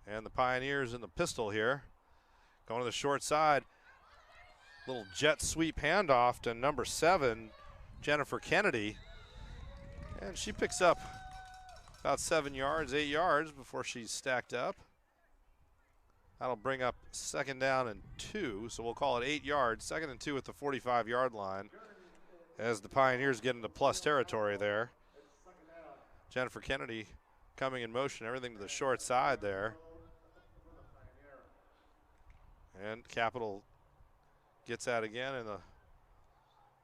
And the Pioneers in the pistol here. Going to the short side. Little jet sweep handoff to number 7, Jennifer Kennedy. And she picks up about 7 yards, 8 yards before she's stacked up. That'll bring up 2nd down and 2, so we'll call it 8 yards. 2nd and 2 at the 45-yard line as the Pioneers get into plus territory there. Jennifer Kennedy coming in motion, everything to the short side there. And Capital gets that again in a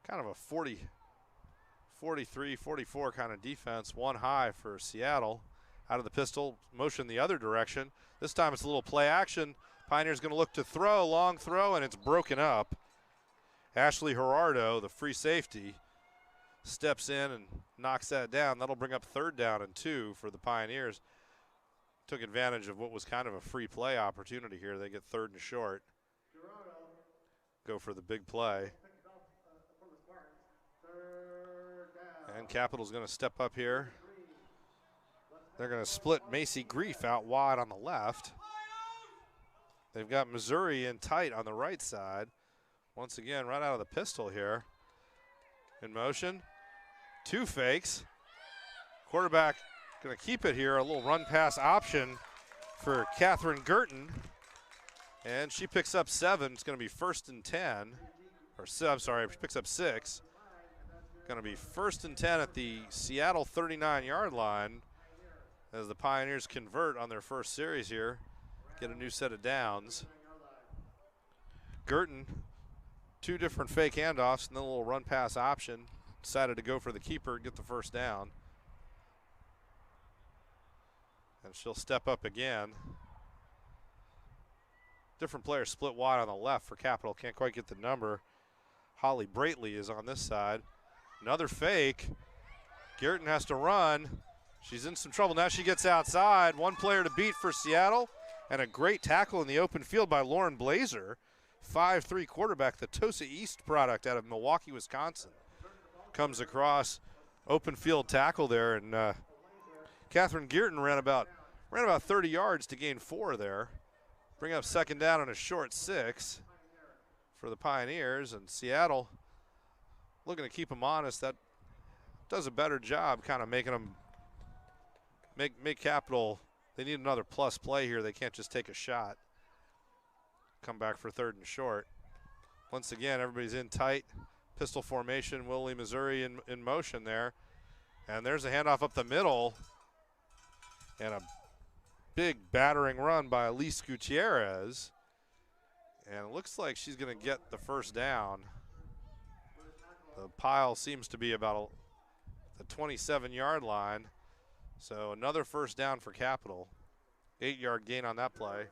kind of a 43, 44 kind of defense. One high for Seattle. Out of the pistol, motion the other direction. This time it's a little play action. Pioneers going to look to throw, long throw, and it's broken up. Ashley Gerardo, the free safety, steps in and knocks that down. That'll bring up 3rd down and 2 for the Pioneers. Took advantage of what was kind of a free play opportunity here. They get 3rd and short. Go for the big play. And Capital's going to step up here. They're going to split Macy Grief out wide on the left. They've got Missouri in tight on the right side. Once again, right out of the pistol here. In motion. 2 fakes. Quarterback going to keep it here. A little run pass option for Catherine Girton. And she picks up 7. It's going to be 1st and 10. I'm sorry, she picks up 6. Going to be 1st and 10 at the Seattle 39-yard line as the Pioneers convert on their first series here. Get a new set of downs. Girton, 2 different fake handoffs and then a little run pass option. Decided to go for the keeper and get the 1st down. And she'll step up again. Different players split wide on the left for Capital. Can't quite get the number. Holly Braitley is on this side. Another fake. Girton has to run. She's in some trouble. Now she gets outside. 1 player to beat for Seattle. And a great tackle in the open field by Lauren Blazer. 5'3" quarterback, the Tosa East product out of Milwaukee, Wisconsin. Comes across, open field tackle there. And Catherine Girton ran about 30 yards to gain 4 there. Bring up 2nd down and a short 6 for the Pioneers. And Seattle looking to keep them honest. That does a better job kind of making them make Capital. They need another plus play here. They can't just take a shot. Come back for 3rd and short. Once again, everybody's in tight. Pistol formation, Willie, Missouri in motion there. And there's a handoff up the middle. And a big battering run by Elise Gutierrez. And it looks like she's going to get the 1st down. The pile seems to be about the 27-yard line. So another 1st down for Capital. 8-yard gain on that play.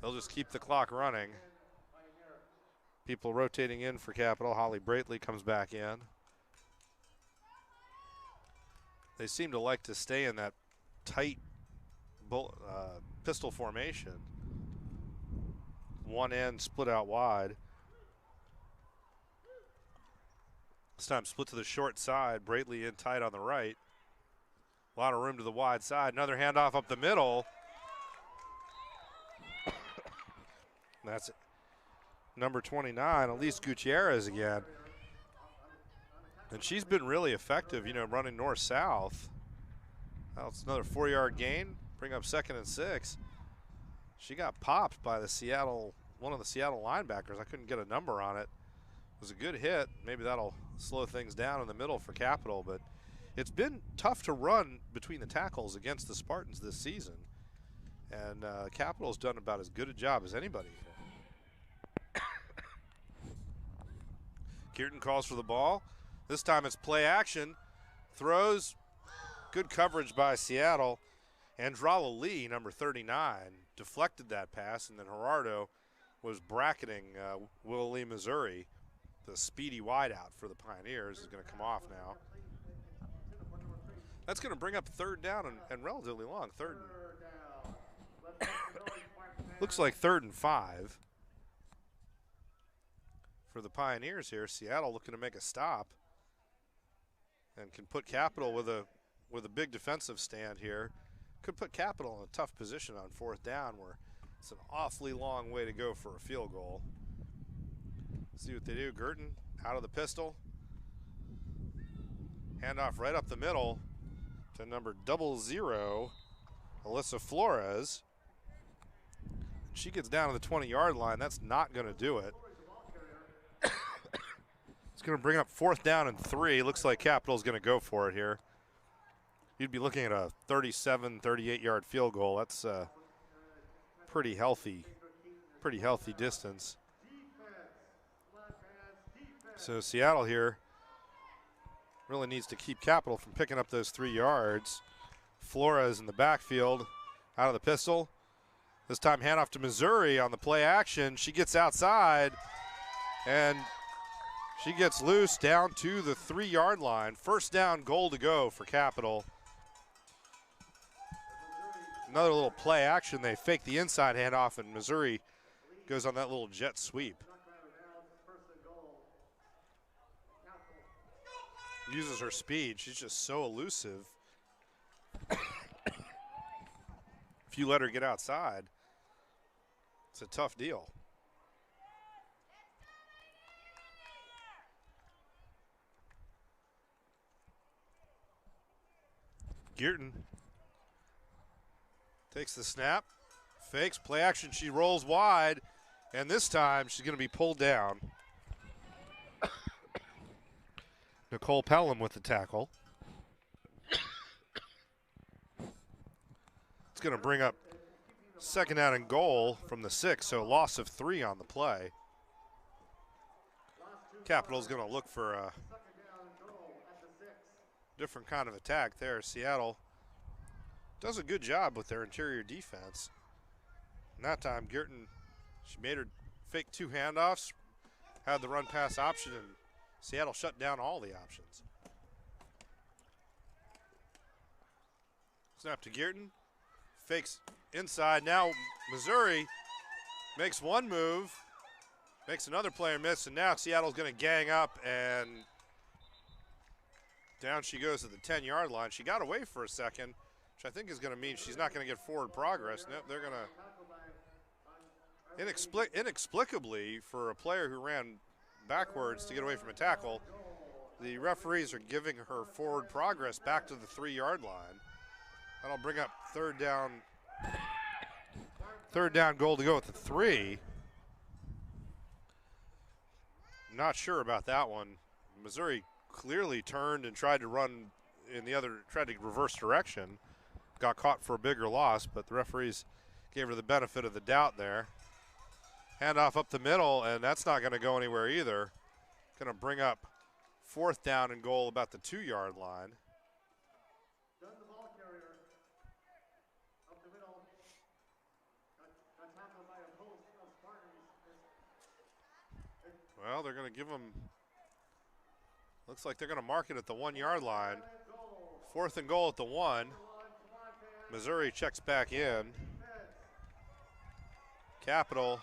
They'll just keep the clock running. People rotating in for Capital. Holly Braitley comes back in. They seem to like to stay in that tight pistol formation. One end split out wide. This time split to the short side. Braitley in tight on the right. A lot of room to the wide side. Another handoff up the middle. That's it. Number 29, Elise Gutierrez again. And she's been really effective, running north-south. Well, it's another 4-yard gain. Bring up 2nd and 6. She got popped by one of the Seattle linebackers. I couldn't get a number on it. It was a good hit. Maybe that'll slow things down in the middle for Capital, but it's been tough to run between the tackles against the Spartans this season. And Capital's done about as good a job as anybody. Girton calls for the ball. This time it's play action. Throws. Good coverage by Seattle. Andrala Lee, number 39, deflected that pass, and then Gerardo was bracketing Willie, Missouri. The speedy wideout for the Pioneers is going to come off now. That's going to bring up 3rd down and relatively long. Looks like 3rd and 5 for the Pioneers here. Seattle looking to make a stop and can put Capital with a big defensive stand here. could put Capital in a tough position on 4th down where it's an awfully long way to go for a field goal. See what they do. Girton out of the pistol. Handoff right up the middle to number 00, Alyssa Flores. She gets down to the 20-yard line. That's not going to do it. It's going to bring up 4th down and 3. Looks like Capital's going to go for it here. You'd be looking at a 37, 38-yard field goal. That's a pretty healthy distance. So Seattle here really needs to keep Capital from picking up those 3 yards. Flores in the backfield, out of the pistol. This time handoff to Missouri on the play action. She gets outside, and she gets loose down to the 3-yard line. 1st down, goal to go for Capital. Another little play action. They fake the inside handoff, and Missouri goes on that little jet sweep. Uses her speed. She's just so elusive. If you let her get outside, it's a tough deal. Girton takes the snap, fakes, play action. She rolls wide, and this time she's going to be pulled down. Nicole Pelham with the tackle. It's going to bring up 2nd down and goal from the 6, so loss of 3 on the play. Capital's going to look for a different kind of attack there. Seattle does a good job with their interior defense. And that time, Girton, she made her fake 2 handoffs, had the run pass option, and Seattle shut down all the options. Snap to Girton, fakes inside. Now Missouri makes one move, makes another player miss, and now Seattle's going to gang up, and down she goes to the 10-yard line. She got away for a second, which I think is going to mean she's not going to get forward progress. No, they're going to, inexplicably, for a player who ran backwards to get away from a tackle, the referees are giving her forward progress back to the 3-yard line. That'll bring up 3rd down goal to go with the 3. Not sure about that one. Missouri clearly turned and tried to run in the other, tried to reverse direction. Got caught for a bigger loss, but the referees gave her the benefit of the doubt there. Handoff up the middle, and that's not going to go anywhere either. Going to bring up 4th down and goal about the 2-yard line. The ball carrier up the middle. Got tackled by a post of Spartans. Well, they're going to give them, looks like they're going to mark it at the 1-yard line. 4th and goal at the 1. Missouri checks back in. Capital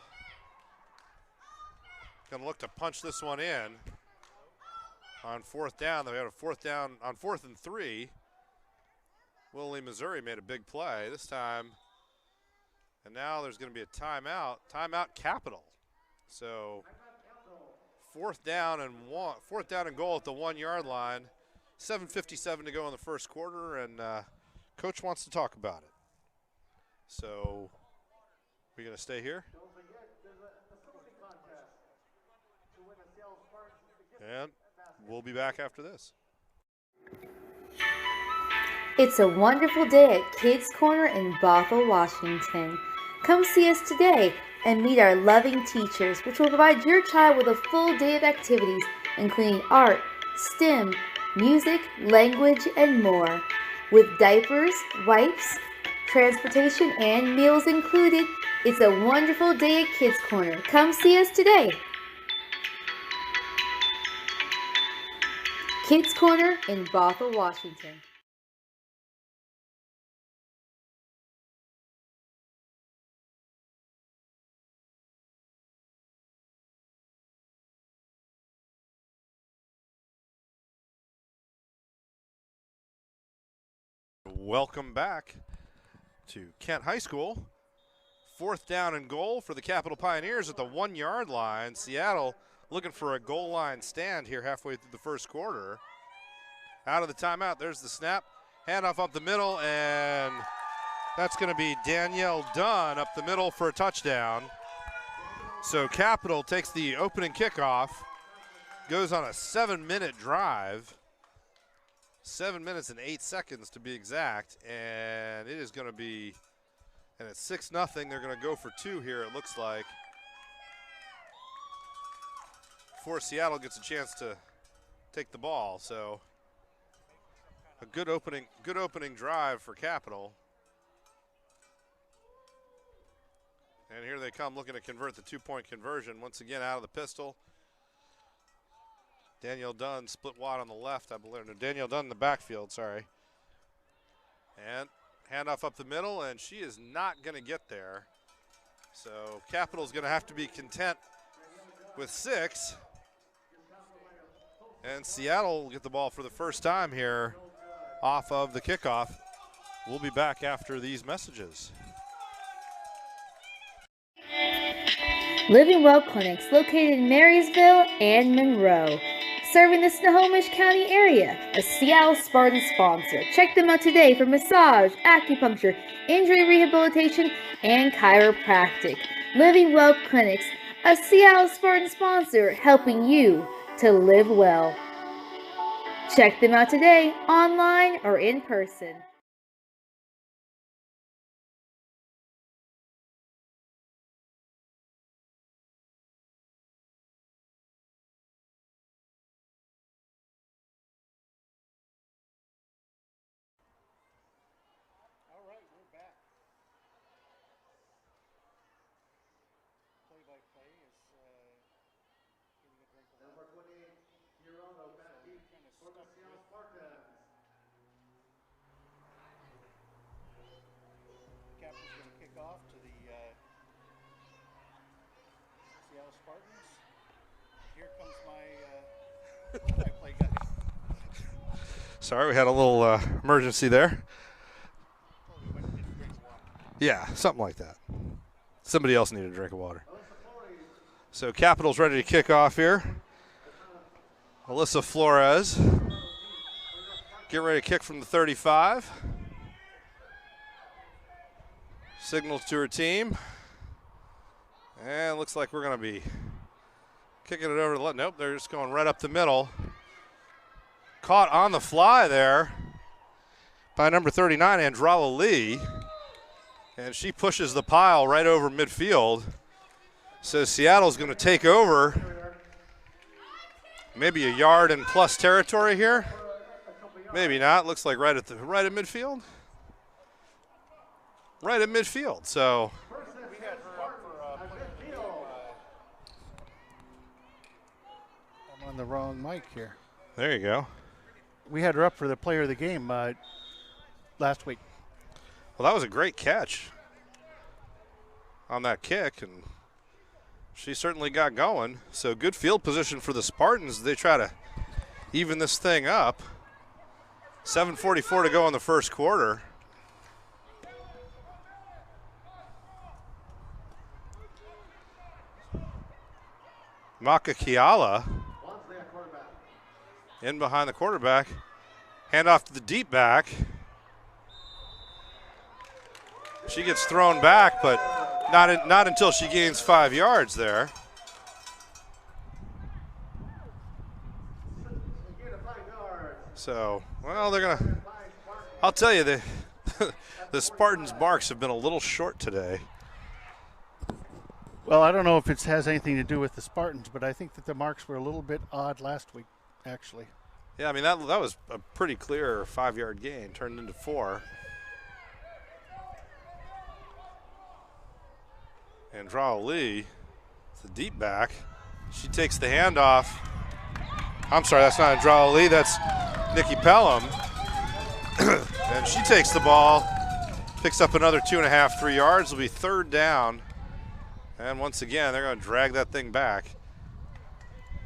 going to look to punch this one in on 4th down. They had a 4th down on 4th and 3. Willie, Missouri made a big play this time. And now there's going to be a timeout. Timeout Capital. So 4th down and goal at the 1-yard line. 7:57 to go in the first quarter, and Coach wants to talk about it. So we're going to stay here. Don't forget, there's a swimming contest to win a Seattle Spartans gift And basket. we'll be back after this. It's a wonderful day at Kids Corner in Bothell, Washington. Come see us today and meet our loving teachers, which will provide your child with a full day of activities, including art, STEM, music, language, and more. With diapers, wipes, transportation, and meals included, it's a wonderful day at Kids Corner. Come see us today. Kids Corner in Bothell, Washington. Welcome back. to Kent High School. 4th down and goal for the Capital Pioneers at the 1-yard line. Seattle looking for a goal line stand here halfway through the first quarter. Out of the timeout, there's the snap. Handoff up the middle, and that's going to be Danielle Dunn up the middle for a touchdown. So Capital takes the opening kickoff, goes on a 7-minute drive, 7 minutes and 8 seconds to be exact, and it is going to be, and it's 6-0. They're going to go for 2 here, it looks like, before Seattle gets a chance to take the ball. So a good opening drive for Capital. And here they come looking to convert the 2-point conversion. Once again, out of the pistol. Danielle Dunn split wide on the left, I believe. No, Danielle Dunn in the backfield, sorry. And handoff up the middle, and she is not going to get there. So Capital's going to have to be content with 6. And Seattle will get the ball for the first time here off of the kickoff. We'll be back after these messages. Living Well Clinics located in Marysville and Monroe, serving the Snohomish County area, a Seattle Spartans sponsor. Check them out today for massage, acupuncture, injury rehabilitation, and chiropractic. Living Well Clinics, a Seattle Spartans sponsor, helping you to live well. Check them out today, online or in person. All right, we're back. Play-by-play is getting a drink of water. Number 28, Hirono back deep for the Seattle Spartans. Captain's going to kick off to the Seattle Spartans. Here comes my play-by-play guy. Sorry, we had a little emergency there. Yeah, something like that. Somebody else needed a drink of water. So Capital's ready to kick off here. Alyssa Flores. Get ready to kick from the 35. Signals to her team. And looks like we're going to be kicking it over to the, nope, they're just going right up the middle. Caught on the fly there by number 39, Andrala Lee. And she pushes the pile right over midfield. So Seattle's going to take over maybe a yard and plus territory here. Maybe not. Looks like right at midfield. Right at midfield. So We had her up for player of the game. I'm on the wrong mic here. there you go. We had her up for the player of the game last week. Well, that was a great catch on that kick, and she certainly got going. So good field position for the Spartans. They try to even this thing up. 7:44 to go in the first quarter. Maka Kiala in behind the quarterback. Hand off to the deep back. She gets thrown back, but not until she gains 5 yards there. So, well, they're gonna. I'll tell you, the Spartans' marks have been a little short today. Well, I don't know if it has anything to do with the Spartans, but I think that the marks were a little bit odd last week, actually. Yeah, I mean, that was a pretty clear 5-yard gain, turned into 4. Andrala Lee, the deep back. She takes the handoff. I'm sorry, that's not Andrala Lee, that's Nikki Pelham. And she takes the ball, picks up another 2.5, 3 yards. It'll be 3rd down. And once again, they're going to drag that thing back.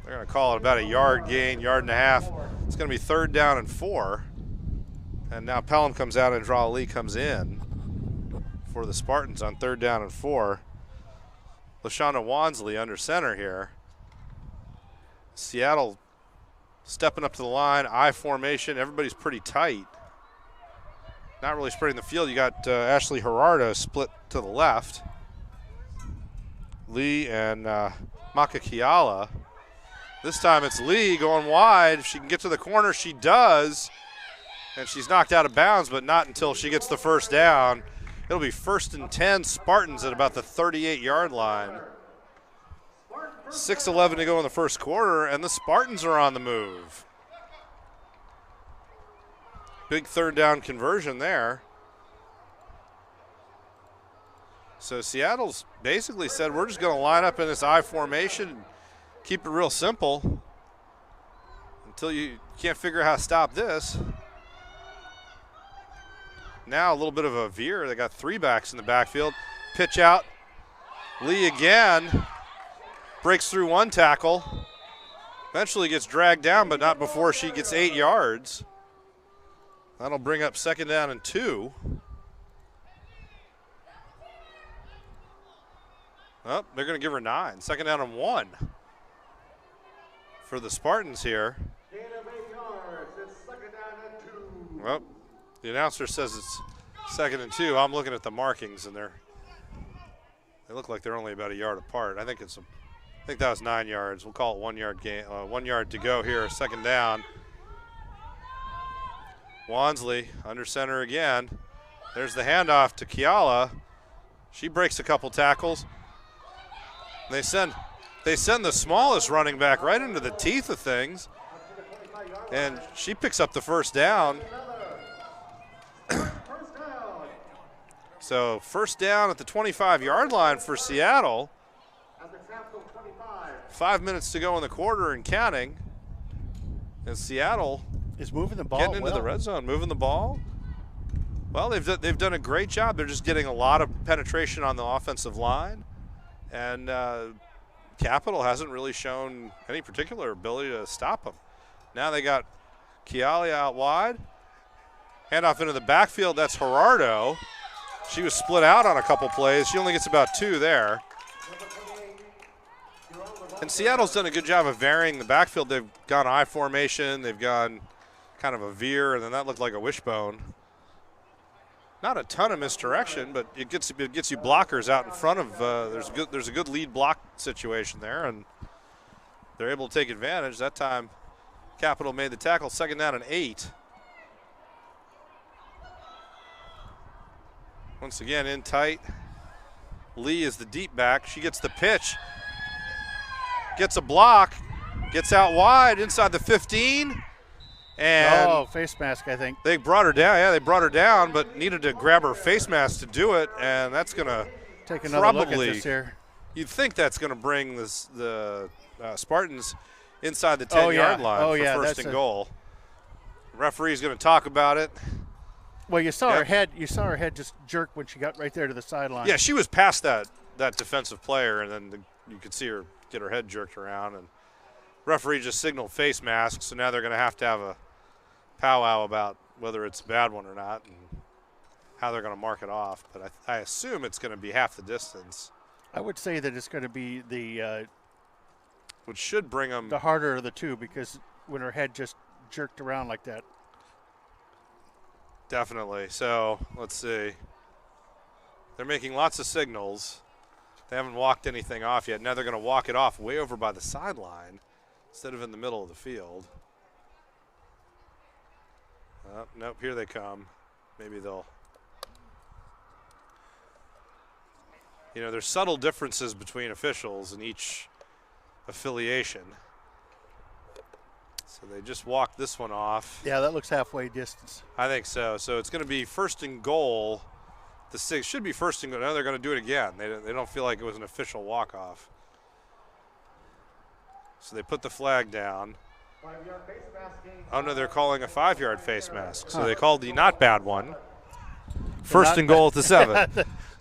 They're going to call it about a yard gain, 1.5 yards. It's going to be 3rd down and 4. And now Pelham comes out and Andrala Lee comes in. for the Spartans on 3rd down and 4. LaShawna Wansley under center here. Seattle stepping up to the line, I formation. Everybody's pretty tight. Not really spreading the field. You got Ashley Gerardo split to the left. Lee and Maka Kiala. This time it's Lee going wide. If she can get to the corner, she does. And she's knocked out of bounds, but not until she gets the first down. It'll be 1st and 10, Spartans at about the 38-yard line. 6:11 to go in the first quarter, and the Spartans are on the move. Big 3rd down conversion there. So Seattle's basically said, we're just going to line up in this I formation and keep it real simple until you can't figure out how to stop this. Now a little bit of a veer. They got 3 backs in the backfield. Pitch out. Lee again. Breaks through 1 tackle. Eventually gets dragged down, but not before she gets 8 yards. That'll bring up 2nd down and 2. Oh, they're going to give her 9. 2nd down and 1 for the Spartans here. Gain of 8 yards. It's 2nd down and 2. Well, the announcer says it's 2nd and 2. I'm looking at the markings, and they look like they're only about a yard apart. I think that was 9 yards. We'll call it 1 yard gain. 1 yard to go here. 2nd down. Wansley under center again. There's the handoff to Kiala. She breaks a couple tackles. They send the smallest running back right into the teeth of things, and she picks up the first down. So 1st down at the 25-yard line for Seattle. 5 minutes to go in the quarter and counting. And Seattle is moving the ball getting into the red zone, moving the ball. Well, they've done a great job. They're just getting a lot of penetration on the offensive line. And Capital hasn't really shown any particular ability to stop them. Now they got Kiali out wide. Handoff into the backfield. That's Gerardo. She was split out on a couple plays. She only gets about 2 there. And Seattle's done a good job of varying the backfield. They've gone I formation. They've gone kind of a veer, and then that looked like a wishbone. Not a ton of misdirection, but it gets you blockers out in front of. There's a good lead block situation there, and they're able to take advantage. That time, Capital made the tackle. 2nd down and 8. Once again, in tight. Lee is the deep back. She gets the pitch. Gets a block. Gets out wide inside the 15. And face mask, I think. They brought her down. Yeah, they brought her down, but needed to grab her face mask to do it, and that's going to take another look at this here. You'd think that's going to bring the Spartans inside the 10-yard line for 1st and goal. Referee's going to talk about it. Well, you saw her head. You saw her head just jerk when she got right there to the sideline. Yeah, she was past that defensive player, and then you could see her get her head jerked around. And referee just signaled face mask, so now they're going to have a powwow about whether it's a bad one or not and how they're going to mark it off. But I assume it's going to be half the distance. I would say that it's going to be which should bring them the harder of the two, because when her head just jerked around like that. Definitely. So let's see. They're making lots of signals. They haven't walked anything off yet. Now they're going to walk it off way over by the sideline instead of in the middle of the field. Nope, here they come. Maybe they'll. There's subtle differences between officials in each affiliation. So they just walked this one off. Yeah, that looks halfway distance. I think so. So it's going to be 1st and goal. The 6 should be 1st and goal. Now they're going to do it again. They don't feel like it was an official walk-off. So they put the flag down. 5-yard face masking. Oh, no, they're calling a 5-yard face mask. So they called the not bad one. 1st and goal at the 7.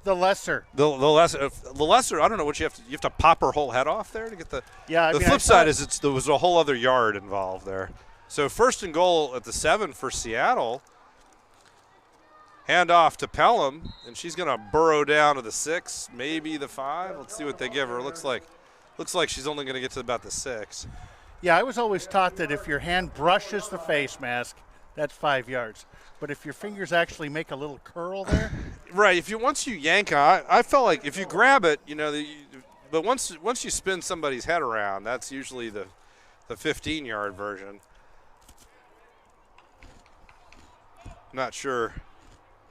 The lesser. The lesser. I don't know what you have to pop her whole head off there to get the. Yeah. The flip side is there was a whole other yard involved there. So 1st and goal at the 7 for Seattle. Hand off to Pelham, and she's going to burrow down to the 6, maybe the 5. Let's see what they give her. Looks like she's only going to get to about the 6. Yeah, I was always taught that if your hand brushes the face mask, that's 5 yards. But if your fingers actually make a little curl there, right? Once you yank on, I felt like if you grab it, but once you spin somebody's head around, that's usually the 15-yard version. Not sure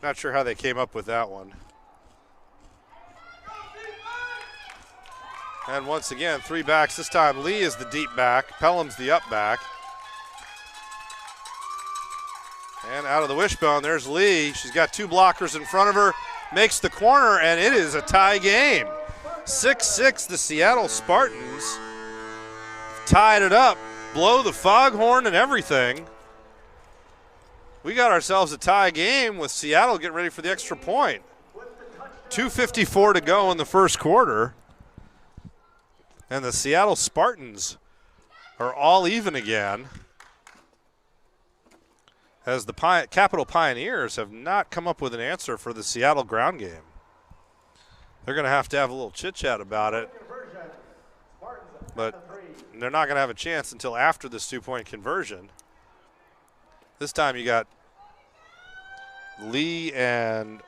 how they came up with that one. And once again, 3 backs. This time Lee is the deep back. Pelham's the up back. And out of the wishbone, there's Lee. She's got 2 blockers in front of her. Makes the corner, and it is a tie game. 6-6, the Seattle Spartans tied it up. Blow the foghorn and everything. We got ourselves a tie game with Seattle getting ready for the extra point. 2:54 to go in the first quarter. And the Seattle Spartans are all even again, as the Capital Pioneers have not come up with an answer for the Seattle ground game. They're going to have a little chit-chat about it, but they're not going to have a chance until after this 2-point conversion. This time you got Lee and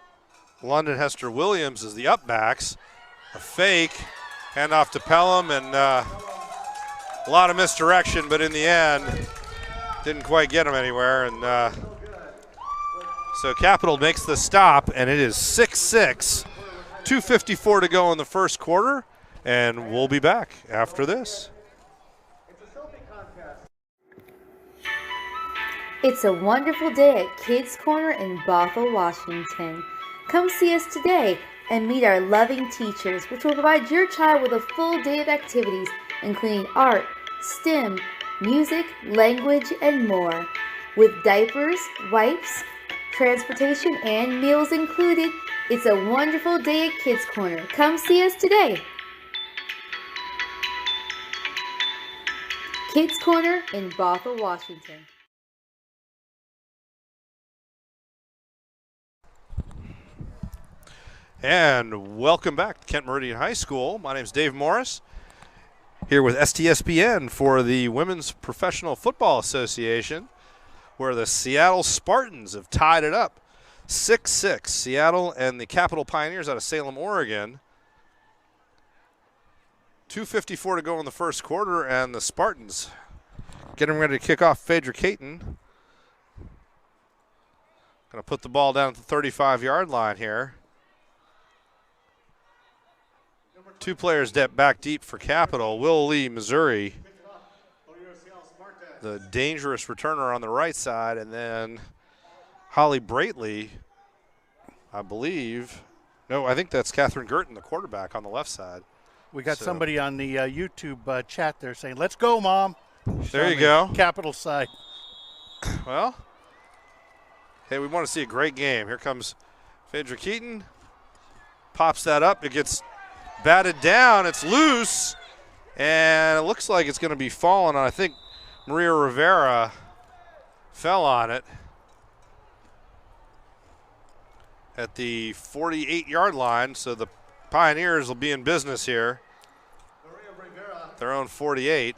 London Hester Williams as the up backs. A fake, hand off to Pelham, and a lot of misdirection, but in the end, didn't quite get him anywhere. And so Capital makes the stop, and it is 6-6. 2:54 to go in the first quarter, and we'll be back after this. It's a wonderful day at Kids Corner in Bothell, Washington. Come see us today and meet our loving teachers, which will provide your child with a full day of activities, including art, STEM, music, language, and more. With diapers, wipes, transportation, and meals included, it's a wonderful day at Kids Corner. Come see us today. Kids Corner in Bothell, Washington. And welcome back to Kent Meridian High School. My name is Dave Morris, here with STSBN for the Women's Professional Football Association, where the Seattle Spartans have tied it up 6-6. Seattle and the Capital Pioneers out of Salem, Oregon. 2:54 to go in the first quarter, and the Spartans getting ready to kick off. Phaedra Caton going to put the ball down at the 35-yard line here. 2 players back deep for Capital. Will Lee, Missouri, the dangerous returner on the right side, and then Holly Braitley, I believe. No, I think that's Catherine Girton, the quarterback, on the left side. we got somebody on the YouTube chat there saying, "Let's go, Mom." There you go. Capital side. Well, hey, we want to see a great game. Here comes Phaedra Keaton. Pops that up. It gets batted down. It's loose. And it looks like it's going to be falling on, I think Maria Rivera fell on it at the 48-yard line. So the Pioneers will be in business here. Their own 48.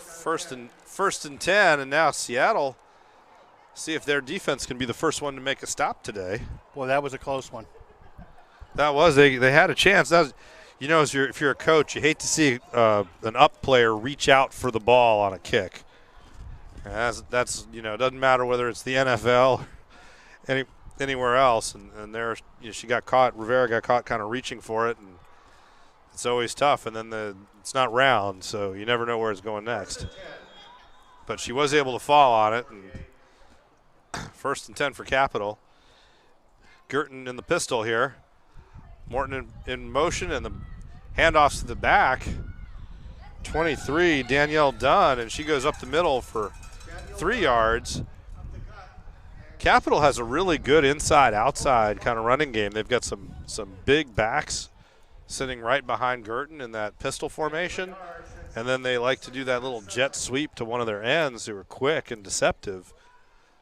First and 10, and now Seattle see if their defense can be the first one to make a stop today. Boy, that was a close one. That was, they had a chance. That was, you know, if you're a coach, you hate to see an up player reach out for the ball on a kick. That's you know, it doesn't matter whether it's the NFL or anywhere else. And there, you know, she got caught. Rivera got caught kind of reaching for it, and it's always tough. And then it's not round, so you never know where it's going next. But she was able to fall on it, and first and 10 for Capital. Girton in the pistol here. Morton in motion, and the handoffs to the back. 23, Danielle Dunn, and she goes up the middle for 3 yards. Capital has a really good inside-outside kind of running game. They've got some big backs sitting right behind Girton in that pistol formation, and then they like to do that little jet sweep to one of their ends who are quick and deceptive.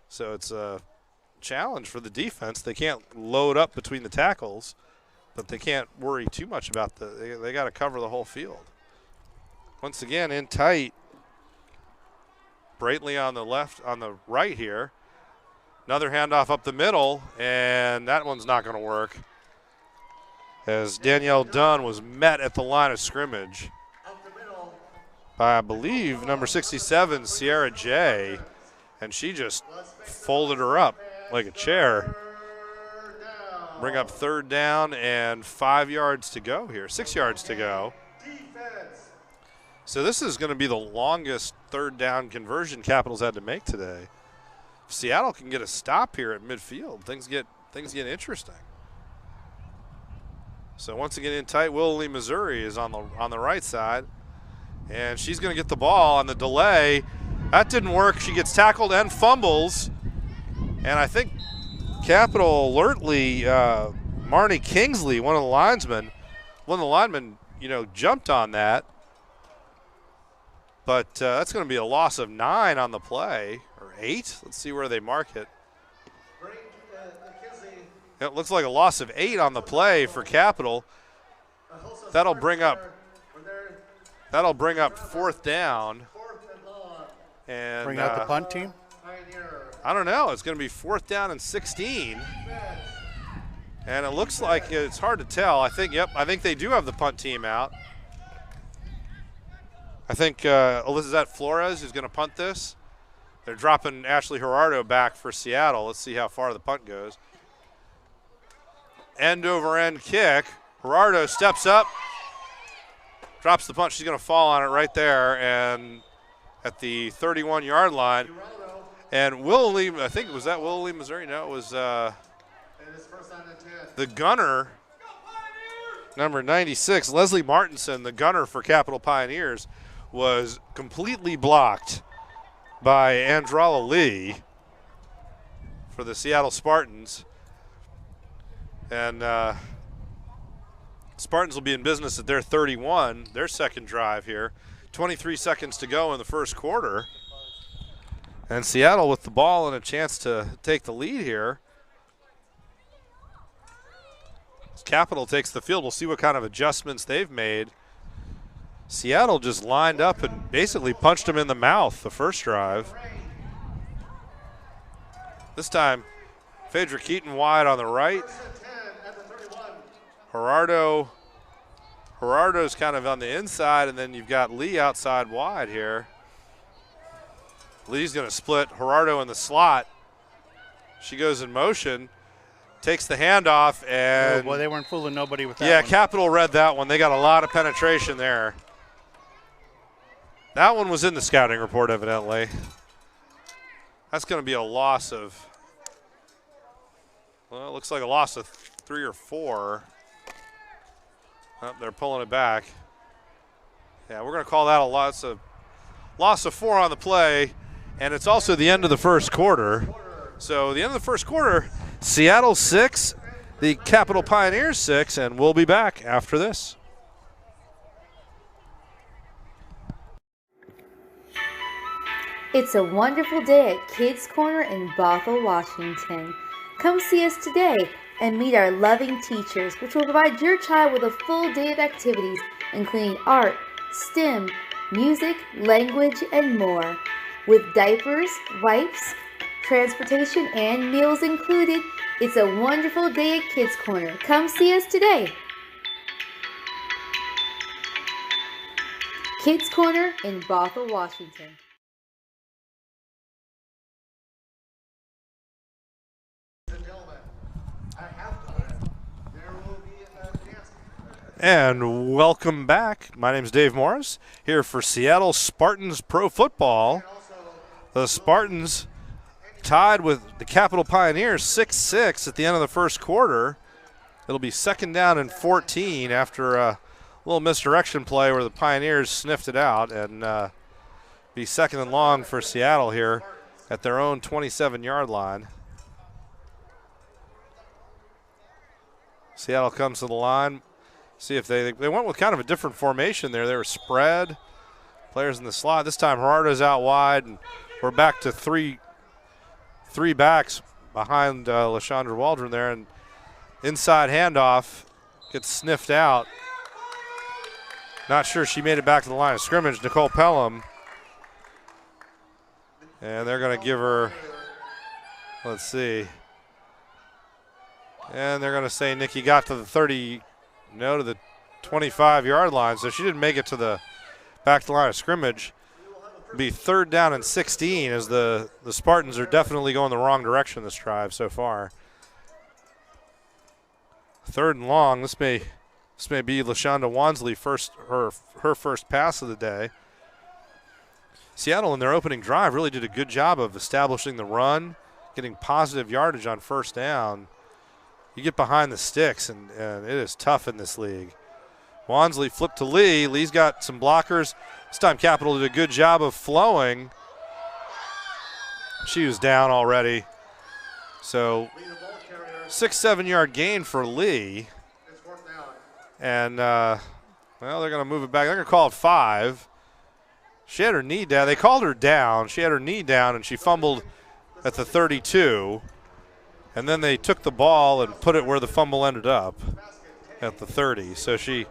So it's a challenge for the defense. They can't load up between the tackles, but they can't worry too much about they got to cover the whole field. Once again, in tight. Braitley on the right here. Another handoff up the middle, and that one's not going to work, as Danielle Dunn was met at the line of scrimmage by, I believe, number 67, Sierra J, and she just folded her up like a chair. Bring up third down and 5 yards to go here, 6 yards to go. So this is going to be the longest third down conversion Capitals had to make today. If Seattle can get a stop here at midfield, things get interesting. So once again in tight, Willie, Missouri is on the right side, and she's going to get the ball on the delay. That didn't work. She gets tackled and fumbles, and I think Capital alertly, Marnie Kingsley, one of the linemen, jumped on that. But that's going to be a loss of 9 on the play, or 8. Let's see where they mark it. It looks like a loss of 8 on the play for Capital. That'll bring up fourth down. And bring out the punt team? I don't know. It's going to be fourth down and 16. And it looks like it's hard to tell. I think they do have the punt team out. I think Elizabeth Flores is going to punt this. They're dropping Ashley Gerardo back for Seattle. Let's see how far the punt goes. End over end kick. Gerardo steps up, drops the punt. She's going to fall on it right there, and at the 31-yard line. And Willie, I think, was that Willie, Missouri? No, it was the gunner, number 96, Leslie Martinson, the gunner for Capital Pioneers, was completely blocked by Andrala Lee for the Seattle Spartans. And Spartans will be in business at their 31, their second drive here. 23 seconds to go in the first quarter. And Seattle with the ball and a chance to take the lead here. As Capital takes the field, we'll see what kind of adjustments they've made. Seattle just lined up and basically punched him in the mouth the first drive. This time, Phaedra Keaton wide on the right. Gerardo's kind of on the inside, and then you've got Lee outside wide here. Lee's going to split Gerardo in the slot. She goes in motion, takes the handoff, and... Oh, boy, they weren't fooling nobody with that Yeah, one. Capital read that one. They got a lot of penetration there. That one was in the scouting report, evidently. That's going to be a loss of, well, it looks like a loss of 3 or 4. Oh, they're pulling it back. Yeah, we're going to call that a loss of 4 on the play, and it's also the end of the first quarter. So the end of the first quarter, Seattle 6, the Capital Pioneers 6, and we'll be back after this. It's a wonderful day at Kids Corner in Bothell, Washington. Come see us today and meet our loving teachers, which will provide your child with a full day of activities, including art, STEM, music, language, and more. With diapers, wipes, transportation, and meals included, it's a wonderful day at Kids Corner. Come see us today. Kids Corner in Bothell, Washington. And welcome back. My name is Dave Morris, here for Seattle Spartans Pro Football. The Spartans tied with the Capital Pioneers 6-6 at the end of the first quarter. It'll be second down and 14 after a little misdirection play where the Pioneers sniffed it out, and be second and long for Seattle here at their own 27-yard line. Seattle comes to the line. See if they went with kind of a different formation there. They were spread, players in the slot. This time Gerardo's out wide, and we're back to three three backs behind LaShondra Waldron there, and inside handoff gets sniffed out. Not sure she made it back to the line of scrimmage. Nicole Pelham. And they're going to give her, let's see. And they're going to say Nikki got to the 30, no, to the 25-yard line. So she didn't make it to the back to the line of scrimmage. It'll be 3rd down and 16 as the Spartans are definitely going the wrong direction this drive so far. 3rd and long. This may be LaShonda Wansley her first pass of the day. Seattle in their opening drive really did a good job of establishing the run, getting positive yardage on 1st down. You get behind the sticks, and it is tough in this league. Wansley flipped to Lee. Lee's got some blockers. This time Capital did a good job of flowing. She was down already. So 6-7 yard gain for Lee. And, well, they're going to move it back. They're going to call it 5. She had her knee down. They called her down. She had her knee down, and she fumbled at the 32. And then they took the ball and put it where the fumble ended up at the 30. So she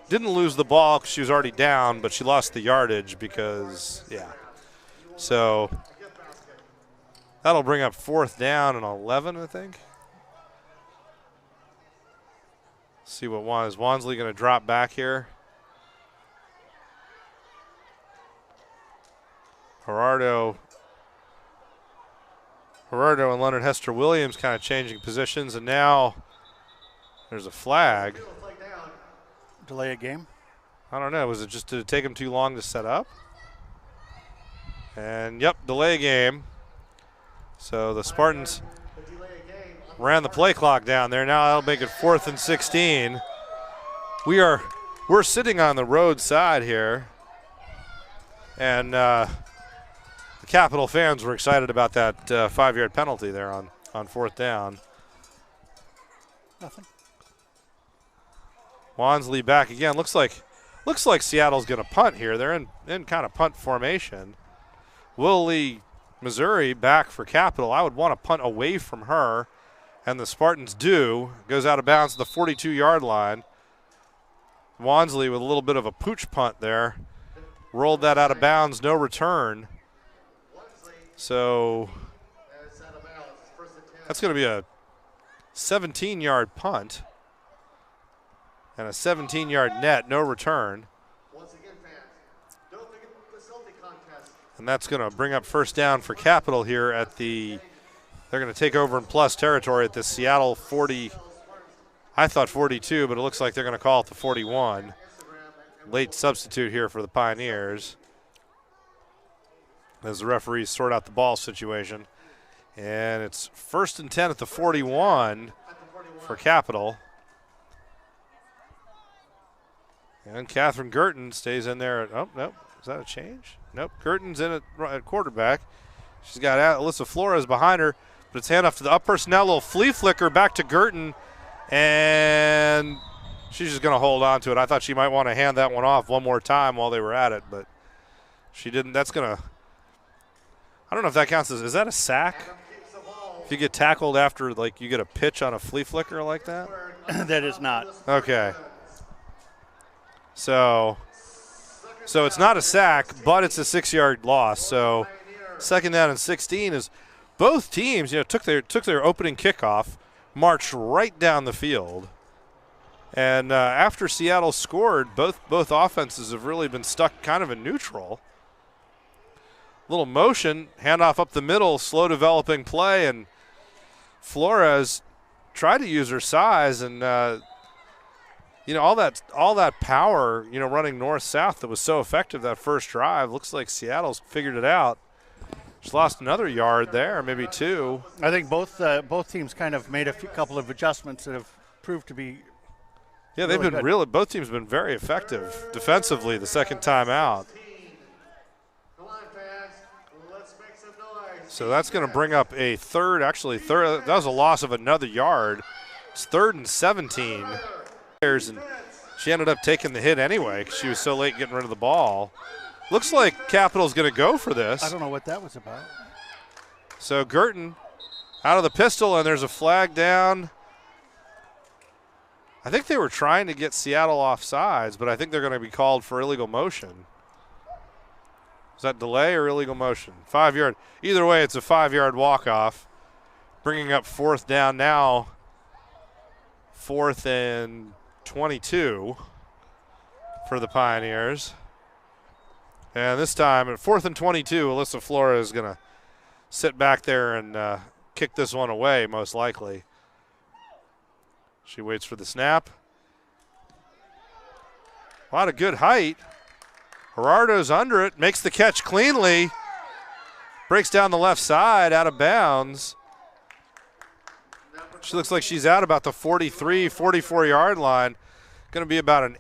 didn't lose the ball because she was already down, but she lost the yardage because, yeah. So that'll bring up 4th down and 11, I think. See what is Wansley going to drop back here? Gerardo and Leonard Hester Williams kind of changing positions, and now there's a flag. Delay a game? I don't know. Did it take them too long to set up? And yep, delay a game. So the Spartans ran the play clock down there. Now that'll make it 4th and 16. We're sitting on the road side here, and the Capital fans were excited about that 5-yard penalty there on 4th down. Nothing. Wansley back again. Looks like Seattle's going to punt here. They're in kind of punt formation. Willie Missouri back for Capital. I would want to punt away from her, and the Spartans do. Goes out of bounds at the 42-yard line. Wansley with a little bit of a pooch punt there. Rolled that out of bounds, no return. So that's going to be a 17-yard punt and a 17-yard net, no return. And that's going to bring up 1st down for Capital here at the – they're going to take over in plus territory at the Seattle 40 – I thought 42, but it looks like they're going to call it the 41. Late substitute here for the Pioneers as the referees sort out the ball situation. And it's 1st and 10 at the 41 for Capital. And Catherine Girton stays in there. Oh, nope. Is that a change? Nope. Girton's in at quarterback. She's got Alyssa Flores behind her, but it's handoff to the up personnel. A little flea flicker back to Girton, and she's just going to hold on to it. I thought she might want to hand that one off one more time while they were at it, but she didn't. That's going to – I don't know if that counts as – is that a sack? If you get tackled after, like, you get a pitch on a flea flicker like that? That is not. Okay. So it's not a sack, but it's a 6-yard loss. So 2nd down and 16 is both teams, took their opening kickoff, marched right down the field. And after Seattle scored, both offenses have really been stuck kind of in neutral. Little motion, handoff up the middle, slow developing play, and Flores tried to use her size and all that power, running north-south that was so effective that first drive. Looks like Seattle's figured it out. She's lost another yard there, maybe 2. I think both teams kind of made a couple of adjustments that have proved to be. Yeah, they've been really. Both teams have been very effective defensively the second time out. So that's going to bring up a third. That was a loss of another yard. It's 3rd and 17. And she ended up taking the hit anyway because she was so late getting rid of the ball. Looks like Capital's going to go for this. I don't know what that was about. So Girton out of the pistol, and there's a flag down. I think they were trying to get Seattle off sides, but I think they're going to be called for illegal motion. Is that delay or illegal motion? 5 yard. Either way, it's a 5 yard walk-off. Bringing up 4th down now. 4th and 22 for the Pioneers. And this time at 4th and 22, Alyssa Flores is going to sit back there and kick this one away, most likely. She waits for the snap. A lot of good height. Gerardo's under it, makes the catch cleanly. Breaks down the left side, out of bounds. She looks like she's out about the 43, 44 yard line. Going to be about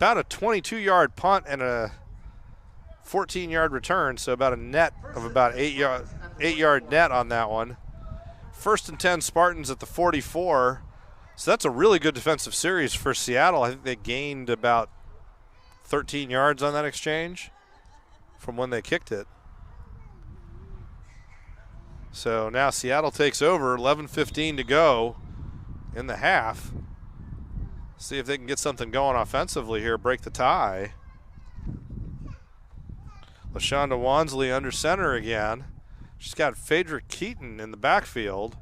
a 22 yard punt and a 14 yard return, so about a net of about 8 yard net on that one. 1st and 10 Spartans at the 44. So that's a really good defensive series for Seattle. I think they gained about 13 yards on that exchange from when they kicked it. So now Seattle takes over, 11:15 to go in the half. See if they can get something going offensively here, break the tie. LaShonda Wansley under center again. She's got Phaedra Keaton in the backfield.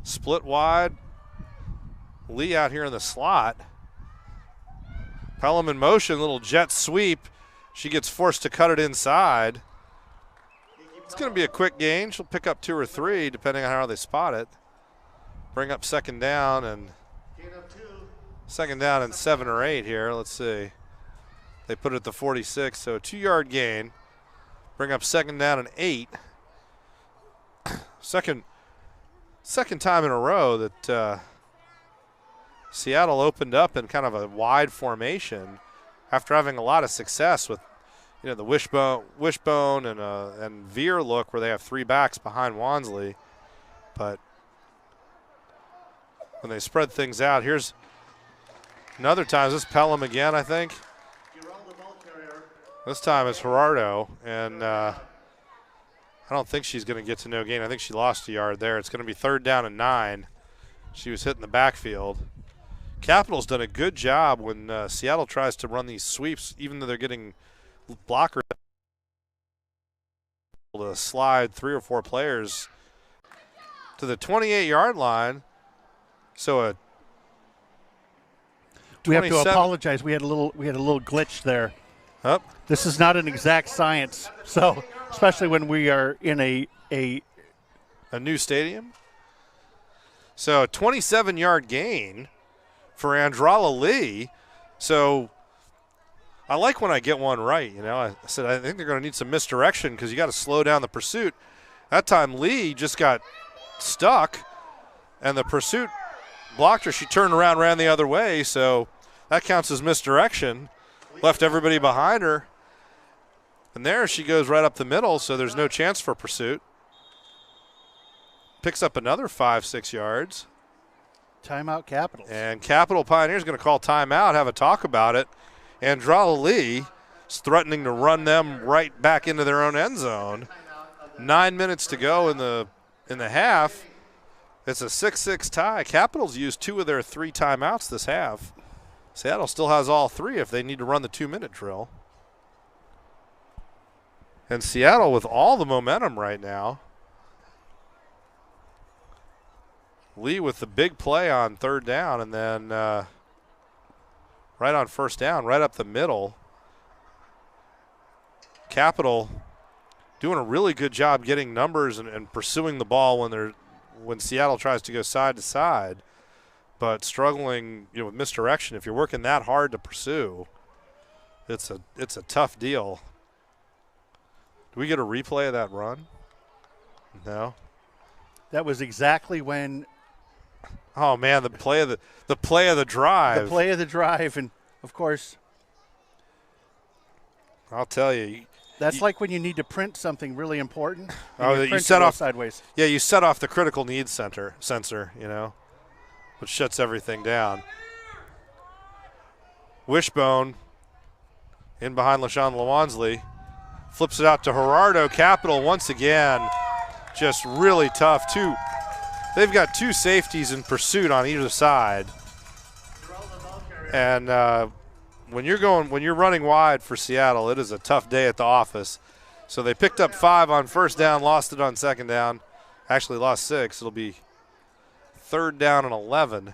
Split wide. Lee out here in the slot. Pelham in motion, little jet sweep. She gets forced to cut it inside. It's going to be a quick gain. She'll pick up 2 or 3 depending on how they spot it. Bring up 2nd down and 7 or 8 here. Let's see. They put it at the 46, so a 2 yard gain. Bring up 2nd down and 8. Second time in a row that Seattle opened up in kind of a wide formation after having a lot of success with, the wishbone and veer look where they have 3 backs behind Wansley. But when they spread things out, here's another time. This is Pelham again, I think. This time it's Gerardo, and I don't think she's going to get to no gain. I think she lost a yard there. It's going to be 3rd down and 9. She was hitting the backfield. Capital's done a good job when Seattle tries to run these sweeps, even though they're getting blockers to slide 3 or 4 players to the 28 yard line. So we have to apologize. We had a little glitch there. Up. This is not an exact science, so especially when we are in a new stadium. So a 27 yard gain for Andrala Lee. So I like when I get one right. I said I think they're going to need some misdirection because you got to slow down the pursuit. That time Lee just got stuck, and the pursuit blocked her. She turned around, ran the other way, so that counts as misdirection. Left everybody behind her. And there she goes right up the middle, so there's no chance for pursuit. Picks up another 5-6 yards. Timeout Capitals. And Capital Pioneers going to call timeout, have a talk about it. Andrala Lee is threatening to run them right back into their own end zone. 9 minutes to go in the half. It's a 6-6 tie. Capitals used 2 of their 3 timeouts this half. Seattle still has all 3 if they need to run the 2-minute drill. And Seattle with all the momentum right now. Lee with the big play on 3rd down, and then right on 1st down, right up the middle. Capital doing a really good job getting numbers and pursuing the ball when Seattle tries to go side to side, but struggling with misdirection. If you're working that hard to pursue, it's a tough deal. Do we get a replay of that run? No. That was exactly when. Oh man, the play of the drive. The play of the drive, and of course. I'll tell you. That's like when you need to print something really important. Oh, you set off sideways. Yeah, you set off the critical needs sensor, which shuts everything down. Wishbone in behind LaShawn Wansley. Flips it out to Gerardo. Capital once again, just really tough. They've got 2 safeties in pursuit on either side. And when you're running wide for Seattle, it is a tough day at the office. So they picked up 5 on first down, lost it on second down. Actually lost 6. It'll be 3rd down and 11.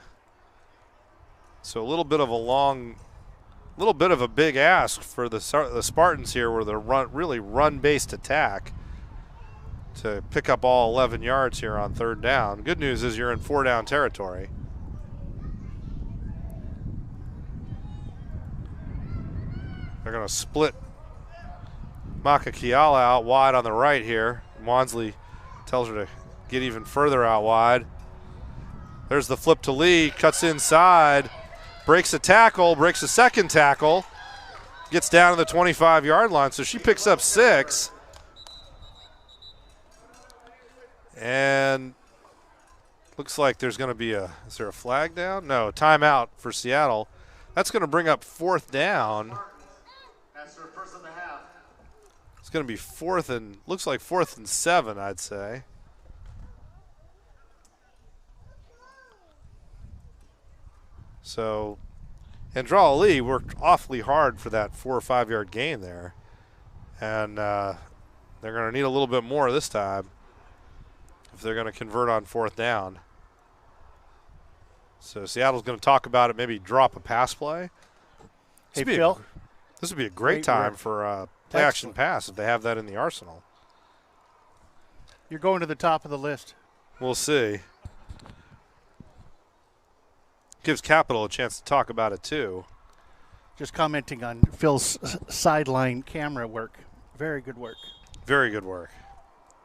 So a little bit of a big ask for the Spartans here, where they're really run-based attack to pick up all 11 yards here on 3rd down. Good news is you're in 4-down territory. They're going to split Maka Kiala out wide on the right here. Wansley tells her to get even further out wide. There's the flip to Lee, cuts inside, breaks a tackle, breaks a second tackle, gets down to the 25-yard line, so she picks up 6. And looks like there's going to be is there a flag down? No, timeout for Seattle. That's going to bring up 4th down. That's their first of the half. It's going to be 4th and 7, I'd say. So Andrala Lee worked awfully hard for that 4 or 5 yard gain there. And they're going to need a little bit more this time if they're going to convert on 4th down. So Seattle's going to talk about it, maybe drop a pass play. Hey, Phil. This would be a great time for play action pass if they have that in the arsenal. You're going to the top of the list. We'll see. Gives Capital a chance to talk about it too. Just commenting on Phil's sideline camera work. Very good work. Very good work.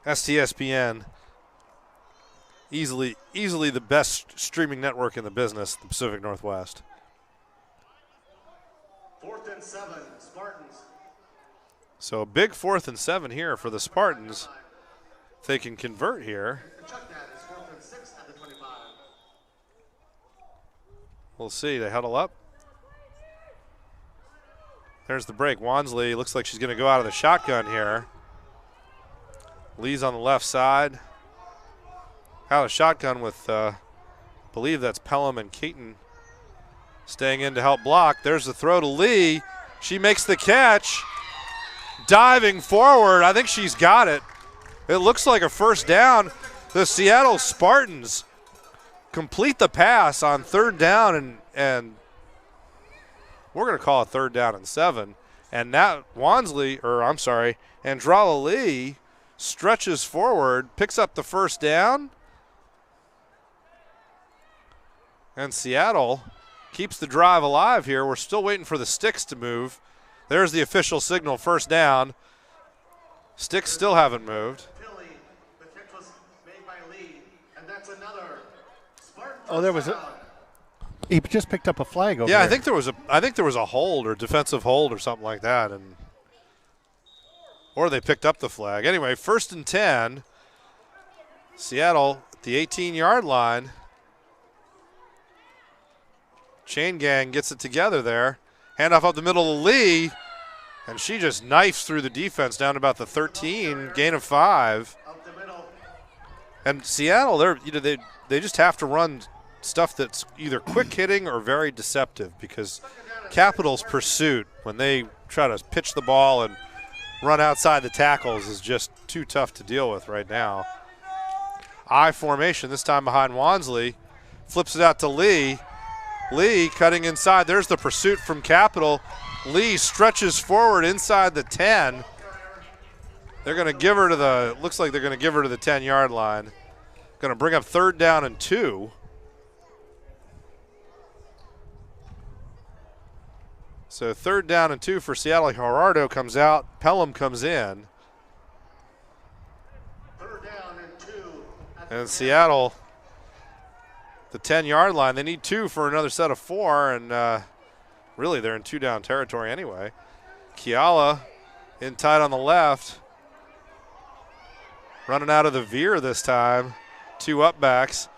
STSPN, easily the best streaming network in the business, the Pacific Northwest. 4th and 7, Spartans. So a big 4th and 7 here for the Spartans. If they can convert here. Chuck that. It's 4th and 6 at the 25. We'll see. They huddle up. There's the break. Wansley looks like she's going to go out of the shotgun here. Lee's on the left side. Out of shotgun with, believe that's Pelham and Keaton staying in to help block. There's the throw to Lee. She makes the catch. Diving forward. I think she's got it. It looks like a first down. The Seattle Spartans complete the pass on 3rd down, and we're going to call it 3rd down and 7. And now Andrala Lee stretches forward, picks up the first down, and Seattle keeps the drive alive here. We're still waiting for the sticks to move. There's the official signal, first down. Sticks still haven't moved. The kick was made by Lee, and that's another Spartan. Oh, there was he just picked up a flag over there. there. I think there was a hold or defensive hold or something like that, or they picked up the flag. Anyway, 1st and 10. Seattle at the 18-yard line. Chain gang gets it together there. Handoff up the middle to Lee, and she just knifes through the defense down to about the 13, gain of 5. And Seattle, they just have to run stuff that's either quick hitting or very deceptive, because Capital's pursuit, when they try to pitch the ball and run outside the tackles, is just too tough to deal with right now. I formation, this time behind Wansley. Flips it out to Lee. Lee cutting inside. There's the pursuit from Capital. Lee stretches forward inside the 10. They're going to give her to looks like they're going to give her to the 10-yard line. Going to bring up 3rd down and 2. So 3rd down and 2 for Seattle. Gerardo comes out. Pelham comes in. 3rd down and 2. And Seattle, the 10-yard line. They need 2 for another set of 4, and really they're in 2-down territory anyway. Kiala in tight on the left. Running out of the veer this time. 2 up-backs.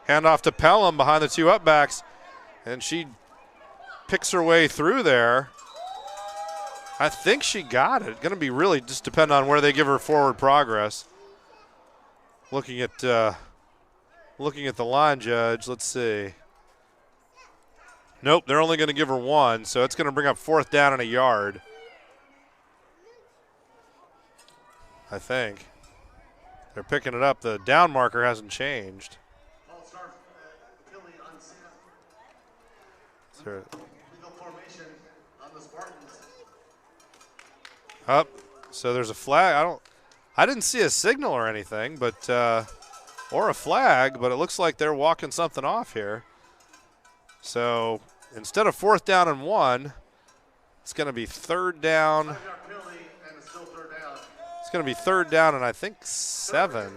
Handoff to Pelham behind the 2 up-backs, and she picks her way through there. I think she got it. Going to be really just depend on where they give her forward progress. Looking at the line judge, let's see. Nope, they're only going to give her 1, so it's going to bring up 4th down and a yard. I think. They're picking it up. The down marker hasn't changed. Legal formation on the Spartans. Up. So there's a flag. I didn't see a signal or anything, but or a flag, but it looks like they're walking something off here. So instead of 4th down and 1, it's going to be 3rd down. It's going to be 3rd down and I think 7.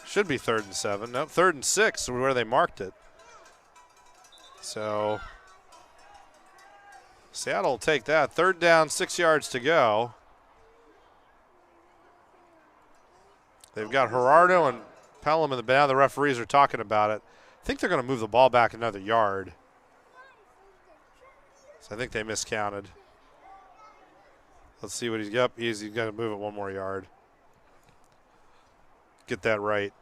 Should be 3rd and 7. Nope, 3rd and 6 where they marked it. So Seattle will take that. 3rd down, 6 yards to go. They've got Gerardo and Pelham in the now the referees are talking about it. I think they're going to move the ball back another yard. So I think they miscounted. Let's see what he's got. He's going to move it 1 more yard. Get that right.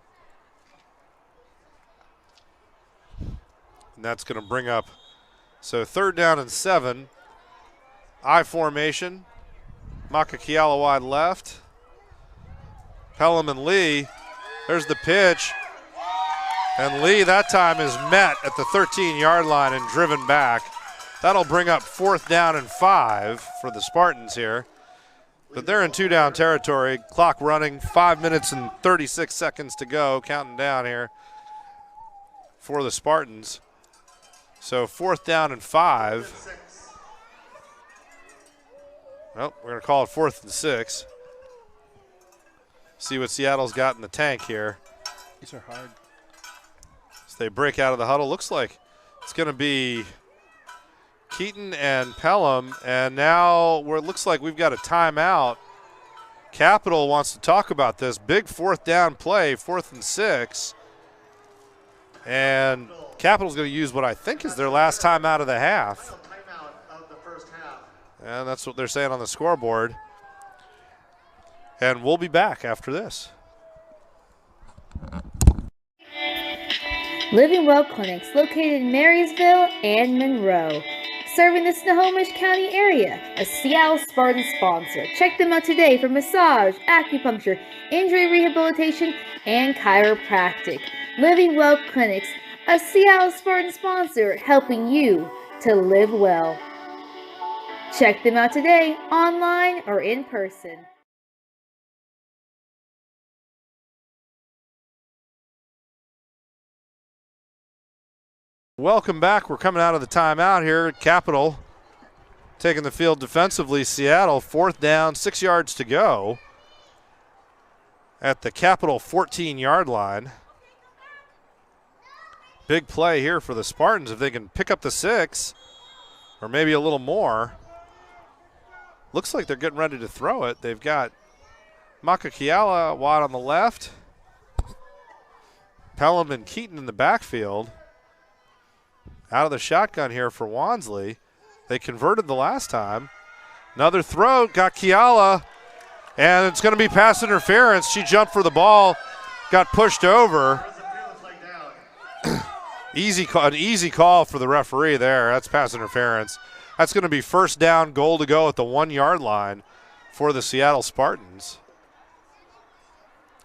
And that's going to bring up, so 3rd down and 7. I formation. Makakiala wide left. Pelham and Lee. There's the pitch. And Lee that time is met at the 13-yard line and driven back. That'll bring up 4th down and 5 for the Spartans here. But they're in 2-down territory. Clock running, 5 minutes and 36 seconds to go, counting down here for the Spartans. So 4th down and 5. Well, we're going to call it 4th and 6. See what Seattle's got in the tank here. These are hard. So they break out of the huddle. Looks like it's going to be Keaton and Pelham. And now it looks like we've got a timeout. Capital wants to talk about this. Big 4th down play, 4th and 6. And Capital's going to use what I think is their last time out of the half. And that's what they're saying on the scoreboard. And we'll be back after this. Living Well Clinics, located in Marysville and Monroe. Serving the Snohomish County area, a Seattle Spartans sponsor. Check them out today for massage, acupuncture, injury rehabilitation, and chiropractic. Living Well Clinics, a Seattle Spartans sponsor, helping you to live well. Check them out today, online or in person. Welcome back. We're coming out of the timeout here. Capital taking the field defensively. Seattle, 4th down, 6 yards to go at the Capital 14-yard line. Big play here for the Spartans if they can pick up the 6 or maybe a little more. Looks like they're getting ready to throw it. They've got Makakiala wide on the left. Pelham and Keaton in the backfield. Out of the shotgun here for Wansley. They converted the last time. Another throw, got Kiala, and it's going to be pass interference. She jumped for the ball, got pushed over. An easy call for the referee there. That's pass interference. That's going to be 1st down, goal to go at the 1-yard line for the Seattle Spartans.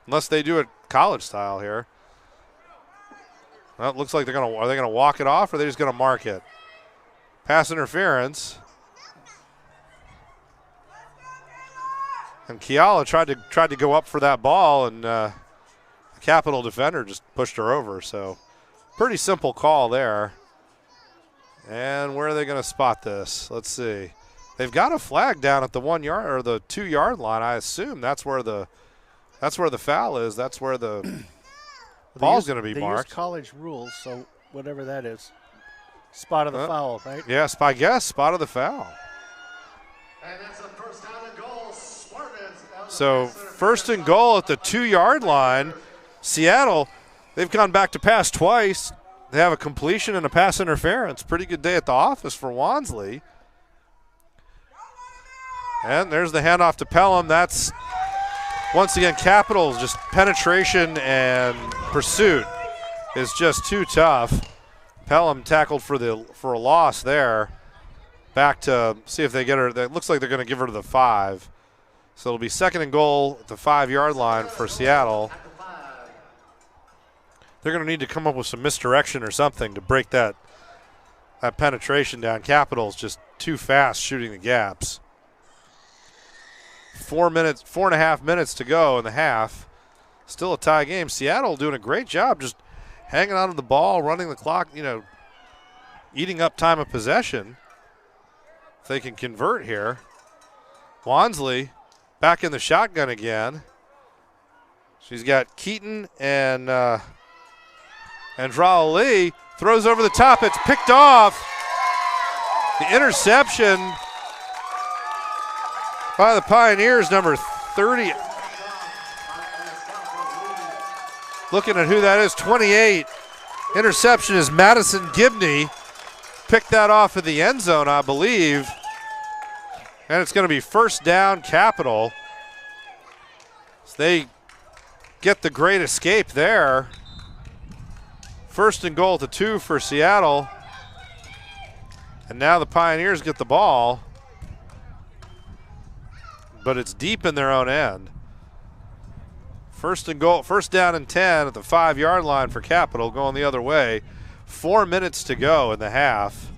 Unless they do it college style here. Well, it looks like are they gonna walk it off or are they just gonna mark it? Pass interference. And Kiala tried to go up for that ball, and the Capital defender just pushed her over. So pretty simple call there. And where are they gonna spot this? Let's see. They've got a flag down at the 1-yard or the 2-yard line. I assume that's where the foul is. That's where the ball's going to be marked. They use college rules, so whatever that is. Spot of the foul, right? Yes, I guess spot of the foul. And that's a 1st down and goal. Spartans. So 1st and goal at the 2-yard line. Seattle, they've gone back to pass twice. They have a completion and a pass interference. Pretty good day at the office for Wansley. And there's the handoff to Pelham. That's, once again, Capital's just penetration and pursuit is just too tough. Pelham tackled for a loss there. Back to see if they get her. It looks like they're going to give her to the 5. So it'll be 2nd and goal at the 5-yard line for Seattle. They're going to need to come up with some misdirection or something to break that penetration down. Capital's just too fast shooting the gaps. 4.5 minutes to go in the half. Still a tie game. Seattle doing a great job just hanging on to the ball, running the clock, eating up time of possession. If they can convert here. Wansley back in the shotgun again. She's got Keaton and Andrala Lee. Throws over the top. It's picked off. The interception by the Pioneers, number 30. Looking at who that is, 28. Interception is Madison Gibney. Picked that off of the end zone, I believe. And it's going to be first down, Capital. So they get the great escape there. 1st and goal to 2 for Seattle. And now the Pioneers get the ball. But it's deep in their own end. 1st and goal, 1st down and 10 at the 5-yard line for Capital, going the other way. 4 minutes to go in the half.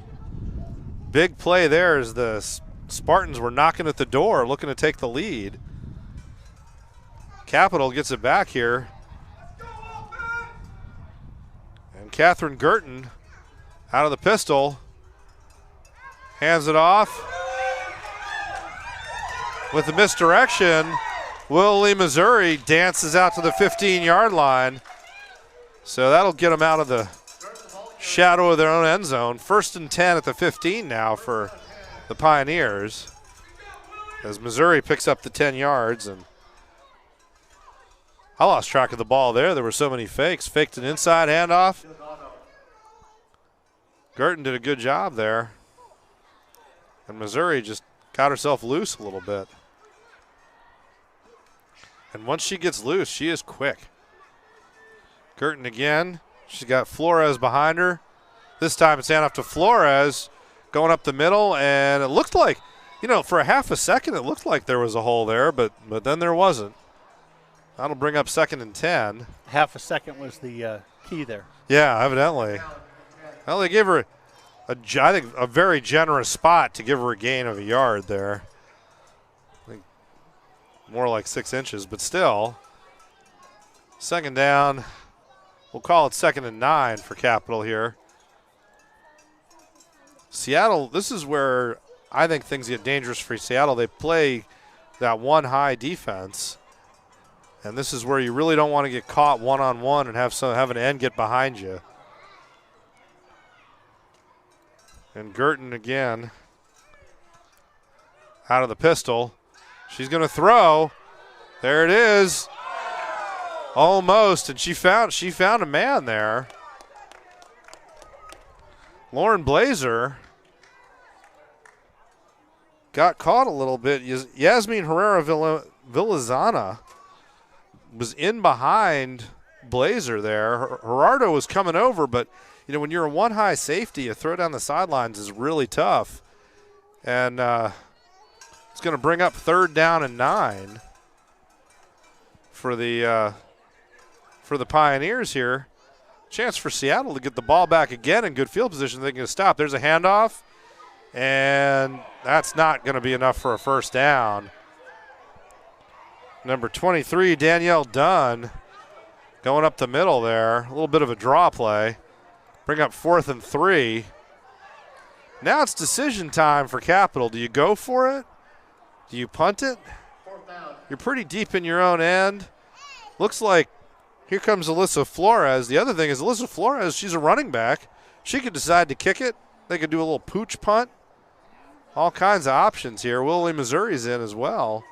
Big play there as the Spartans were knocking at the door, looking to take the lead. Capital gets it back here. And Catherine Girton out of the pistol. Hands it off. With the misdirection, Willie, Missouri dances out to the 15-yard line. So that'll get them out of the shadow of their own end zone. 1st and 10 at the 15 now for the Pioneers. As Missouri picks up the 10 yards. And I lost track of the ball there. There were so many fakes. Faked an inside handoff. Girton did a good job there. And Missouri just got herself loose a little bit. And once she gets loose, she is quick. Girton again. She's got Flores behind her. This time it's handoff to Flores going up the middle. And it looked like, for a half a second it looked like there was a hole there, but then there wasn't. That'll bring up 2nd and 10. Half a second was the key there. Yeah, evidently. Well, they gave her, I think, a very generous spot to give her a gain of a yard there. I think more like 6 inches, but still. 2nd down. We'll call it 2nd and 9 for Capital here. Seattle, this is where I think things get dangerous for Seattle. They play that one high defense. And this is where you really don't want to get caught one-on-one and have an end get behind you. And Girton again out of the pistol. She's going to throw. There it is. Almost, and she found a man there. Lauren Blazer got caught a little bit. Yasmin Herrera Villazana was in behind Blazer there. Gerardo was coming over, but when you're a one high safety, a throw down the sidelines is really tough. And it's going to bring up 3rd down and 9 for the Pioneers here. Chance for Seattle to get the ball back again in good field position. They can stop. There's a handoff, and that's not going to be enough for a 1st down. Number 23, Danielle Dunn, going up the middle there. A little bit of a draw play. Bring up 4th and 3. Now it's decision time for Capital. Do you go for it? Do you punt it? You're pretty deep in your own end. Looks like here comes Alyssa Flores. The other thing is Alyssa Flores, she's a running back. She could decide to kick it. They could do a little pooch punt. All kinds of options here. Willie, Missouri's in as well.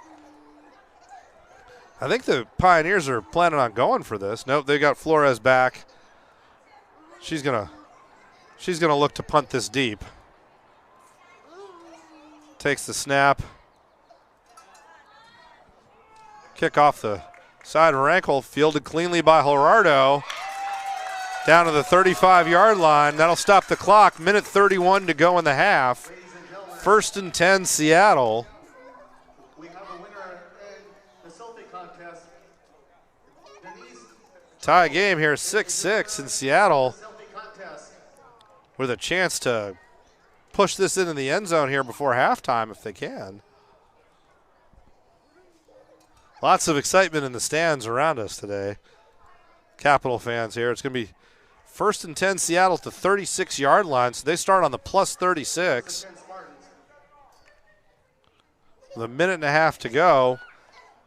I think the Pioneers are planning on going for this. Nope, they got Flores back. She's gonna look to punt this deep. Takes the snap. Kick off the side of her ankle, fielded cleanly by Gerardo. Down to the 35-yard line. That'll stop the clock. Minute 31 to go in the half. 1st and 10, Seattle. We have a winner in the selfie contest. Denise, Tie game here, 6-6 in Seattle, selfie contest. with a chance to push this into the end zone here before halftime if they can. Lots of excitement in the stands around us today. Capital fans here. It's going to be 1st and 10, Seattle at the 36-yard line, so they start on the plus 36. With a minute and a half to go.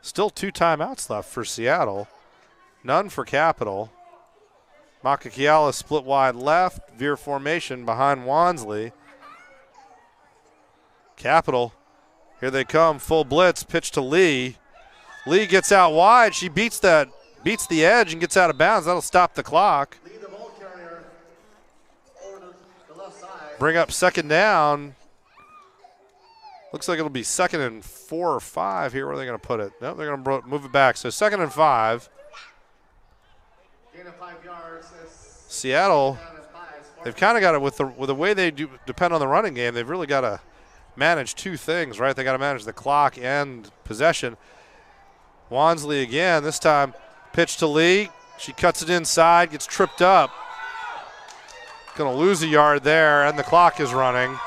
Still 2 timeouts left for Seattle. None for Capital. Makakiala split wide left. Veer formation behind Wansley. Capital, here they come, full blitz, pitch to Lee. Lee gets out wide. She beats the edge and gets out of bounds. That'll stop the clock. Lee, the ball carrier, over the left side. Bring up 2nd down. Looks like it'll be 2nd and 4 or 5 here. Where are they going to put it? No, they're going to move it back. So 2nd and 5. Gain of 5 yards. Seattle, Down at 5. they've kind of got it with the way they do depend on the running game. They've really got to manage 2 things, right? They got to manage the clock and possession. Wansley again, this time pitch to Lee. She cuts it inside, gets tripped up. Going to lose a yard there, and the clock is running.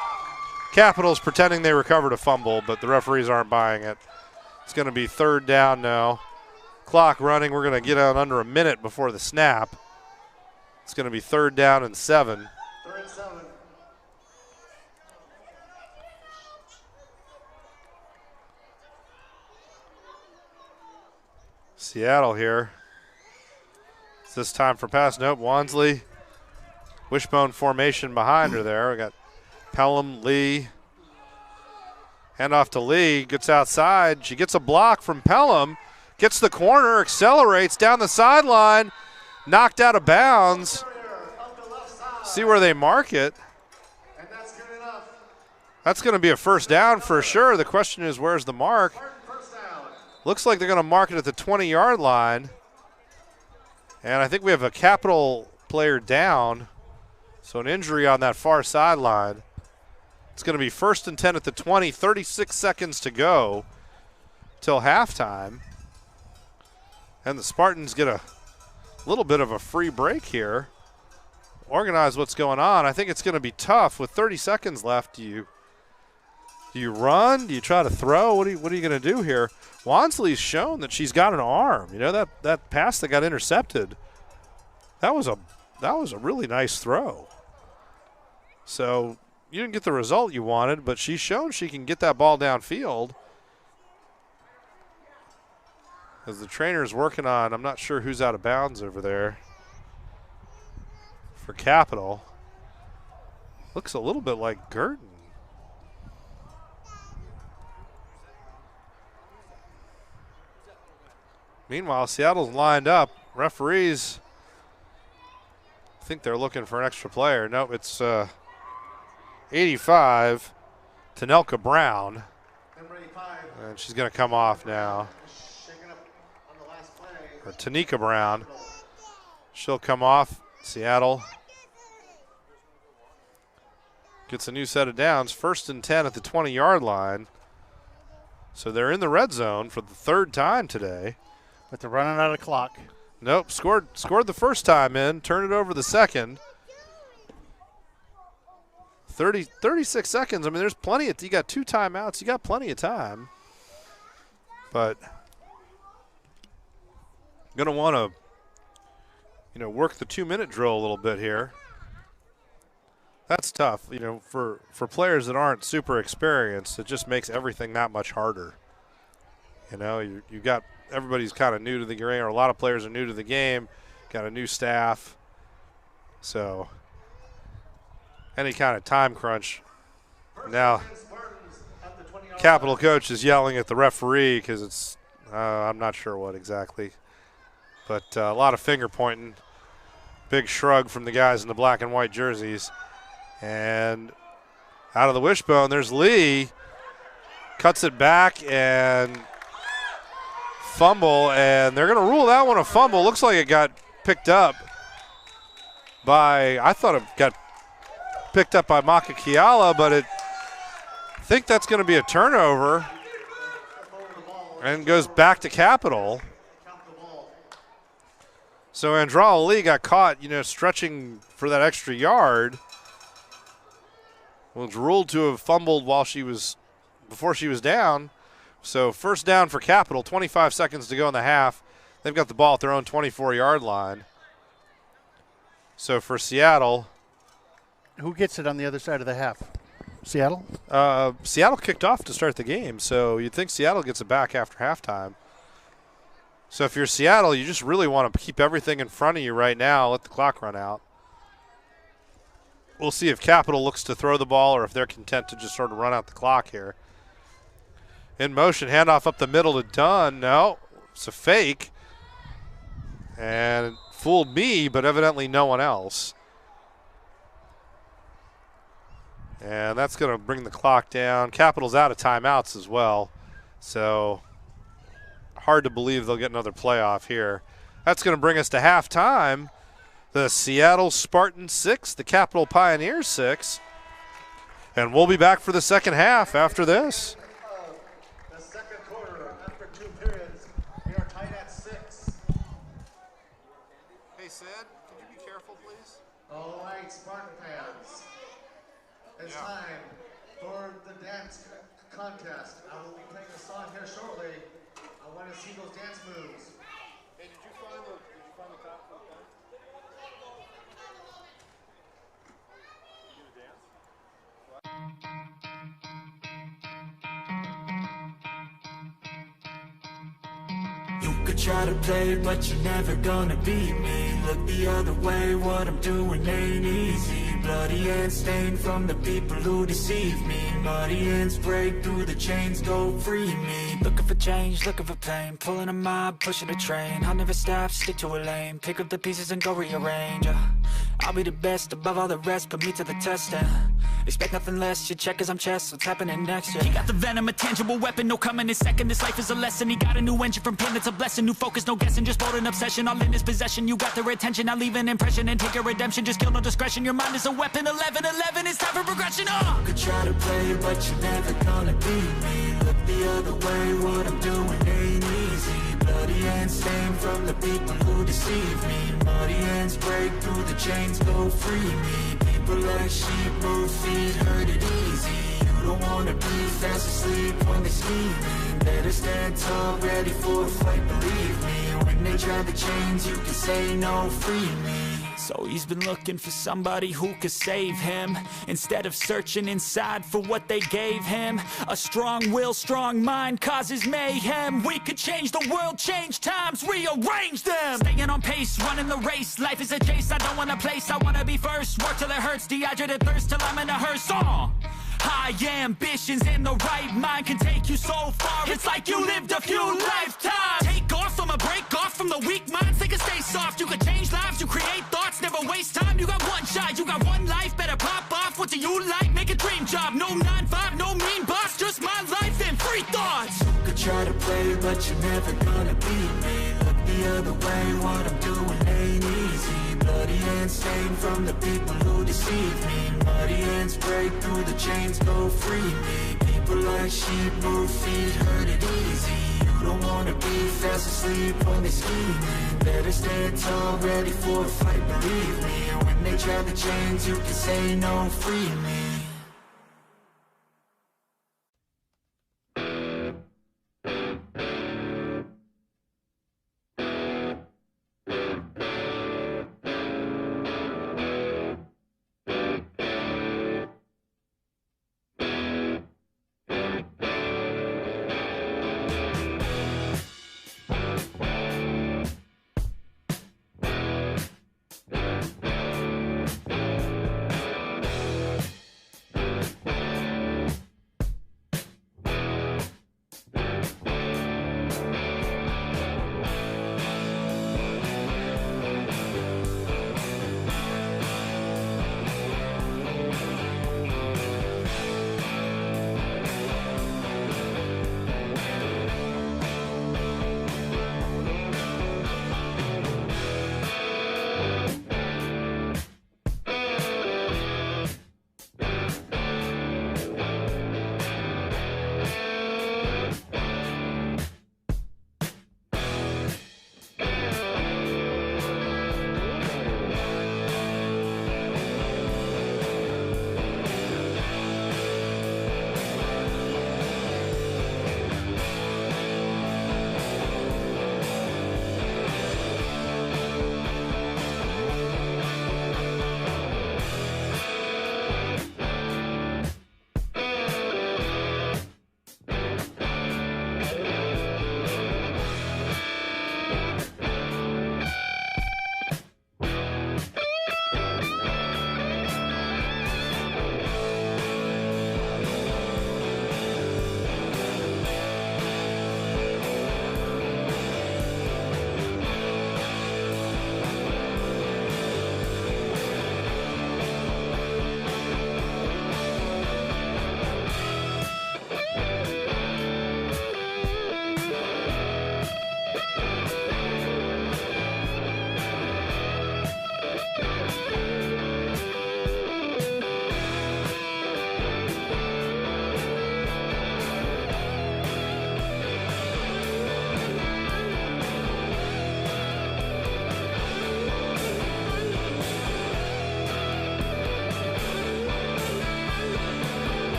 Capital's pretending they recovered a fumble, but the referees aren't buying it. It's going to be 3rd down now. Clock running. We're going to get out under a minute before the snap. It's going to be 3rd down and 7. 3rd and 7. Seattle here. It's this time for pass. Nope, Wansley. Wishbone formation behind her there. We got Pelham, Lee. Hand off to Lee. Gets outside. She gets a block from Pelham. Gets the corner, accelerates down the sideline. Knocked out of bounds. See where they mark it. And that's good enough. That's going to be a 1st down for sure. The question is, where's the mark? Spartan 1st down. Looks like they're going to mark it at the 20-yard line. And I think we have a Capital player down. So an injury on that far sideline. It's going to be 1st and 10 at the 20, 36 seconds to go till halftime. And the Spartans get a little bit of a free break here. Organize what's going on. I think it's going to be tough with 30 seconds left. Do you run? Do you try to throw? What are you going to do here? Wansley's shown that she's got an arm. You know, that pass that got intercepted, that was a really nice throw. So you didn't get the result you wanted, but she's shown she can get that ball downfield. As the trainer's working on, I'm not sure who's out of bounds over there for Capital. Looks a little bit like Girton. Meanwhile, Seattle's lined up. Referees, I think they're looking for an extra player. Nope, it's 85, Tanelka Brown. Number 85. And she's going to come off now. Shaking up on the last play. Or Tanika Brown. She'll come off. Seattle gets a new set of downs. 1st and 10 at the 20-yard line. So they're in the red zone for the 3rd time today. But they're running out of clock. Nope, scored the first time in, turned it over the second. 36 seconds. I mean, there's plenty of, you got 2 timeouts, you got plenty of time. But going to want to, work the 2-minute drill a little bit here. That's tough, for players that aren't super experienced. It just makes everything that much harder. You got everybody's kind of new to the game, or a lot of players are new to the game, got a new staff. So any kind of time crunch. Now, Capital coach is yelling at the referee because it's, I'm not sure what exactly. But a lot of finger pointing. Big shrug from the guys in the black and white jerseys. And out of the wishbone, there's Lee. Cuts it back and fumble, and they're going to rule that one a fumble. Looks like it got picked up by, I thought it got picked up by Maka Kiala, but I think that's going to be a turnover and goes back to Capital. So Andrala Lee got caught, stretching for that extra yard. Was ruled to have fumbled before she was down. So first down for Capital, 25 seconds to go in the half. They've got the ball at their own 24-yard line. So for Seattle. Who gets it on the other side of the half? Seattle? Seattle kicked off to start the game, so you'd think Seattle gets it back after halftime. So if you're Seattle, you just really want to keep everything in front of you right now, let the clock run out. We'll see if Capital looks to throw the ball or if they're content to just sort of run out the clock here. In motion, handoff up the middle to Dunn. No, it's a fake. And it fooled me, but evidently no one else. And that's going to bring the clock down. Capital's out of timeouts as well. So hard to believe they'll get another playoff here. That's going to bring us to halftime. The Seattle Spartans 6, the Capital Pioneers 6. And we'll be back for the second half after this. The second quarter, after 2 periods, we are tied at 6. Hey, Sid, can you be careful, please? All right, Spartan fans. It's time for the dance contest. I will be playing a song here shortly. I want to see those dance moves. Hey, did you find the top of the You could try to play, but you're never gonna beat me. Look the other way, what I'm doing ain't easy. Bloody hands stained from the people who deceive me. Muddy hands break through the chains, go free me. Looking for change, looking for pain. Pulling a mob, pushing a train. I'll never stop, stick to a lane. Pick up the pieces and go rearrange. I'll be the best above all the rest, put me to the test and expect nothing less, your check as I'm chess, what's happening next, yeah. He got the venom, a tangible weapon, no coming in second. This life is a lesson, he got a new engine from pain, it's a blessing. New focus, no guessing, just bold and obsession. All in his possession, you got their attention. I'll leave an impression and take your redemption. Just kill, no discretion, your mind is a weapon. 11-11, it's time for progression, You could try to play, but you're never gonna beat me. Look the other way, what I'm doing ain't easy. Bloody hands stained from the people who deceive me. Muddy hands break through the chains, go free me. People like sheep move feet, hurt it easy. You don't wanna be fast asleep when they scheming. Better stand tall, ready for a fight, believe me. When they try the chains, you can say no, free me. So he's been looking for somebody who could save him, instead of searching inside for what they gave him. A strong will, strong mind causes mayhem. We could change the world, change times, rearrange them. Staying on pace, running the race. Life is a chase, I don't want a place. I wanna be first, work till it hurts. Dehydrated thirst till I'm in a hearse. High ambitions and the right mind can take you so far. It's like you lived a few lifetimes. Take off from a break off from the weak minds. They can stay soft. You can change lives. You create thoughts. Never waste time. You got one shot. You got one life. Better pop off. What do you like? Make a dream job. No 9-5. No mean boss. Just my life and free thoughts. You could try to play, but you're never gonna beat me. Look the other way. What I'm doing ain't easy. Bloody hands stained from the people who deceive me. Muddy hands break through the chains, go free me. People like sheep move feet, hurt it easy. You don't wanna be fast asleep when they scheming. Better stand tall, ready for a fight, believe me. When they try the chains, you can say no, free me.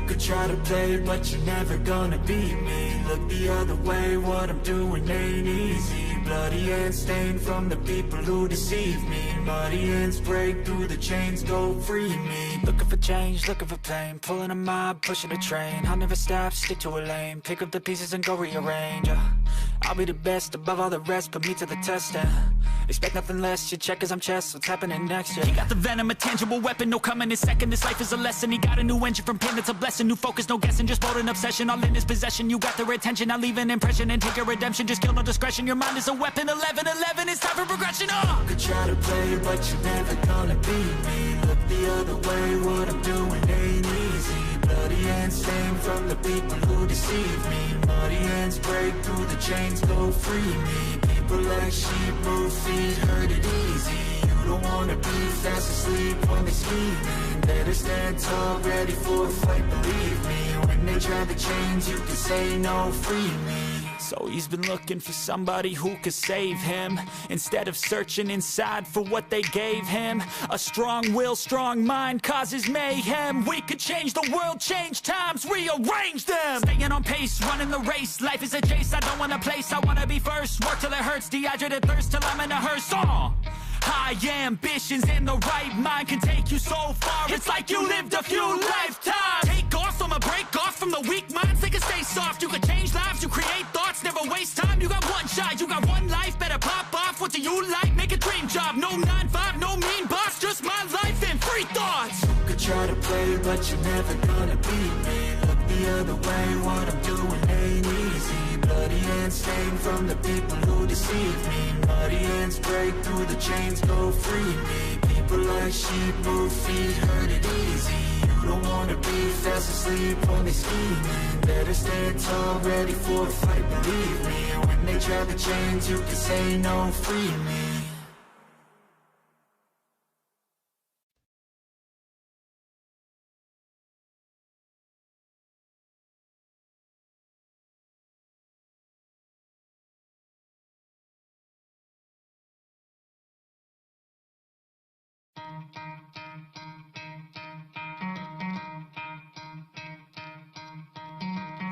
could try to play, but you're never gonna beat me. Look the other way, what I'm doing ain't easy. Bloody hands stained from the people who deceive me. Muddy hands break through the chains, go free me. Looking for change, looking for pain, pulling a mob, pushing a train. I'll never stop, stick to a lane, pick up the pieces and go rearrange. I'll be the best above all the rest, put me to the test and expect nothing less. Your check as I'm chess, what's happening next? Yeah. He got the venom, a tangible weapon, no coming in second. This life is a lesson. He got a new engine from pain, it's a blessing. New focus, no guessing, just bold and obsession. All in his possession, you got their attention. I'll leave an impression and take your redemption. Just kill no discretion, your mind is a weapon. 11-11, it's time for progression. You could try to play, but you're never gonna beat me. Look the other way, what I'm doing ain't easy. Bloody hands stained from the people who deceive me. Muddy hands break through the chains, go free me. People like sheep move feet, hurt it easy. You don't wanna be fast asleep when they scheming. Better stand tall, ready for a fight, believe me. When they try to change, you can say no, free me. So he's been looking for somebody who could save him, instead of searching inside for what they gave him. A strong will, strong mind causes mayhem. We could change the world, change times, rearrange them. Staying on pace, running the race. Life is a chase, I don't want a place. I wanna be first, work till it hurts. Dehydrated thirst till I'm in a hearse. High ambitions and the right mind can take you so far. It's like you lived a few lifetimes. Take off, I'ma break off from the weak minds. They can stay soft, you can change lives, you create thoughts. Never waste time, you got one shot, you got one life. Better pop off, what do you like? Make a dream job, no 9-5, no mean boss. Just my life and free thoughts. You could try to play, but you're never gonna beat me. Look the other way, what I'm doing ain't easy. Bloody hands stained from the people who deceive me. Muddy hands break through the chains, go free me. People like sheep move feet, hurt it easy. You don't wanna be fast asleep when they scheming. Better stand tall, ready for a fight, believe me. When they try to change, you can say no, free me.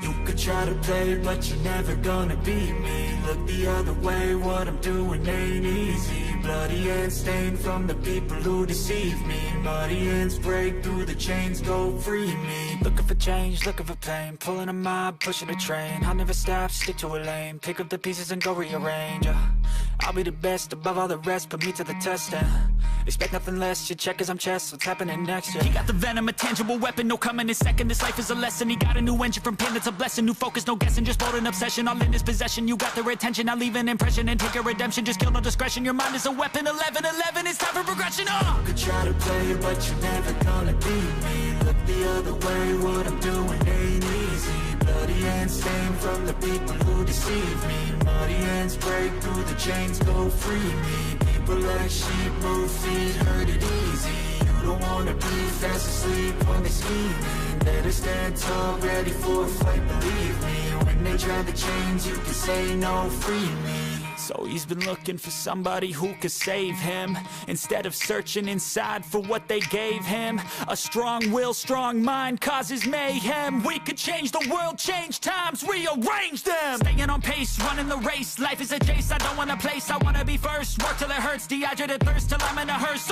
You could try to play, but you're never gonna beat me. Look the other way, what I'm doing ain't easy. Bloody hands stained from the people who deceive me. Muddy hands break through the chains, go free me. Looking for change, looking for pain, pulling a mob, pushing a train. I'll never stop, stick to a lane, pick up the pieces and go rearrange. I'll be the best above all the rest, put me to the test and expect nothing less. Your check as I'm chess, what's happening next? Yeah. He got the venom, a tangible weapon, no coming in second. This life is a lesson. He got a new engine from pain, it's a blessing. New focus, no guessing, just bold and obsession. All in his possession, you got their attention. I'll leave an impression and take your redemption. Just kill no discretion, your mind is a weapon. 11-11, it's time for progression. You could try to play, but you're never gonna beat me. Look the other way, what I'm doing ain't easy. Bloody hands stained from the people who deceive me. Muddy hands break through the chains, go free me. People like sheep move feet, hurt it easy. You don't wanna be fast asleep when they scheming. Better stand tall, ready for a fight, believe me. When they try to change, you can say no, free me. So he's been looking for somebody who could save him, instead of searching inside for what they gave him. A strong will, strong mind causes mayhem. We could change the world, change times, rearrange them. Staying on pace, running the race. Life is a chase, I don't want a place. I wanna be first, work till it hurts. Dehydrated thirst till I'm in a hearse.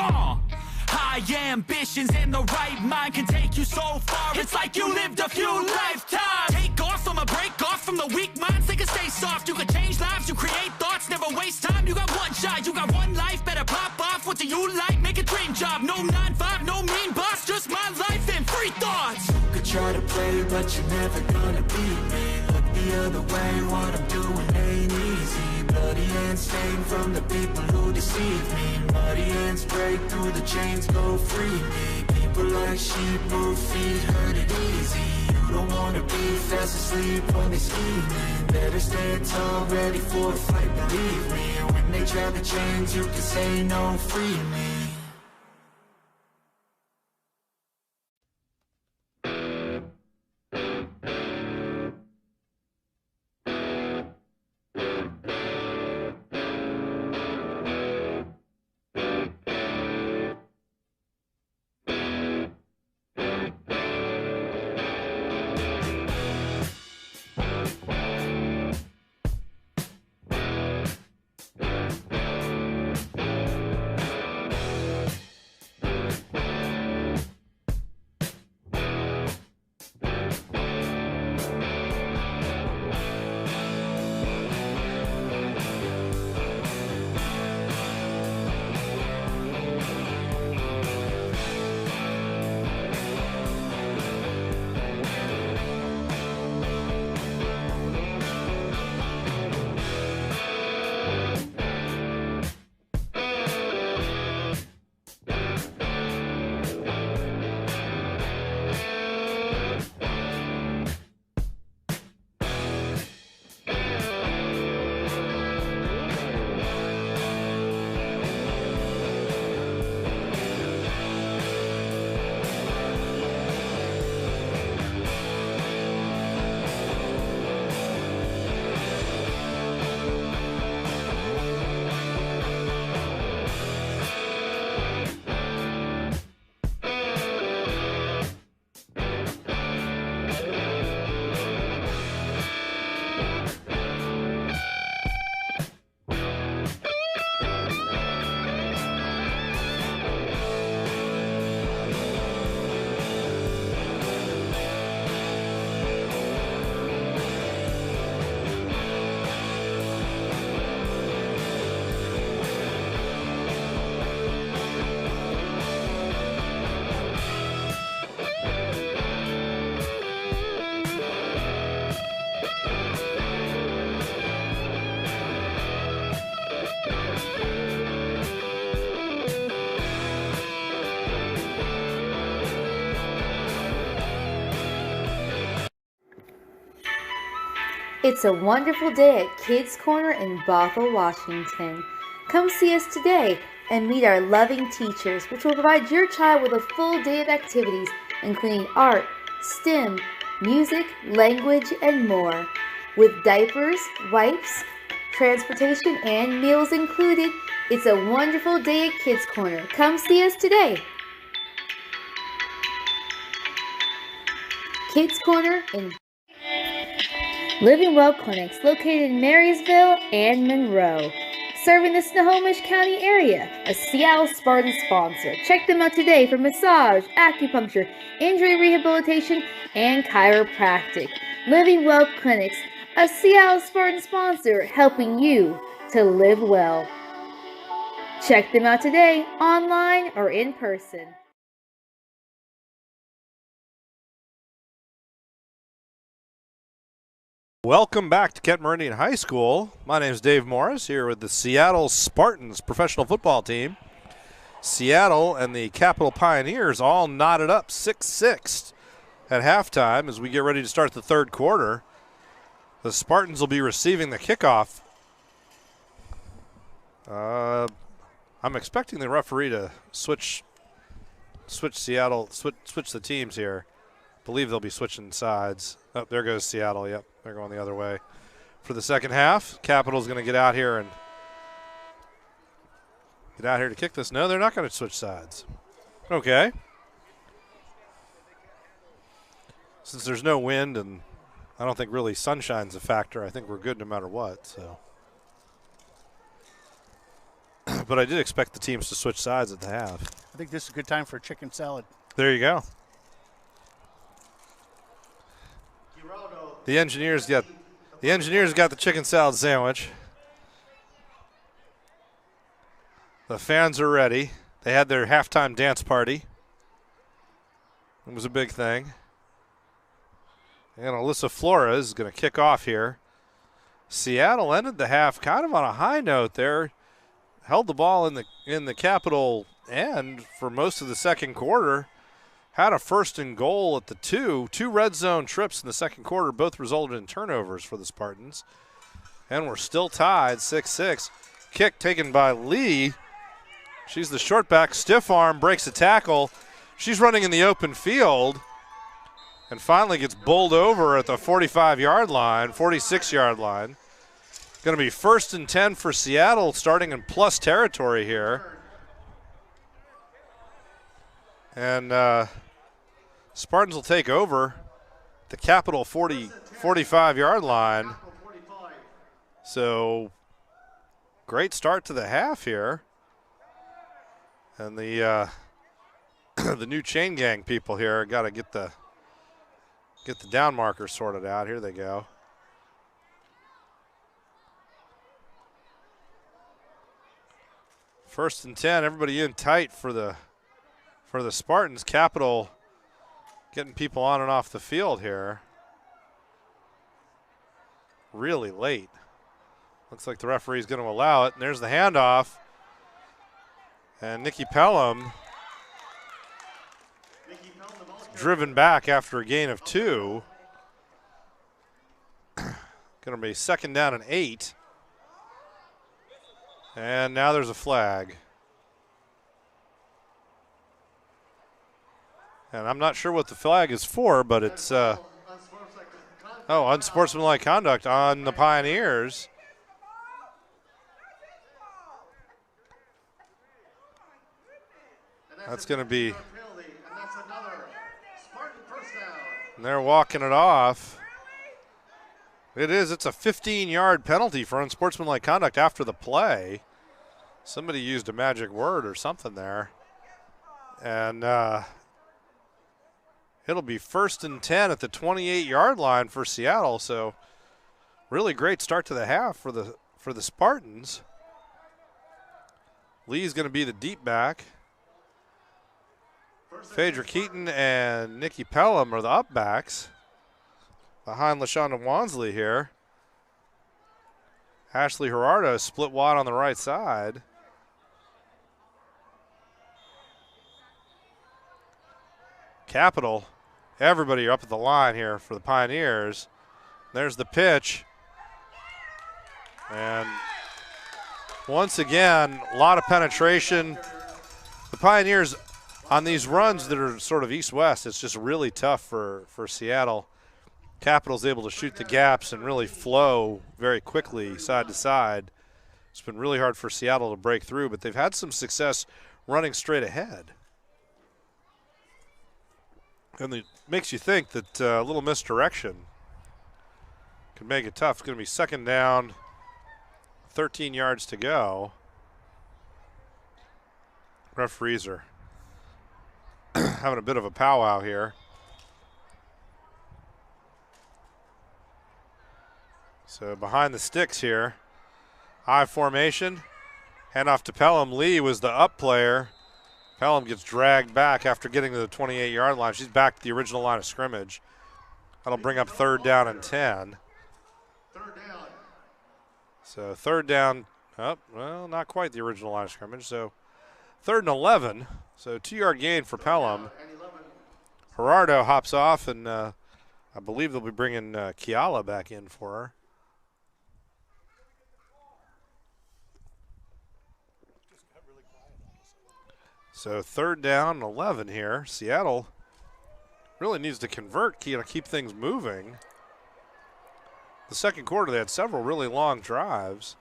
High ambitions and the right mind can take you so far. It's like you lived a few lifetimes. Take off, I'ma break off from the weak minds. They can stay soft, you can change lives, you create thoughts. Never waste time, you got one shot, you got one life. Better pop off, what do you like? Make a dream job, no 9-5, no mean boss. Just my life and free thoughts. You could try to play, but you're never gonna beat me. Look the other way, what I'm doing ain't easy. Bloody hands stained from the people who deceive me. Muddy hands break through the chains, go free me. People like sheep move feet, hurt it easy. You don't wanna be fast asleep when they scheming. Better stand tall, ready for a fight, believe me. When they try to change, you can say no, free me. It's a wonderful day at Kids Corner in Bothell, Washington. Come see us today and meet our loving teachers, which will provide your child with a full day of activities, including art, STEM, music, language, and more. With diapers, wipes, transportation, and meals included, it's a wonderful day at Kids Corner. Come see us today. Kids Corner in Living Well Clinics, located in Marysville and Monroe, serving the Snohomish County area, a Seattle Spartans sponsor. Check them out today for massage, acupuncture, injury rehabilitation, and chiropractic. Living Well Clinics, a Seattle Spartans sponsor, helping you to live well. Check them out today, online or in person. Welcome back to Kent Meridian High School. My name is Dave Morris here with the Seattle Spartans professional football team. Seattle and the Capital Pioneers all knotted up 6-6 at halftime as we get ready to start the third quarter. The Spartans will be receiving the kickoff. I'm expecting the referee to switch the teams here. I believe they'll be switching sides. Oh, there goes Seattle. Yep, they're going the other way. For the second half, Capital's going to get out here to kick this. No, they're not going to switch sides. Okay. Since there's no wind and I don't think really sunshine's a factor, I think we're good no matter what. So, but I did expect the teams to switch sides at the half. I think this is a good time for a chicken salad. There you go. The engineers got the chicken salad sandwich. The fans are ready. They had their halftime dance party. It was a big thing. And Alyssa Flores is going to kick off here. Seattle ended the half kind of on a high note there. Held the ball in the Capital end for most of the second quarter. Had a first and goal at the two red zone trips in the second quarter, both resulted in turnovers for the Spartans. And we're still tied 6-6. Kick taken by Lee. She's the short back, stiff arm, breaks a tackle. She's running in the open field and finally gets bowled over at the 45-yard line, 46-yard line. Going to be 1st and 10 for Seattle, starting in plus territory here. And Spartans will take over the Capital 45-yard line. So great start to the half here. And the the new chain gang people here got to get the down markers sorted out. Here they go. First and 10, everybody in tight for the Spartans. Capital getting people on and off the field here really late. Looks like the referee's going to allow it. And there's the handoff. And Nikki Pelham driven back after a gain of 2. Going to be 2nd down and 8. And now there's a flag. And I'm not sure what the flag is for, but it's unsportsmanlike conduct on the Pioneers. That's going to be. And they're walking it off. It's a 15-yard penalty for unsportsmanlike conduct after the play. Somebody used a magic word or something there. And it'll be 1st and 10 at the 28-yard line for Seattle. So really great start to the half for the Spartans. Lee's going to be the deep back. Phaedra Keaton and Nikki Pelham are the up backs behind LaShonda Wansley here. Ashley Gerardo split wide on the right side. Capital, everybody up at the line here for the Pioneers. There's the pitch. And once again, a lot of penetration. The Pioneers on these runs that are sort of east-west, it's just really tough for Seattle. Capital's able to shoot the gaps and really flow very quickly side to side. It's been really hard for Seattle to break through, but they've had some success running straight ahead. And it makes you think that a little misdirection could make it tough. It's going to be second down, 13 yards to go. Referees are having a bit of a powwow here. So behind the sticks here, I formation, handoff to Pelham. Lee was the up player. Pelham gets dragged back after getting to the 28-yard line. She's back to the original line of scrimmage. That'll bring up third down and 10. Third down. So third down, well, not quite the original line of scrimmage. So third and 11. So 2-yard gain for Pelham. Gerardo hops off, and I believe they'll be bringing Kiala back in for her. So third down and 11 here. Seattle really needs to convert, keep things moving. The second quarter, they had several really long drives.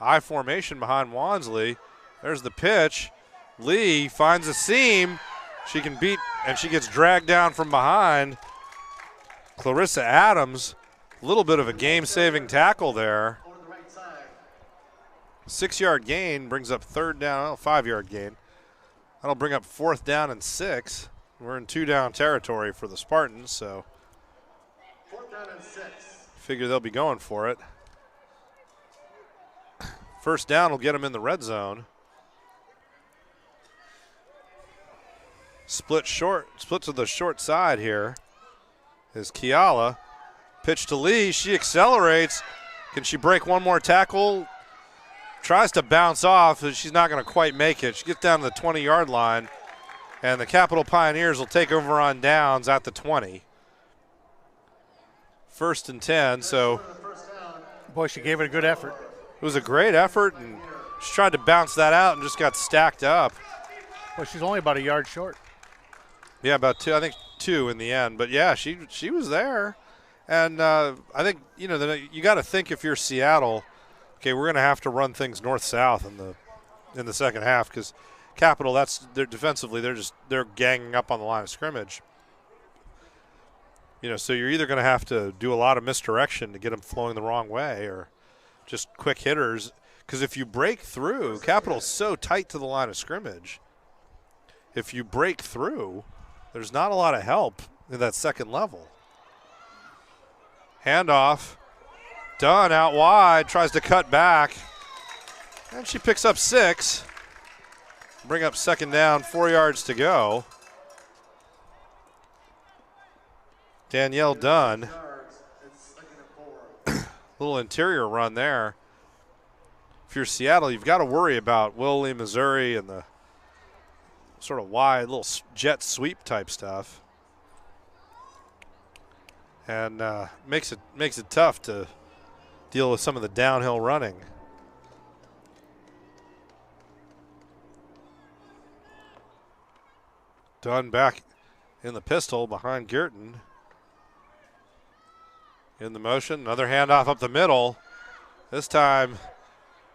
I formation behind Wansley. There's the pitch. Lee finds a seam. She can beat, and she gets dragged down from behind. Clarissa Adams, a little bit of a game-saving tackle there. 6-yard gain brings up third down, 5-yard gain. That'll bring up fourth down and 6. We're in 2-down territory for the Spartans, so Fourth down and 6. figure they'll be going for it. First down will get them in the red zone. Split to the short side here is Kiala. Pitch to Lee, she accelerates. Can she break one more tackle? Tries to bounce off, but she's not going to quite make it. She gets down to the 20-yard line, and the Capital Pioneers will take over on downs at the 20. First and 10, so. Boy, she gave it a good effort. It was a great effort, and she tried to bounce that out and just got stacked up. Well, she's only about a yard short. Yeah, about 2, I think 2 in the end. But, yeah, she was there. And I think, you got to think if you're Seattle, okay, we're going to have to run things north-south in the second half because Capital, they're defensively, they're ganging up on the line of scrimmage. So you're either going to have to do a lot of misdirection to get them flowing the wrong way or just quick hitters. Because if you break through, Capital's so tight to the line of scrimmage. If you break through, there's not a lot of help in that second level. Handoff. Dunn out wide, tries to cut back. And she picks up 6. Bring up second down, 4 yards to go. Danielle Dunn. Little interior run there. If you're Seattle, you've got to worry about Willie, Missouri, and the sort of wide little jet sweep type stuff. And makes it tough to deal with some of the downhill running. Dunn back in the pistol behind Girton. In the motion, another handoff up the middle. This time,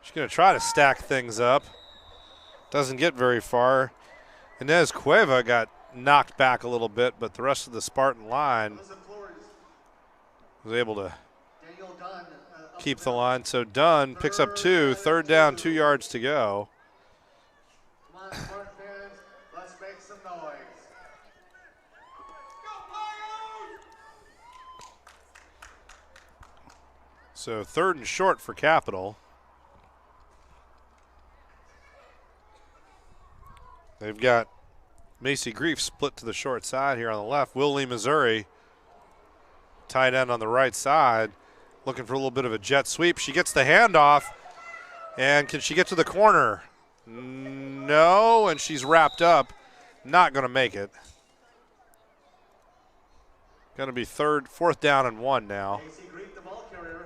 she's going to try to stack things up. Doesn't get very far. Inez Cueva got knocked back a little bit, but the rest of the Spartan line was able to keep the line. So Dunn picks up 2, third down, 2 yards to go. Come on, Spartan fans, let's make some noise. So third and short for Capital. They've got Macy Grief split to the short side here on the left. Willie, Missouri, tight end on the right side, looking for a little bit of a jet sweep. She gets the handoff, and can she get to the corner? No, and she's wrapped up. Not going to make it. Going to be fourth down and 1 now. Macy Grief, the ball carrier.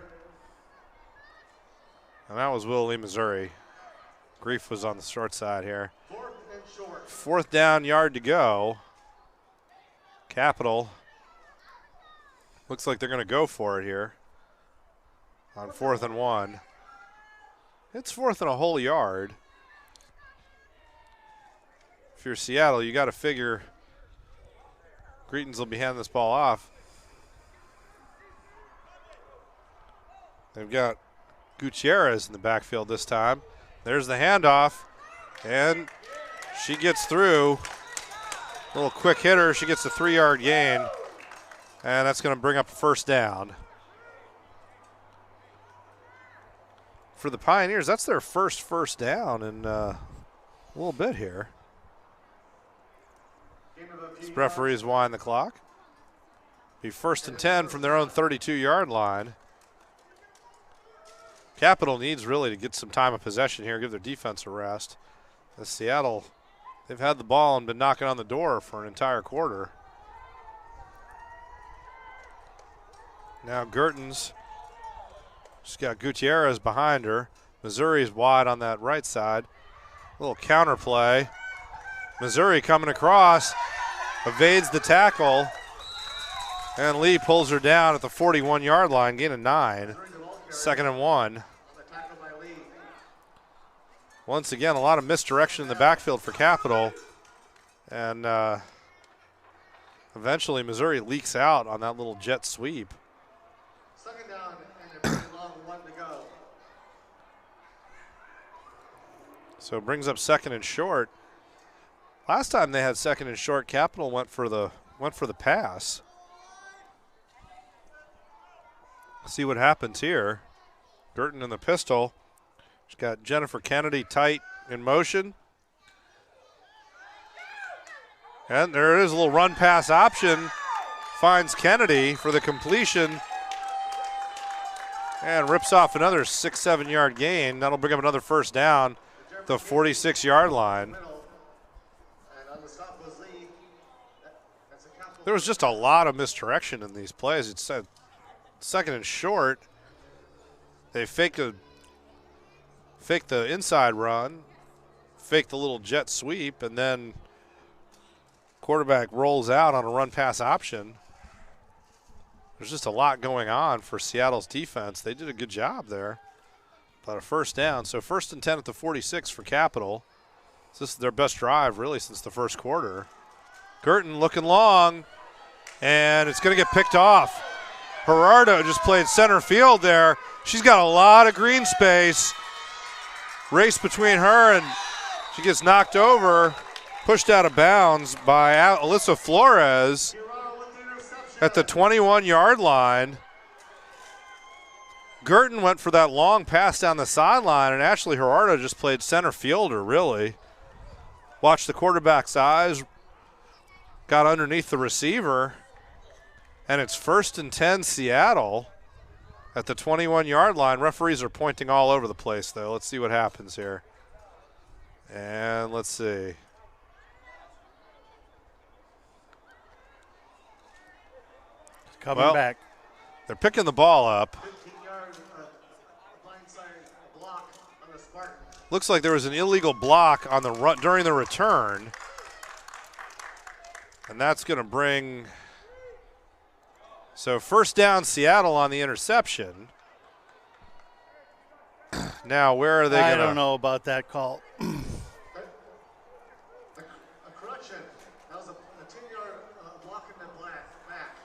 And that was Willie, Missouri. Grief was on the short side here. 4th and short. 4th down, yard to go. Capital looks like they're going to go for it here on 4th and 1. It's 4th and a whole yard. If you're Seattle, you got to figure Greetings will be handing this ball off. They've got Gutierrez in the backfield this time. There's the handoff, and she gets through. A little quick hitter. She gets a 3-yard gain, and that's going to bring up a 1st down. For the Pioneers, that's their first down in a little bit here. These referees wind the clock. Be 1st and 10 from their own 32-yard line. Capital needs really to get some time of possession here, give their defense a rest. As Seattle, they've had the ball and been knocking on the door for an entire quarter. Now Gertens, she's got Gutierrez behind her. Missouri's wide on that right side. A little counter play. Missouri coming across, evades the tackle, and Lee pulls her down at the 41-yard line, gain of 9. 2nd and 1. Once again, a lot of misdirection in the backfield for Capital. And eventually Missouri leaks out on that little jet sweep. 2nd down and a pretty long 1 to go. So it brings up 2nd and short. Last time they had 2nd and short, Capital went for the pass. See what happens here. Girton in the pistol. She's got Jennifer Kennedy tight in motion. And there it is, a little run pass option. Finds Kennedy for the completion. And rips off another 6-7 yard gain. That'll bring up another 1st down, the 46-yard line. There was just a lot of misdirection in these plays. It said 2nd and short. They faked the inside run, faked the little jet sweep, and then quarterback rolls out on a run pass option. There's just a lot going on for Seattle's defense. They did a good job there. But a 1st down. So 1st and 10 at the 46 for Capital. This is their best drive really since the 1st quarter. Girton looking long, and it's going to get picked off. Gerardo just played center field there. She's got a lot of green space. Race between her, and she gets knocked over, pushed out of bounds by Alyssa Flores at the 21-yard line. Girton went for that long pass down the sideline, and Ashley Gerardo just played center fielder, really. Watched the quarterback's eyes, got underneath the receiver, and it's 1st and 10 Seattle at the 21-yard line. Referees are pointing all over the place, though. Let's see what happens here. And let's see. Coming back. They're picking the ball up. 15-yard blindside block on the Spartans. Looks like there was an illegal block on the run during the return. And that's going to bring, so 1st down Seattle on the interception. Now where are they going to? I don't know about that call. A correction. That was a 10-yard block in the back.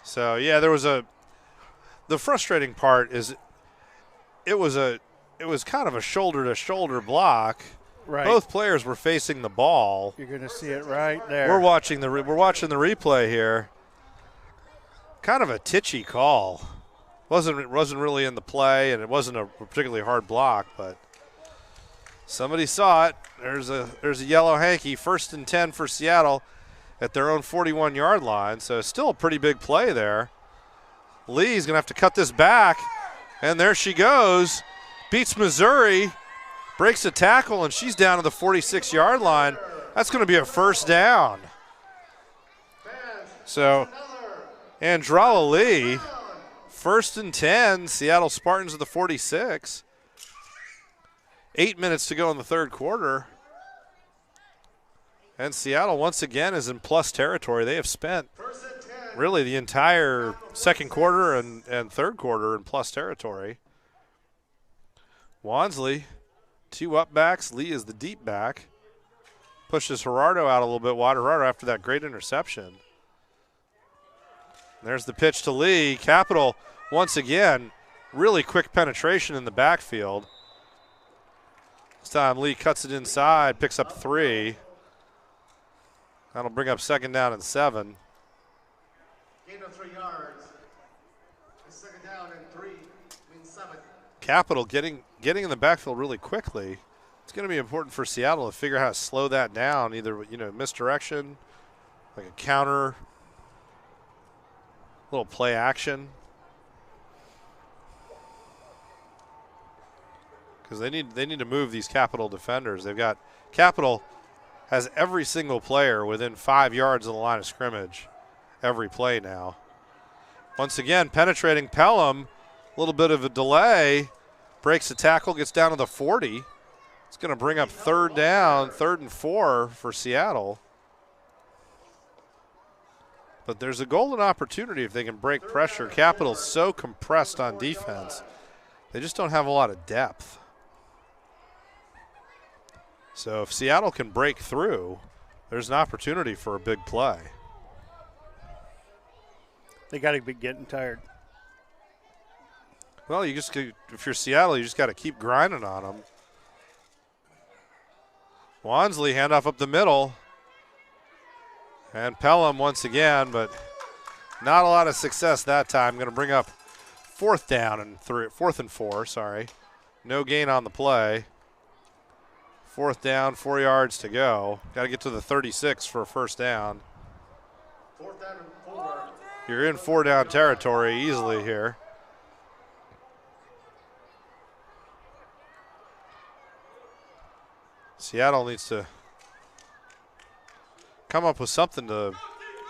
So yeah, there was the frustrating part is it was kind of a shoulder-to-shoulder block. Right. Both players were facing the ball. You're going to see it right there. We're watching the replay here. Kind of a titchy call. Wasn't really in the play, and it wasn't a particularly hard block, but somebody saw it. There's a yellow hanky. 1st and 10 for Seattle at their own 41-yard line. So it's still a pretty big play there. Lee's going to have to cut this back, and there she goes. Beats Missouri. Breaks a tackle, and she's down to the 46-yard line. That's going to be a 1st down. So Andrala Lee, First and 10, Seattle Spartans at the 46. 8 minutes to go in the third quarter. And Seattle once again is in plus territory. They have spent really the entire second quarter and third quarter in plus territory. Wansley, 2 up backs. Lee is the deep back. Pushes Gerardo out a little bit wider. Gerardo after that great interception. There's the pitch to Lee. Capital, once again, really quick penetration in the backfield. This time Lee cuts it inside, picks up 3. That'll bring up second down and 7. Gain of 3 yards. Second down and 3 means 7. Capital getting in the backfield really quickly. It's going to be important for Seattle to figure out how to slow that down, either misdirection, like a counter, little play action. Because they need to move these Capital defenders. They've got Capital has every single player within 5 yards of the line of scrimmage every play now. Once again, penetrating Pelham, a little bit of a delay, breaks the tackle, gets down to the 40. It's going to bring up third down, 3rd and 4 for Seattle. But there's a golden opportunity if they can break pressure. Capital's so compressed on defense, they just don't have a lot of depth. So if Seattle can break through, there's an opportunity for a big play. They got to be getting tired. Well, if you're Seattle, you just got to keep grinding on them. Wansley, handoff up the middle. And Pelham once again, but not a lot of success that time. Going to bring up 4th and 4, sorry. No gain on the play. 4th down, 4 yards to go. Got to get to the 36 for a first down. 4th down and 4. You're in 4 down territory easily here. Seattle needs to come up with something to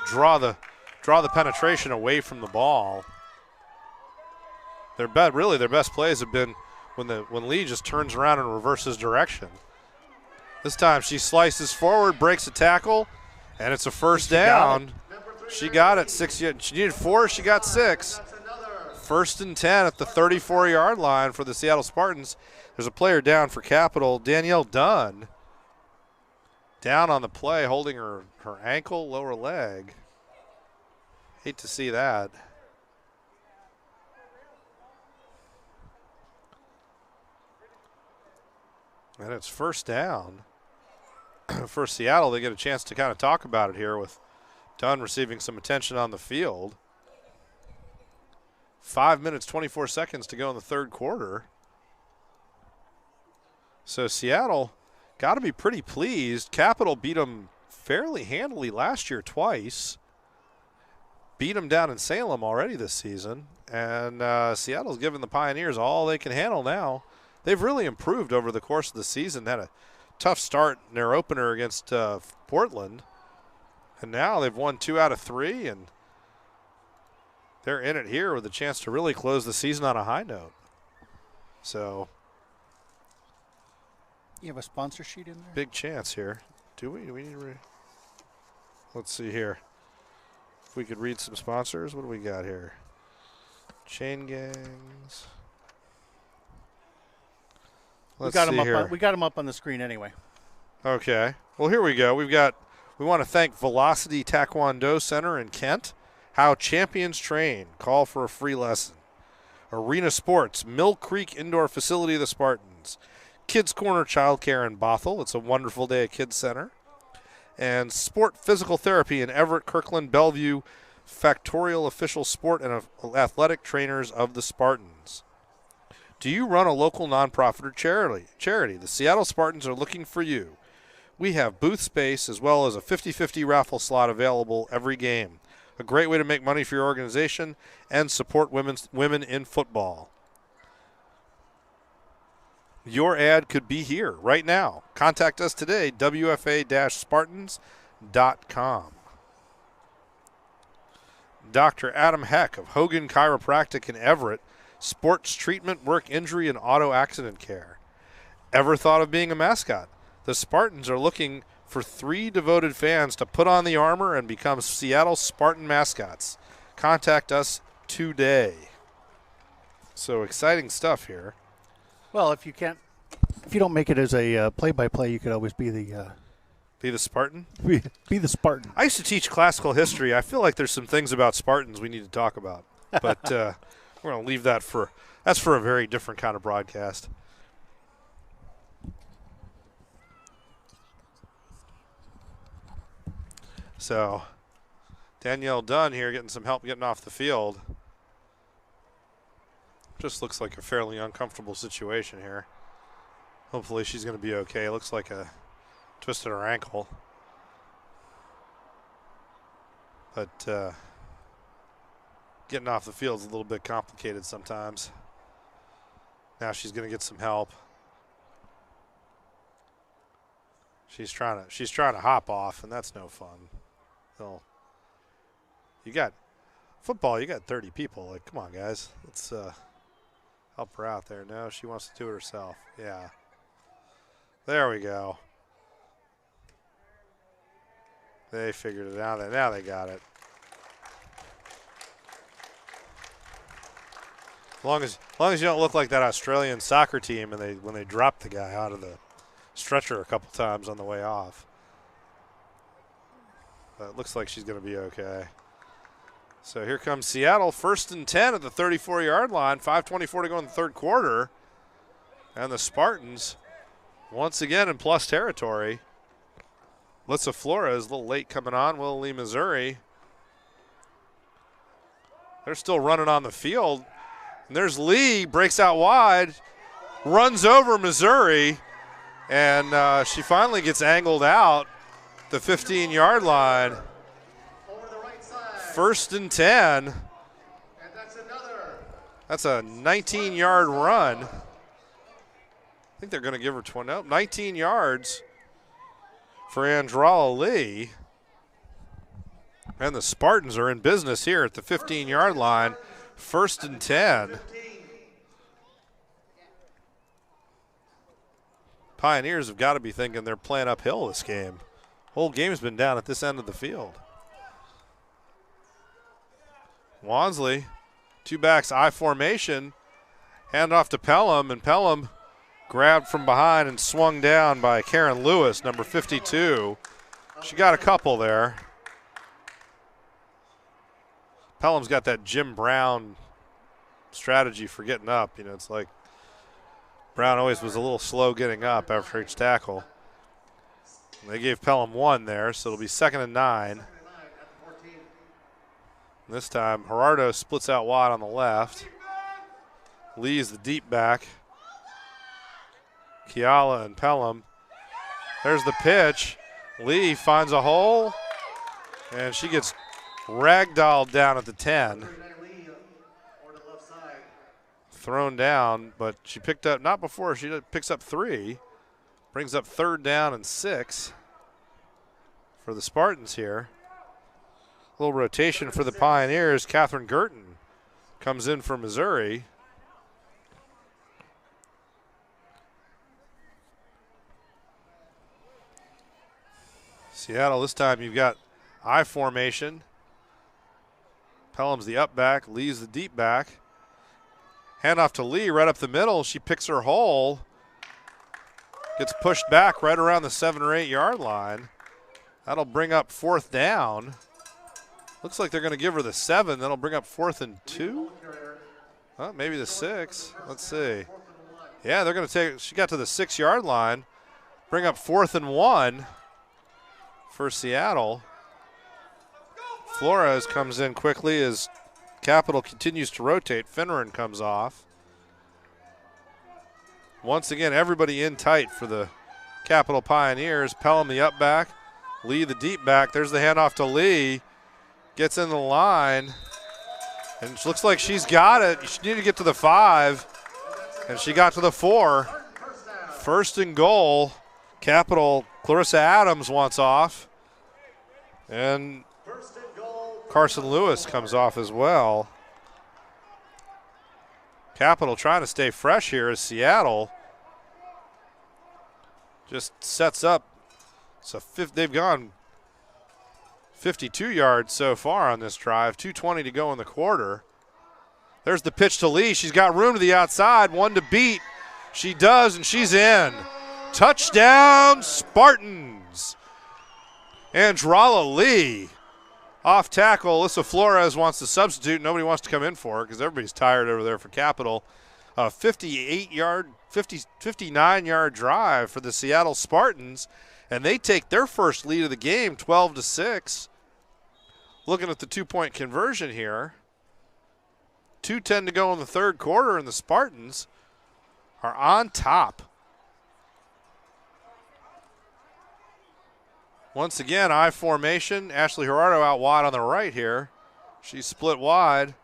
draw the penetration away from the ball. Their best plays have been when Lee just turns around and reverses direction. This time she slices forward, breaks a tackle, and it's a first down. She got it. 6. She needed 4. She got 6. First and 10 at the 34-yard line for the Seattle Spartans. There's a player down for Capital, Danielle Dunn. Down on the play, holding her ankle, lower leg. Hate to see that. And it's first down. For Seattle, they get a chance to kind of talk about it here with Dunn receiving some attention on the field. 5 minutes, 24 seconds to go in the third quarter. So Seattle got to be pretty pleased. Capital beat them fairly handily last year twice. Beat them down in Salem already this season. And Seattle's given the Pioneers all they can handle now. They've really improved over the course of the season. Had a tough start in their opener against Portland. And now they've won 2 out of 3, and they're in it here with a chance to really close the season on a high note. So you have a sponsor sheet in there? Big chance here. Do we? Do we need to let's see here. If we could read some sponsors. What do we got here? Chain Gangs. Let's see here. We got them up on the screen anyway. Okay. Well, here we go. We want to thank Velocity Taekwondo Center in Kent. How champions train. Call for a free lesson. Arena Sports, Mill Creek Indoor Facility of the Spartans. Kids Corner Childcare in Bothell. It's a wonderful day at Kids Center. And Sport Physical Therapy in Everett, Kirkland, Bellevue. Factorial official sport and athletic trainers of the Spartans. Do you run a local nonprofit or charity? The Seattle Spartans are looking for you. We have booth space as well as a 50-50 raffle slot available every game. A great way to make money for your organization and support women in football. Your ad could be here right now. Contact us today, wfa-spartans.com. Dr. Adam Heck of Hogan Chiropractic in Everett, sports treatment, work injury, and auto accident care. Ever thought of being a mascot? The Spartans are looking for 3 devoted fans to put on the armor and become Seattle Spartan mascots. Contact us today. So exciting stuff here. Well, if you don't make it as a play-by-play, you could always be the Be the Spartan? be the Spartan. I used to teach classical history. I feel like there's some things about Spartans we need to talk about. But we're going to leave that for a very different kind of broadcast. So Danielle Dunn here getting some help getting off the field. Just looks like a fairly uncomfortable situation here. Hopefully she's going to be okay. Looks like a twisted her ankle. But getting off the field is a little bit complicated sometimes. Now she's going to get some help. She's trying to hop off, and that's no fun. So you got football. You got 30 people. Like, come on, guys. Let's help her out there. No, she wants to do it herself. Yeah. There we go. They figured it out. Now they got it. As long as you don't look like that Australian soccer team and when they dropped the guy out of the stretcher a couple times on the way off. But it looks like she's going to be okay. So here comes Seattle, 1st and 10 at the 34-yard line. 5:24 to go in the third quarter. And the Spartans, once again in plus territory. Lissa Flores, a little late coming on. Willow Lee, Missouri. They're still running on the field. And there's Lee, breaks out wide, runs over Missouri, and she finally gets angled out the 15-yard line. Over the right side. 1st and 10. And that's another. That's a 19-yard run. I think they're going to give her 20. Nope, 19 yards for Andrala Lee. And the Spartans are in business here at the 15-yard line. 1st and 10. Pioneers have got to be thinking they're playing uphill this game. Whole game's been down at this end of the field. Wansley, 2 backs, I formation. Hand off to Pelham, and Pelham grabbed from behind and swung down by Karen Lewis, number 52. She got a couple there. Pelham's got that Jim Brown strategy for getting up. You know, it's like Brown always was a little slow getting up after each tackle. They gave Pelham 1 there, so it'll be 2nd and 9. This time, Gerardo splits out wide on the left. Lee's the deep back. Kiala and Pelham. There's the pitch. Lee finds a hole, and she gets ragdolled down at the 10. Thrown down, but she picked up, not before, she picks up 3. Brings up 3rd down and 6 for the Spartans here. A little rotation for the Pioneers. Catherine Girton comes in for Missouri. Seattle, this time you've got I formation. Pelham's the up back, Lee's the deep back. Handoff to Lee right up the middle. She picks her hole. Gets pushed back right around the 7 or 8 yard line. That'll bring up 4th down. Looks like they're going to give her the 7. That'll bring up 4th and 2. Maybe the 6. Let's see. Yeah, they're going to take, she got to the 6 yard line. Bring up 4th and 1 for Seattle. Flores comes in quickly as Capital continues to rotate. Finneran comes off. Once again, everybody in tight for the Capital Pioneers. Pelham the up back, Lee the deep back. There's the handoff to Lee. Gets in the line, and it looks like she's got it. She needed to get to the 5, and she got to the 4. 1st and goal. Capital, Clarissa Adams wants off. And Carson Lewis comes off as well. Capital trying to stay fresh here as Seattle just sets up. So they've gone 52 yards so far on this drive, 2:20 to go in the quarter. There's the pitch to Lee. She's got room to the outside, one to beat. She does, and she's in. Touchdown, Spartans. Andrala Lee. Off tackle, Alyssa Flores wants to substitute. Nobody wants to come in for her because everybody's tired over there for Capital. A 59-yard drive for the Seattle Spartans, and they take their first lead of the game, 12-6. Looking at the two-point conversion here. 2:10 to go in the third quarter, and the Spartans are on top. Once again, I formation. Ashley Gerardo out wide on the right here. She's split wide.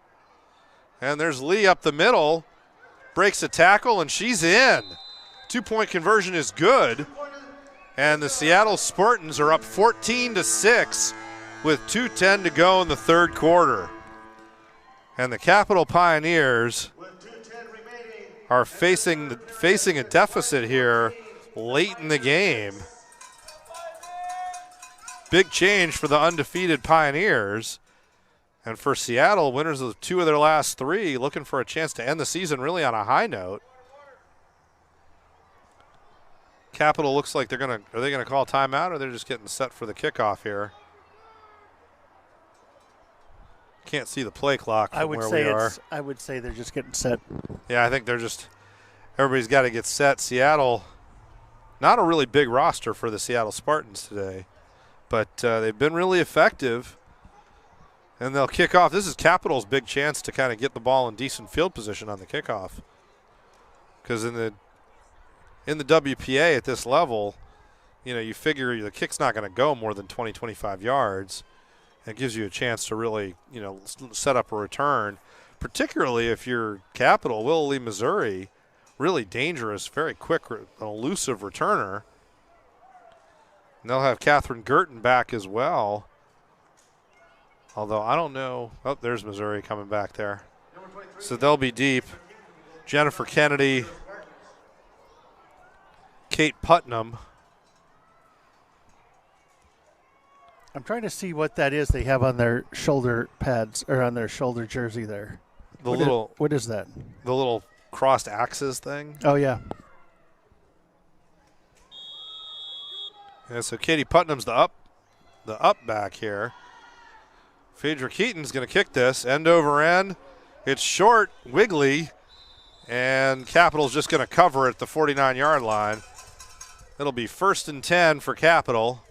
And there's Lee up the middle. Breaks a tackle, and she's in. Two-point conversion is good. And the Seattle Spartans are up 14-6 with 2:10 to go in the third quarter. And the Capital Pioneers are facing a deficit here late in the game. Big change for the undefeated Pioneers. And for Seattle, winners of 2 of their last 3, looking for a chance to end the season really on a high note. Capital looks like are they gonna call timeout, or they're just getting set for the kickoff here? Can't see the play clock from where we are. I would say they're just getting set. Yeah, I think everybody's got to get set. Seattle, not a really big roster for the Seattle Spartans today. But they've been really effective, and they'll kick off. This is Capital's big chance to kind of get the ball in decent field position on the kickoff, because in the WPA at this level, you figure the kick's not going to go more than 20, 25 yards. It gives you a chance to really, set up a return, particularly if you're Capital. Willow Lee, Missouri, really dangerous, very quick, elusive returner. And they'll have Catherine Girton back as well. Although I don't know. Oh, there's Missouri coming back there. So they'll be deep. Jennifer Kennedy, Kate Putnam. I'm trying to see what that is they have on their shoulder pads, or on their shoulder jersey there. What is that? The little crossed axes thing. Oh, yeah. Yeah, so Katie Putnam's the up back here. Phaedra Keaton's going to kick this end over end. It's short, wiggly, and Capital's just going to cover it at the 49-yard line. It'll be 1st and 10 for Capital.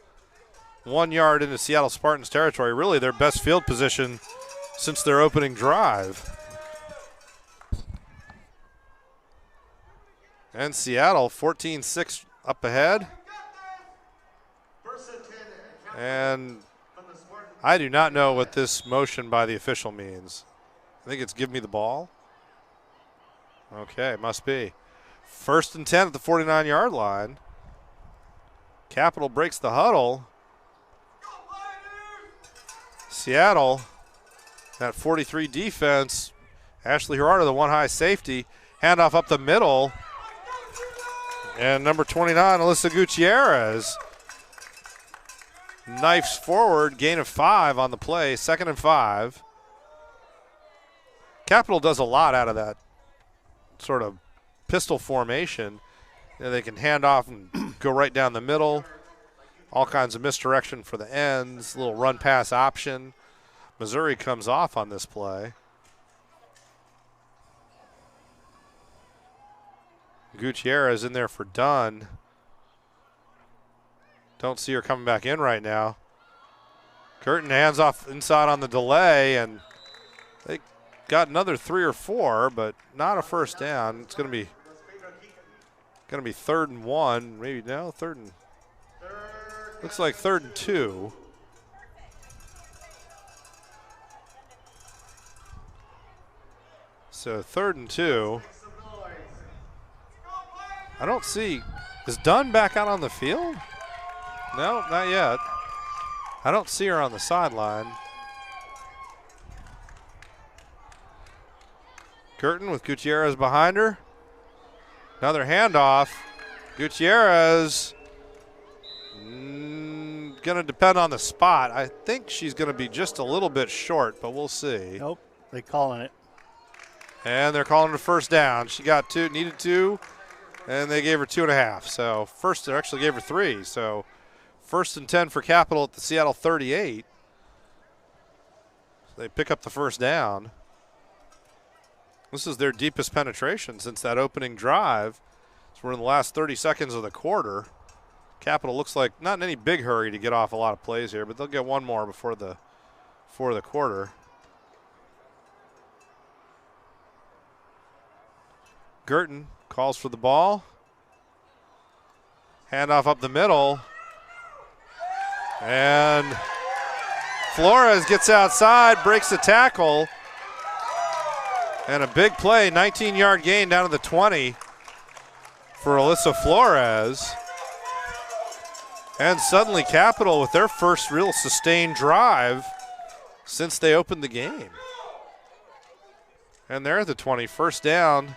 1 yard into Seattle Spartans territory. Really their best field position since their opening drive. And Seattle 14-6 up ahead. And I do not know what this motion by the official means. I think it's give me the ball. Okay, must be. 1st and 10 at the 49-yard line. Capital breaks the huddle. Seattle, that 43 defense. Ashley Gerardo, the one high safety. Handoff up the middle. And number 29, Alyssa Gutierrez, knifes forward, gain of 5 on the play, 2nd and 5. Capital does a lot out of that sort of pistol formation. They can hand off and go right down the middle. All kinds of misdirection for the ends, little run pass option. Missouri comes off on this play. Gutierrez in there for Dunn. Don't see her coming back in right now. Curtin hands off inside on the delay, and they got another 3 or 4, but not a first down. It's going to be 3rd and 1. Maybe no, looks like 3rd and 2. So 3rd and 2. I don't see. Is Dunn back out on the field? No, not yet. I don't see her on the sideline. Girton with Gutierrez behind her. Another handoff. Gutierrez going to depend on the spot. I think she's going to be just a little bit short, but we'll see. Nope, they calling it. And they're calling it a first down. She got two, needed two, and they gave her 2.5. So first, they actually gave her 3. So 1st and 10 for Capital at the Seattle 38. So they pick up the first down. This is their deepest penetration since that opening drive. So we're in the last 30 seconds of the quarter. Capital looks like not in any big hurry to get off a lot of plays here, but they'll get one more before the quarter. Girton calls for the ball. Handoff up the middle. And Flores gets outside, breaks the tackle. And a big play, 19-yard gain down to the 20 for Alyssa Flores. And suddenly Capital with their first real sustained drive since they opened the game. And they're at the 20, first down,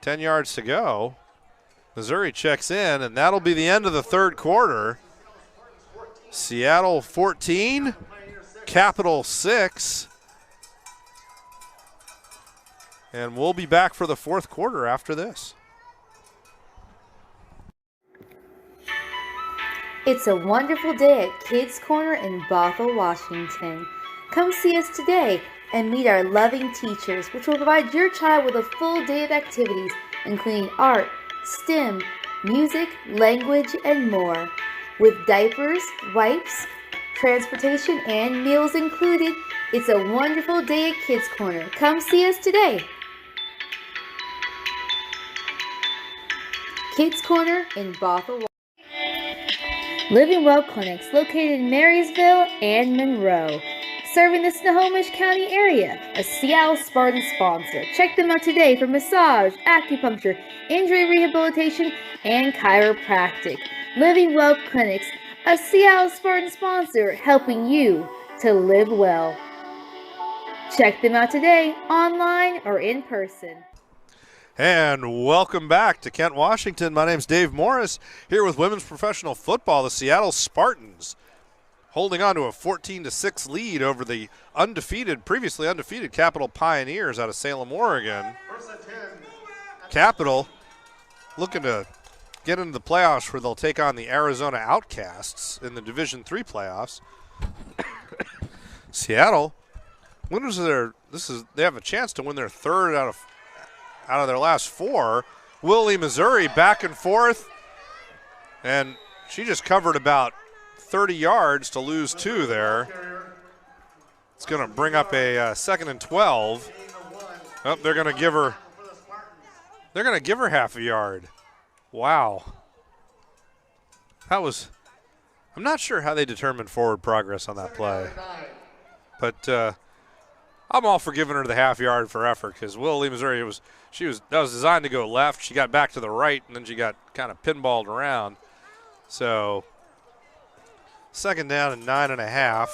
10 yards to go. Missouri checks in, and that'll be the end of the third quarter. Seattle 14, Capital 6. And we'll be back for the fourth quarter after this. It's a wonderful day at Kids Corner in Bothell, Washington. Come see us today and meet our loving teachers, which will provide your child with a full day of activities, including art, STEM, music, language, and more. With diapers, wipes, transportation, and meals included, it's a wonderful day at Kids Corner. Come see us today. Kids Corner in Bothell. Living Well Clinics located in Marysville and Monroe, serving the Snohomish County area, a Seattle Spartans sponsor. Check them out today for massage, acupuncture, injury rehabilitation, and chiropractic. Living Well Clinics, a Seattle Spartans sponsor, helping you to live well. Check them out today, online or in person. And welcome back to Kent, Washington. My name's Dave Morris, here with women's professional football, the Seattle Spartans, holding on to a 14-6 lead over the previously undefeated Capital Pioneers out of Salem, Oregon. Capital looking to get into the playoffs where they'll take on the Arizona Outcasts in the Division III playoffs. Seattle, they have a chance to win their third out of their last 4. Willie, Missouri, back and forth. And she just covered about 30 yards to lose 2 there. It's going to bring up a 2nd and 12. Oh, they're going to give her half a yard. Wow. I'm not sure how they determined forward progress on that play. But I'm all for giving her the half yard for effort because Willie, Missouri, that was designed to go left. She got back to the right, and then she got kind of pinballed around. So 2nd down and 9.5.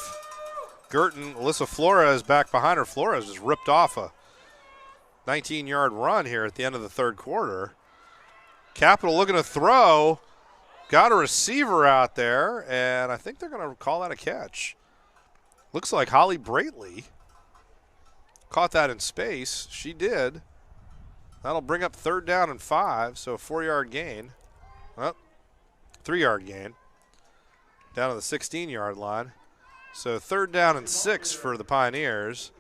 Girton, Alyssa Flores back behind her. Flores just ripped off a 19-yard run here at the end of the third quarter. Capital looking to throw. Got a receiver out there, and I think they're going to call that a catch. Looks like Holly Braitley caught that in space. She did. That'll bring up 3rd down and 5, so a 4-yard gain. 3-yard gain. Down to the 16-yard line. So 3rd down and 6 for the Pioneers.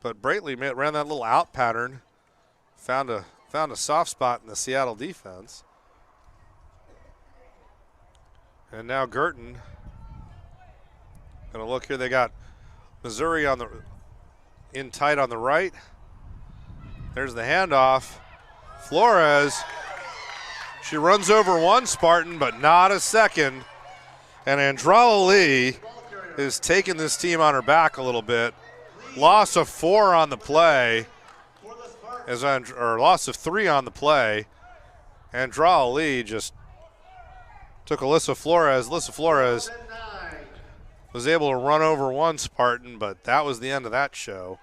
But Braitley ran that little out pattern. Found a soft spot in the Seattle defense. And now Girton. Gonna look here. They got Missouri in tight on the right. There's the handoff. Flores. She runs over one Spartan, but not a second. And Andrala Lee is taking this team on her back a little bit. Loss of 4 on the play. Loss of 3 on the play. Andrala Lee just took Alyssa Flores. Alyssa Flores was able to run over one Spartan, but that was the end of that show.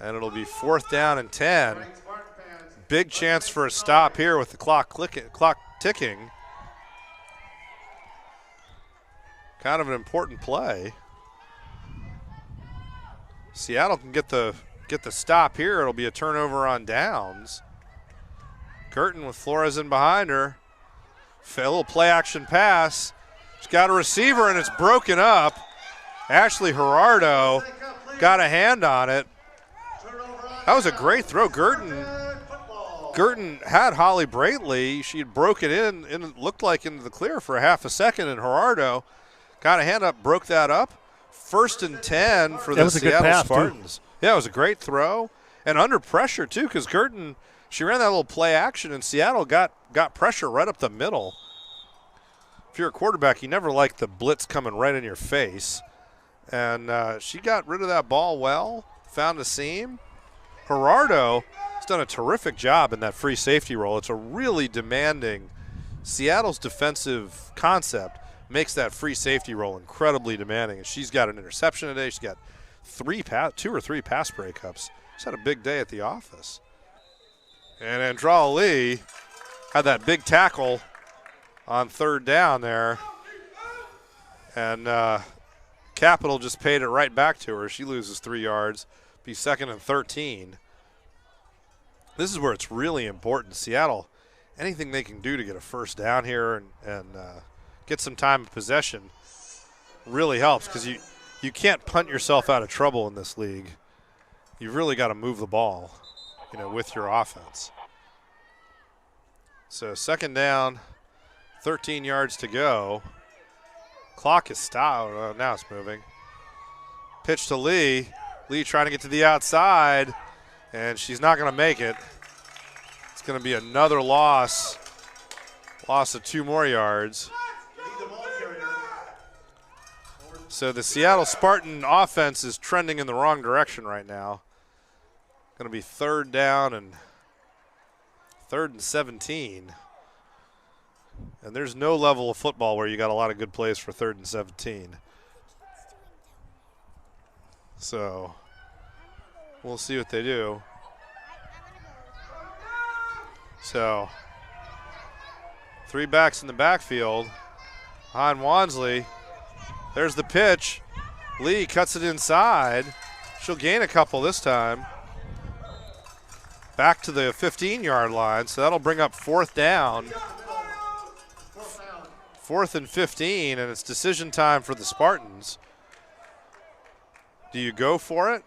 And it'll be 4th down and 10. Big chance for a stop here with the clock ticking. Kind of an important play. Seattle can get the stop here. It'll be a turnover on downs. Girton with Flores in behind her. A little play action pass. She's got a receiver and it's broken up. Ashley Gerardo got a hand on it. That was a great throw. Girton had Holly Braitley. She had broken in, and it looked like into the clear for a half a second, and Gerardo got a hand up, broke that up. 1st and 10 for the Seattle Spartans. Too. Yeah, it was a great throw. And under pressure, too, because Girton, she ran that little play action, and Seattle got pressure right up the middle. If you're a quarterback, you never like the blitz coming right in your face. And she got rid of that ball well, found a seam. Gerardo has done a terrific job in that free safety role. It's a really demanding, Seattle's defensive concept makes that free safety role incredibly demanding. And she's got an interception today. She's got 2 or 3 pass breakups. She's had a big day at the office. And Andrala Lee had that big tackle on 3rd down there. And Capital just paid it right back to her. She loses 3 yards. Be 2nd and 13. This is where it's really important. Seattle, anything they can do to get a 1st down here and get some time of possession really helps, because you can't punt yourself out of trouble in this league. You've really got to move the ball, with your offense. So 2nd down, 13 yards to go. Clock is stopped. Oh, now it's moving. Pitch to Lee. Lee trying to get to the outside, and she's not going to make it. It's going to be another loss of 2 more yards. So the Seattle Spartan offense is trending in the wrong direction right now. Going to be 3rd down and 3rd and 17. And there's no level of football where you got a lot of good plays for 3rd and 17. So we'll see what they do. So 3 backs in the backfield. Han Wansley. There's the pitch. Lee cuts it inside. She'll gain a couple this time. Back to the 15-yard line, so that'll bring up 4th down. 4th and 15, and it's decision time for the Spartans. Do you go for it?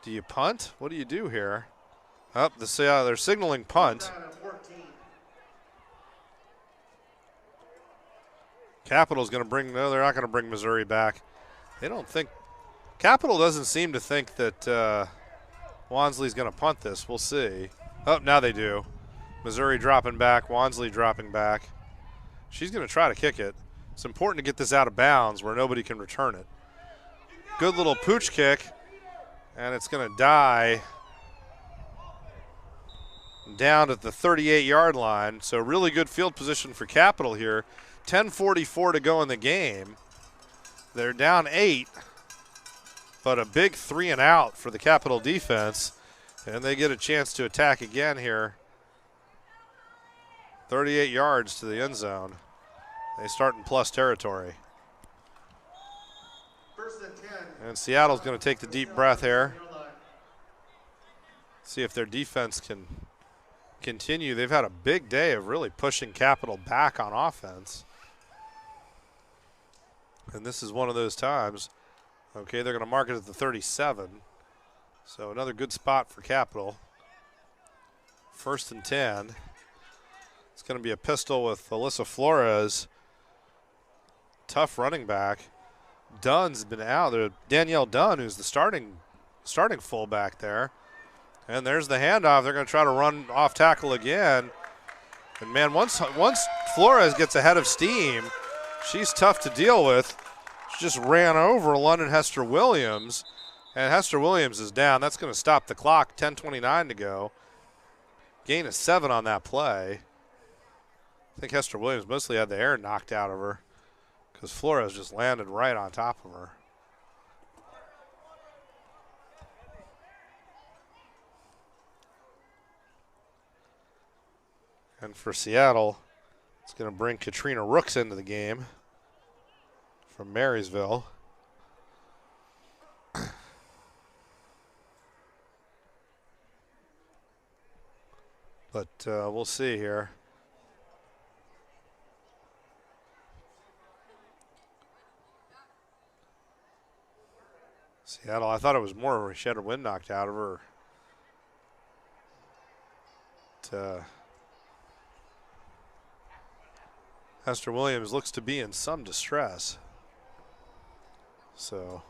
Do you punt? What do you do here? Oh, they're signaling punt. Capital's going to bring, no, they're not going to bring Missouri back. They don't think, Capital doesn't seem to think that Wansley's going to punt this. We'll see. Oh, now they do. Missouri dropping back, Wansley dropping back. She's going to try to kick it. It's important to get this out of bounds where nobody can return it. Good little pooch kick, and it's going to die down at the 38-yard line. So really good field position for Capital here. 10:44 to go in the game. They're down 8, but a big 3 and out for the Capital defense, and they get a chance to attack again here. 38 yards to the end zone. They start in plus territory. And Seattle's going to take the deep breath here. See if their defense can continue. They've had a big day of really pushing Capital back on offense. And this is one of those times. Okay, they're going to mark it at the 37. So another good spot for Capital. 1st and 10. It's going to be a pistol with Alyssa Flores. Tough running back. Dunn's been out there. Danielle Dunn, who's the starting fullback there. And there's the handoff. They're going to try to run off tackle again. And man, once Flores gets ahead of steam, she's tough to deal with. She just ran over London Hester Williams, and Hester Williams is down. That's going to stop the clock. 10:29 to go. Gain of 7 on that play. I think Hester Williams mostly had the air knocked out of her because Flores just landed right on top of her. And for Seattle, it's going to bring Katrina Rooks into the game from Marysville. But we'll see here. Seattle, I thought it was more she had her wind knocked out of her. Esther Williams looks to be in some distress. So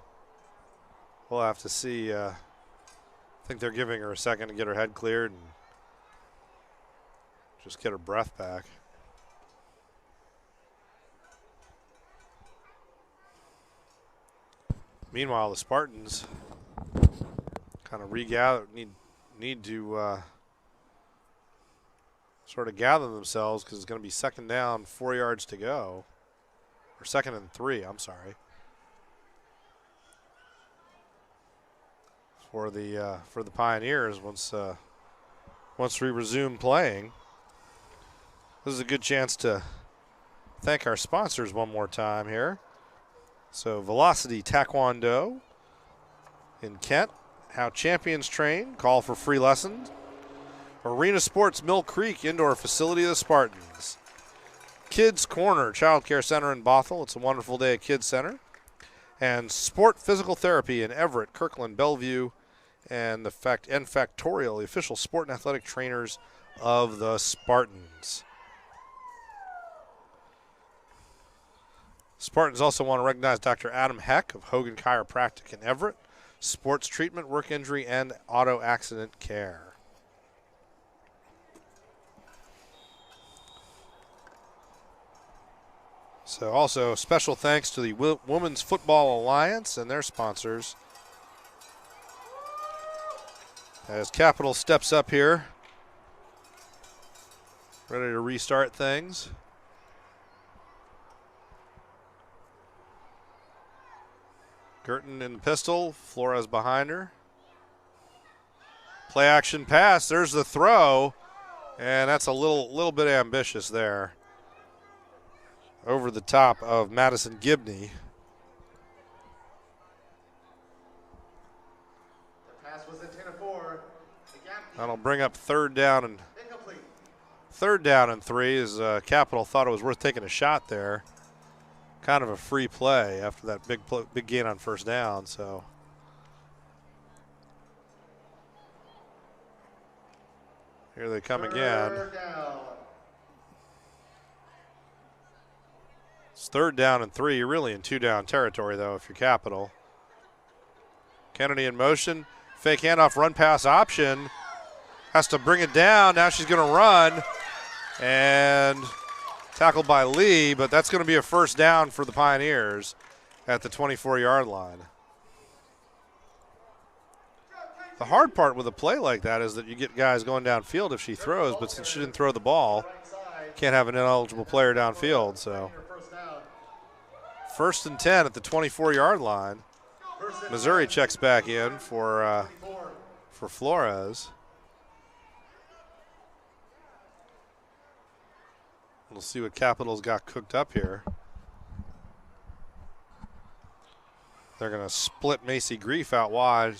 we'll have to see. I think they're giving her a second to get her head cleared and just get her breath back. Meanwhile, the Spartans kind of regather, need to sort of gather themselves because it's going to be second down, 4 yards to go, or second and 3. I'm sorry. For the Pioneers once we resume playing. This is a good chance to thank our sponsors one more time here. So Velocity Taekwondo in Kent, how champions train, call for free lessons. Arena Sports Mill Creek, indoor facility of the Spartans. Kids Corner, Child Care Center in Bothell. It's a wonderful day at Kids Center. And Sport Physical Therapy in Everett, Kirkland, Bellevue, and the Factorial, the official sport and athletic trainers of the Spartans. Spartans also want to recognize Dr. Adam Heck of Hogan Chiropractic in Everett, sports treatment, work injury, and auto accident care. So also special thanks to the Women's Football Alliance and their sponsors. As Capital steps up here, ready to restart things. Girton in the pistol, Flores behind her. Play action pass, there's the throw, and that's a little bit ambitious there. Over the top of Madison Gibney. The pass was intended for the gap. That'll bring up third down and 3 as Capital thought it was worth taking a shot there. Kind of a free play after that big gain on first down. So here they come again. It's 3rd down and 3. You're really in 2-down territory though if you're Capital. Kennedy in motion, fake handoff, run pass option. Has to bring it down. Now she's going to run and tackled by Lee, but that's going to be a first down for the Pioneers at the 24-yard line. The hard part with a play like that is that you get guys going downfield if she throws, but since she didn't throw the ball, can't have an ineligible player downfield. So 1st and 10 at the 24-yard line. Missouri checks back in for Flores. We'll see what Capital's got cooked up here. They're going to split Macy Grief out wide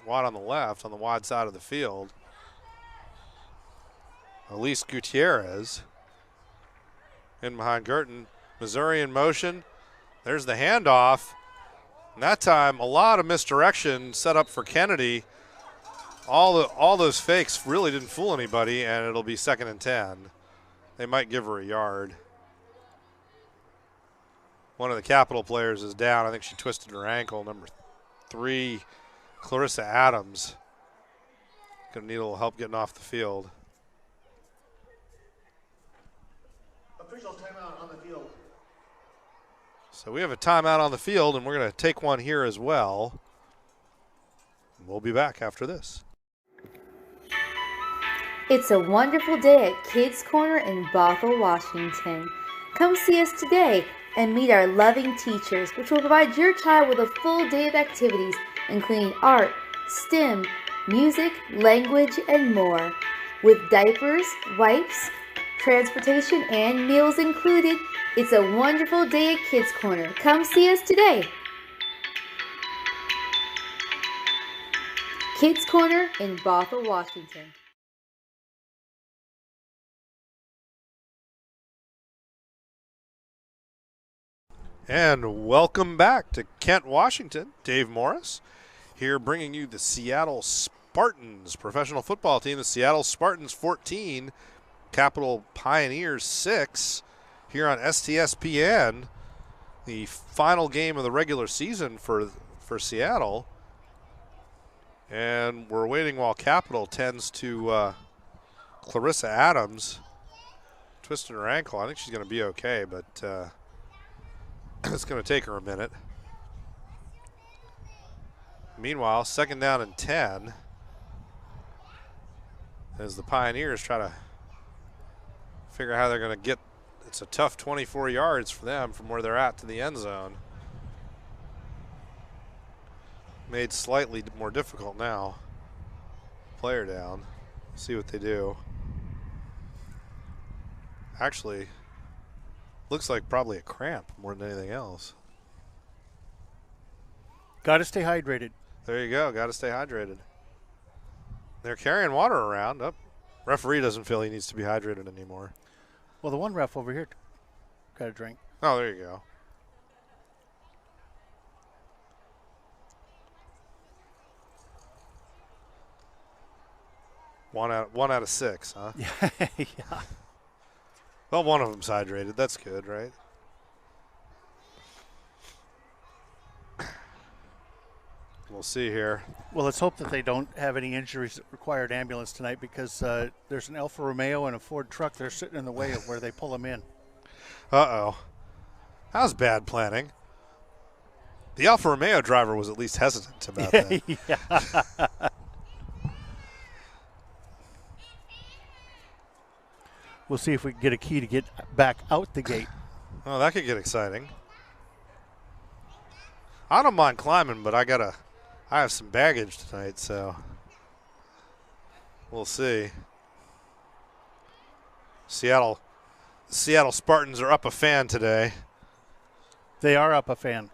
on the left, on the wide side of the field. Elise Gutierrez in behind Girton. Missouri in motion. There's the handoff. And that time, a lot of misdirection set up for Kennedy. All those fakes really didn't fool anybody, and it'll be 2nd and 10. They might give her a yard. One of the Capital players is down. I think she twisted her ankle. Number 3, Clarissa Adams. Gonna need a little help getting off the field. Officials timeout on the field. So we have a timeout on the field, and we're going to take one here as well. We'll be back after this. It's a wonderful day at Kids Corner in Bothell, Washington. Come see us today and meet our loving teachers, which will provide your child with a full day of activities, including art, STEM, music, language, and more. With diapers, wipes, transportation, and meals included. It's a wonderful day at Kids Corner. Come see us today. Kids Corner in Bothell, Washington. And welcome back to Kent, Washington. Dave Morris here bringing you the Seattle Spartans professional football team. The Seattle Spartans 14, Capital Pioneers 6 here on STSPN. The final game of the regular season for Seattle. And we're waiting while Capital tends to Clarissa Adams twisting her ankle. I think she's going to be okay, but it's going to take her a minute. Meanwhile, 2nd down and 10 as the Pioneers try to figure out how they're going to get. It's a tough 24 yards for them from where they're at to the end zone. Made slightly more difficult now. Player down. See what they do. Actually, looks like probably a cramp more than anything else. Got to stay hydrated. There you go. Got to stay hydrated. They're carrying water around. Oh, referee doesn't feel he needs to be hydrated anymore. Well, the one ref over here got a drink. Oh, there you go. One out of 6, huh? Yeah. Well, one of them's hydrated. That's good, right? We'll see here. Well, let's hope that they don't have any injuries that require an ambulance tonight, because there's an Alfa Romeo and a Ford truck. They're sitting in the way of where they pull them in. Uh-oh. That was bad planning. The Alfa Romeo driver was at least hesitant about that. Yeah. We'll see if we can get a key to get back out the gate. Oh, that could get exciting. I don't mind climbing, but I have some baggage tonight, so we'll see. Seattle Spartans are up a fan today. They are up a fan.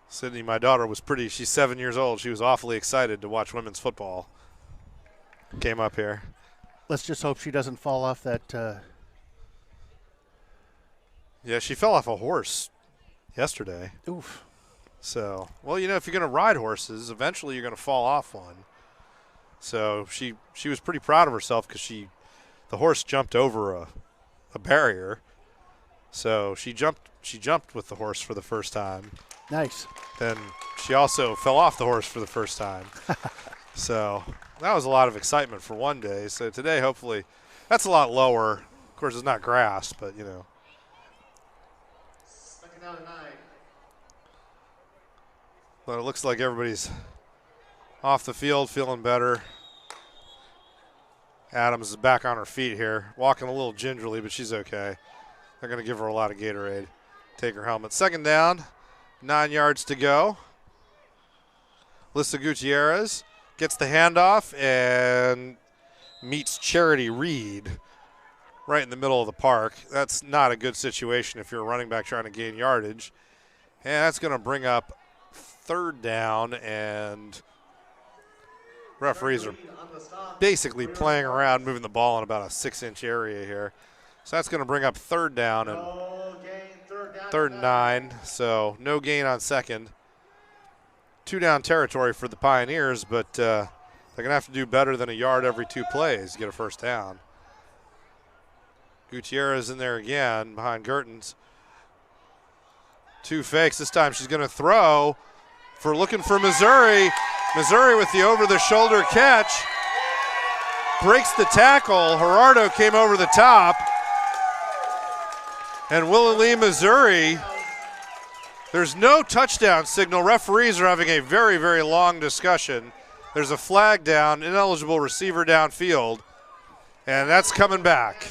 Sydney, my daughter, she's 7 years old. She was awfully excited to watch women's football. Came up here. Let's just hope she doesn't fall off that. Yeah, she fell off a horse yesterday. Oof. So, well, if you're going to ride horses, eventually you're going to fall off one. So she was pretty proud of herself because the horse jumped over a barrier. So she jumped with the horse for the first time. Nice. Then she also fell off the horse for the first time. So that was a lot of excitement for one day. So today, hopefully, that's a lot lower. Of course, it's not grass, but 2nd down and 9. But it looks like everybody's off the field feeling better. Adams is back on her feet here, walking a little gingerly, but she's okay. They're going to give her a lot of Gatorade. Take her helmet. 2nd down, 9 yards to go. Lissa Gutierrez gets the handoff and meets Charity Reed right in the middle of the park. That's not a good situation if you're a running back trying to gain yardage. And that's going to bring up 3rd down, and referees are basically playing around, moving the ball in about a 6-inch area here. So that's going to bring up 3rd down and 3rd and 9. So no gain on 2nd. 2-down territory for the Pioneers, but they're going to have to do better than a yard every 2 plays to get a 1st down. Gutierrez in there again behind Gertens. 2 fakes. This time she's going to throw looking for Missouri. Missouri with the over-the-shoulder catch. Breaks the tackle. Gerardo came over the top. And Willie Lee, Missouri. There's no touchdown signal. Referees are having a very, very long discussion. There's a flag down, ineligible receiver downfield, and that's coming back.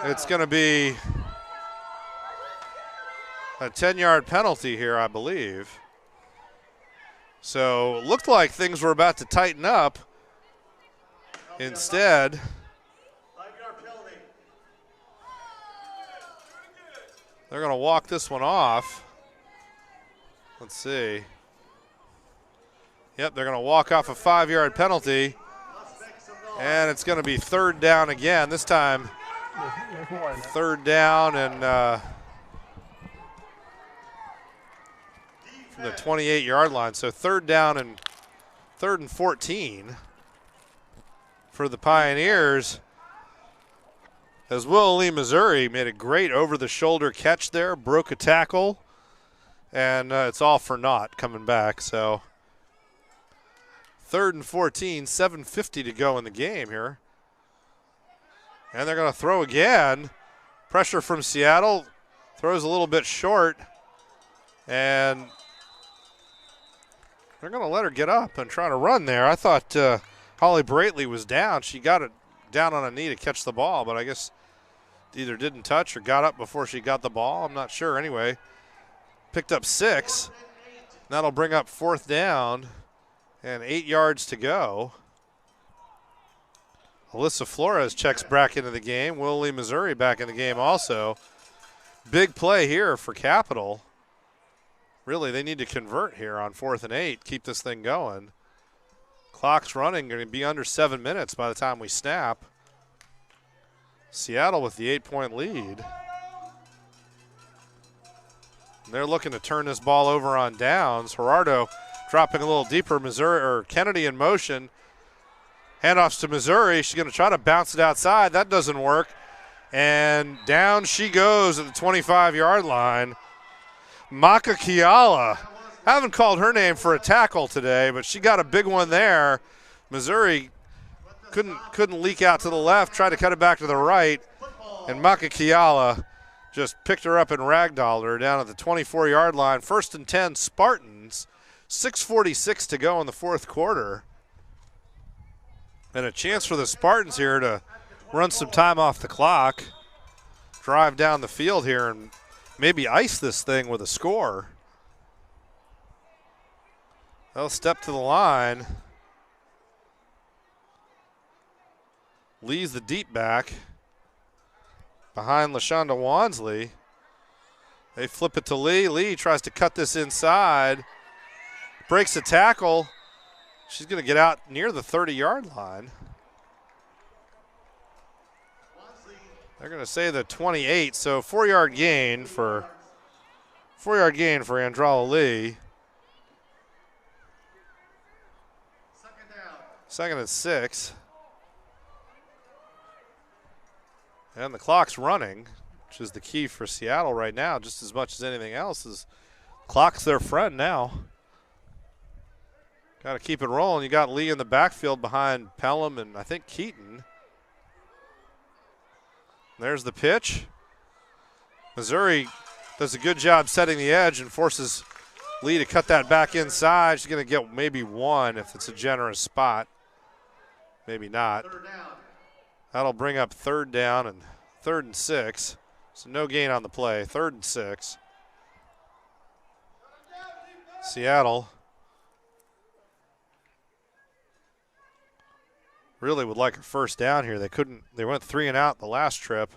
It's going to be a 10-yard penalty here, I believe. So it looked like things were about to tighten up Instead, 5-yard penalty. they're going to walk this one off. Let's see. Yep, they're going to walk off a 5-yard penalty. And it's going to be third down again. This time, third down and from the 28-yard line. So third down and 14 for the Pioneers. As Will Lee, Missouri made a great over-the-shoulder catch there, broke a tackle, and it's all for naught coming back. So third and 14, 7:50 to go in the game here. And they're going to throw again. Pressure from Seattle. Throws a little bit short. And they're going to let her get up and try to run there. I thought Holly Braitley was down. She got it down on a knee to catch the ball, but I guess either didn't touch or got up before she got the ball. I'm not sure. Anyway, picked up 6. That'll bring up fourth down and 8 yards to go. Alyssa Flores checks back into the game. Will Lee, Missouri back in the game also. Big play here for Capital. Really, they need to convert here on 4th and 8, keep this thing going. Clock's running, going to be under 7 minutes by the time we snap. Seattle with the 8-point lead. And they're looking to turn this ball over on downs. Gerardo dropping a little deeper. Missouri or Kennedy in motion. Handoffs to Missouri. She's going to try to bounce it outside. That doesn't work. And down she goes at the 25-yard line. Maka Kiala. Haven't called her name for a tackle today, but she got a big one there. Missouri couldn't leak out to the left, tried to cut it back to the right, and Maka Kiala just picked her up and ragdolled her down at the 24-yard line. 1st and 10, Spartans. 6:46 to go in the 4th quarter. And a chance for the Spartans here to run some time off the clock, drive down the field here, and maybe ice this thing with a score. They'll step to the line. Lee's the deep back behind LaShonda Wansley. They flip it to Lee. Lee tries to cut this inside. Breaks a tackle. She's going to get out near the 30-yard line. They're going to say the 28, so 4-yard gain for Andrala Lee. Second and 6. And the clock's running, which is the key for Seattle right now, just as much as anything else. Is clock's their friend now. Got to keep it rolling. You got Lee in the backfield behind Pelham and I think Keaton. There's the pitch. Missouri does a good job setting the edge and forces Lee to cut that back inside. She's going to get maybe 1 if it's a generous spot. Maybe not. That'll bring up third down and 3rd and 6. So no gain on the play. 3rd and 6. Seattle really would like a first down here. They went 3 and out the last trip.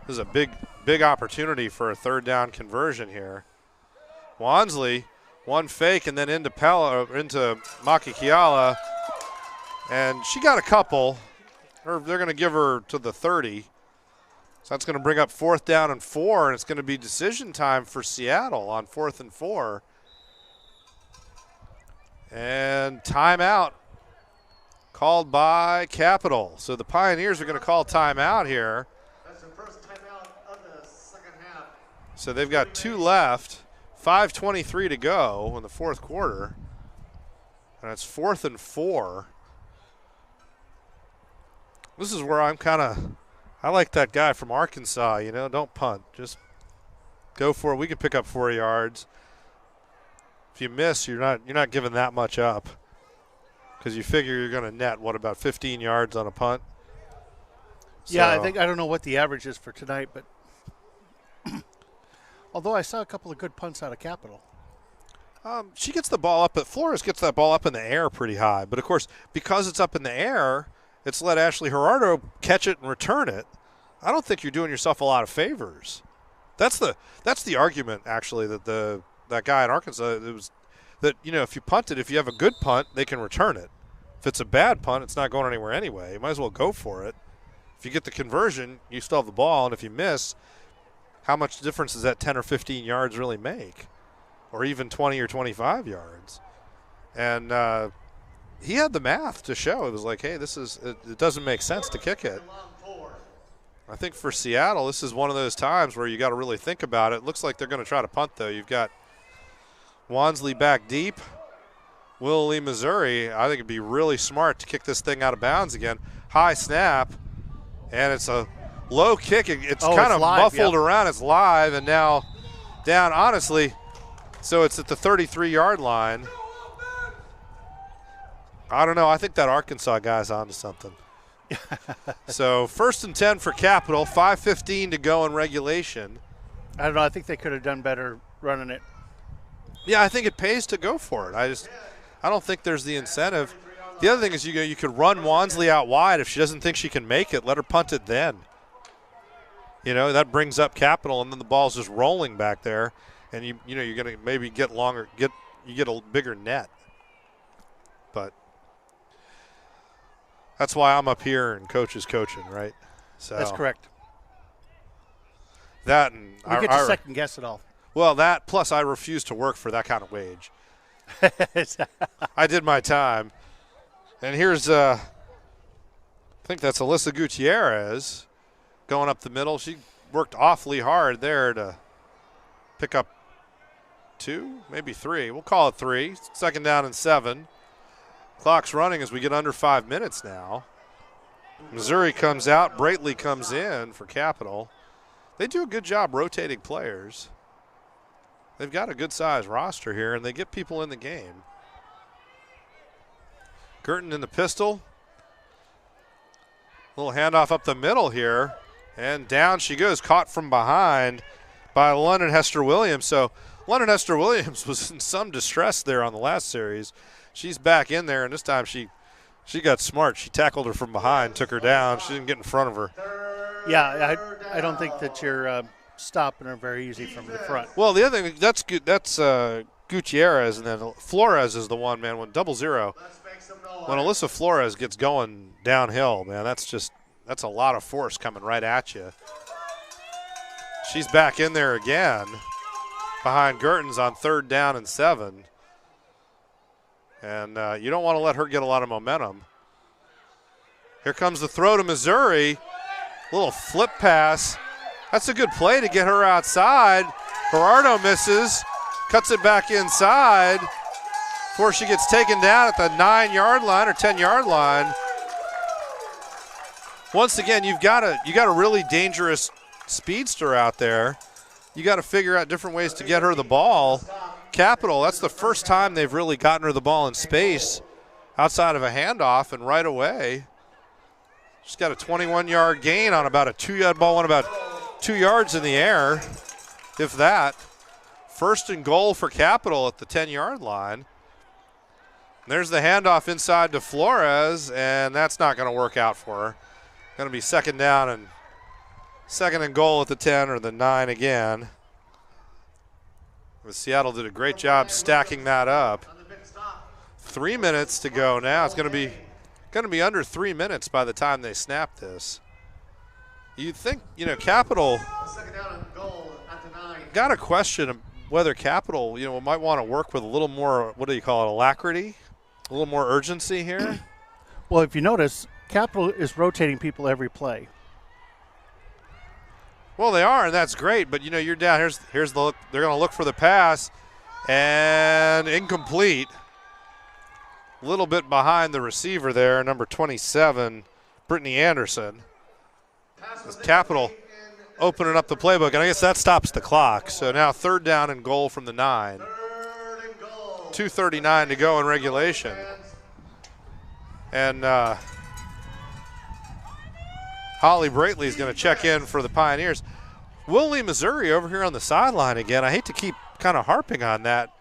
This is a big opportunity for a third down conversion here. Wansley, one fake and then into Maki Kiala. And she got a couple, or they're going to give her to the 30. So that's going to bring up 4th down and 4, and it's going to be decision time for Seattle on 4th and 4. And timeout called by Capital. So the Pioneers are going to call timeout here. That's the first timeout of the second half. So they've got 2 left, 5:23 to go in the 4th quarter. And it's 4th and 4. This is where I like that guy from Arkansas, don't punt. Just go for it. We can pick up 4 yards. If you miss, you're not giving that much up because you figure you're going to net, about 15 yards on a punt? Yeah, I don't know what the average is for tonight, but although I saw a couple of good punts out of Capital. She gets the ball up, but Flores gets that ball up in the air pretty high. But, of course, because it's up in the air, it's let Ashley Gerardo catch it and return it. I don't think you're doing yourself a lot of favors. That's the argument, actually, that guy in Arkansas, it was that, if you punt it, if you have a good punt, they can return it. If it's a bad punt, it's not going anywhere anyway. You might as well go for it. If you get the conversion, you still have the ball, and if you miss, how much difference does that 10 or 15 yards really make? Or even 20 or 25 yards. And he had the math to show. It was like, hey, it doesn't make sense to kick it. I think for Seattle, this is one of those times where you got to really think about it. Looks like they're going to try to punt, though. You've got Wansley back deep. Will Lee, Missouri, I think it'd be really smart to kick this thing out of bounds again. High snap, and it's a low kick. It's kind of live, muffled around. It's live, and now down, honestly. So it's at the 33-yard line. I don't know. I think that Arkansas guy's onto something. So 1st and 10 for Capital, 5:15 to go in regulation. I don't know. I think they could have done better running it. Yeah, I think it pays to go for it. I don't think there's the incentive. The other thing is you could run Wansley out wide. If she doesn't think she can make it, let her punt it then. That brings up Capital, and then the ball's just rolling back there, and you're going to maybe get a bigger net. But that's why I'm up here and coach is coaching, right? So that's correct. That and we get to second guess it all. Well, that plus I refuse to work for that kind of wage. I did my time. And here's, I think that's Alyssa Gutierrez going up the middle. She worked awfully hard there to pick up 2, maybe 3. We'll call it 3. 2nd down and 7. Clock's running as we get under 5 minutes now. Missouri comes out. Braitley comes in for Capital. They do a good job rotating players. They've got a good-sized roster here, and they get people in the game. Girton in the pistol. Little handoff up the middle here, and down she goes, caught from behind by London Hester-Williams. So London Hester-Williams was in some distress there on the last series. She's back in there, and this time she got smart. She tackled her from behind, took her down. She didn't get in front of her. Yeah, I don't think that you're stopping her very easy from the front. Well, the other thing, that's good. That's Gutierrez, and then Flores is the one, man, when 0-0. When Alyssa Flores gets going downhill, man, that's a lot of force coming right at you. She's back in there again behind Girtons on 3rd down and 7. And you don't want to let her get a lot of momentum. Here comes the throw to Missouri. Little flip pass. That's a good play to get her outside. Gerardo misses, cuts it back inside before she gets taken down at the 9-yard line or 10-yard line. Once again, you got a really dangerous speedster out there. You got to figure out different ways to get her the ball. Capital, that's the first time they've really gotten her the ball in space outside of a handoff, and right away, she's got a 21-yard gain on about a 2-yard ball, went about 2 yards in the air, if that. 1st and goal for Capital at the 10-yard line. There's the handoff inside to Flores, and that's not going to work out for her. Going to be 2nd down and 2nd and goal at the 10 or the 9 again. Seattle did a great job stacking that up. 3 minutes to go now. It's going to be under 3 minutes by the time they snap this. You'd think, Capital got a question of whether Capital, might want to work with a little more, what do you call it, alacrity, a little more urgency here. Well, if you notice, Capital is rotating people every play. Well, they are, and that's great. But you're down. Here's the look. They're going to look for the pass, and incomplete. A little bit behind the receiver there, number 27, Brittany Anderson. Capital opening up the playbook, and I guess that stops the clock. So now 3rd down and goal from the 9. 2:39 to go in regulation, and Holly Braitley is going to check in for the Pioneers. Will Lee, Missouri over here on the sideline again. I hate to keep kind of harping on that.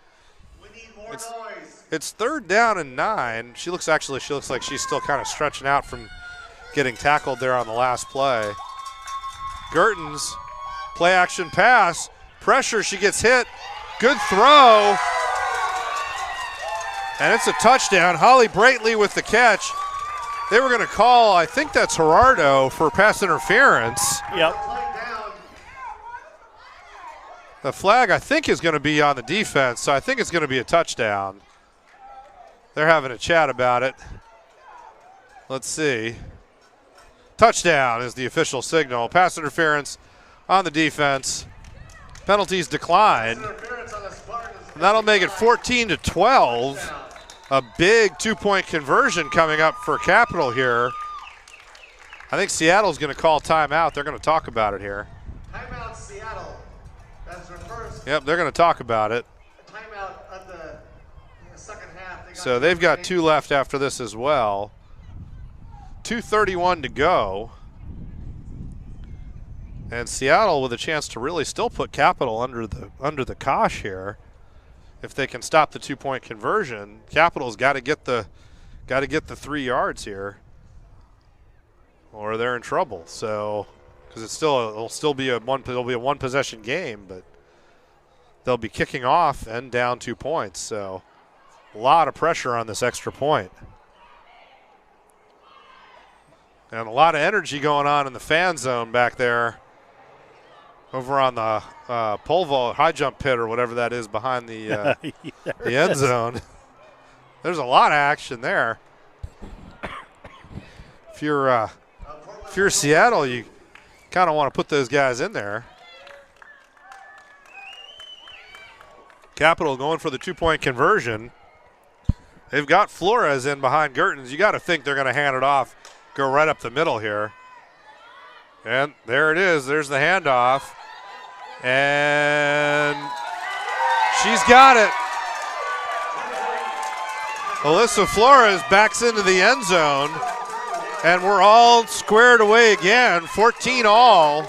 It's 3rd down and 9. She looks like she's still kind of stretching out from getting tackled there on the last play. Gertens, play action pass, pressure, she gets hit. Good throw. And it's a touchdown. Holly Braitley with the catch. They were going to call, I think that's Gerardo, for pass interference. Yep. The flag, I think, is going to be on the defense, so I think it's going to be a touchdown. They're having a chat about it. Let's see. Touchdown is the official signal. Pass interference on the defense. Penalties declined. And that'll make it 14-12. A big 2-point conversion coming up for Capital here. I think Seattle's going to call timeout. They're going to talk about it here. Timeout, Seattle. That's their first. Yep, they're going to talk about it. Timeout of the second half. So they've got 2 left after this as well. 2:31 to go. And Seattle with a chance to really still put Capital under the cosh here. If they can stop the 2-point conversion, Capital's got to get the 3 yards here, or they're in trouble. So, because it'll still be a one possession game, but they'll be kicking off and down 2 points. So, a lot of pressure on this extra point, and a lot of energy going on in the fan zone back there. Over on the pole vault, high jump pit or whatever that is behind the end zone. There's a lot of action there. If you're Seattle, you kind of want to put those guys in there. Capital going for the 2-point conversion. They've got Flores in behind Gertens. You got to think they're going to hand it off, go right up the middle here. And there it is. There's the handoff. And she's got it. Alyssa Flores backs into the end zone. And we're all squared away again. 14 all.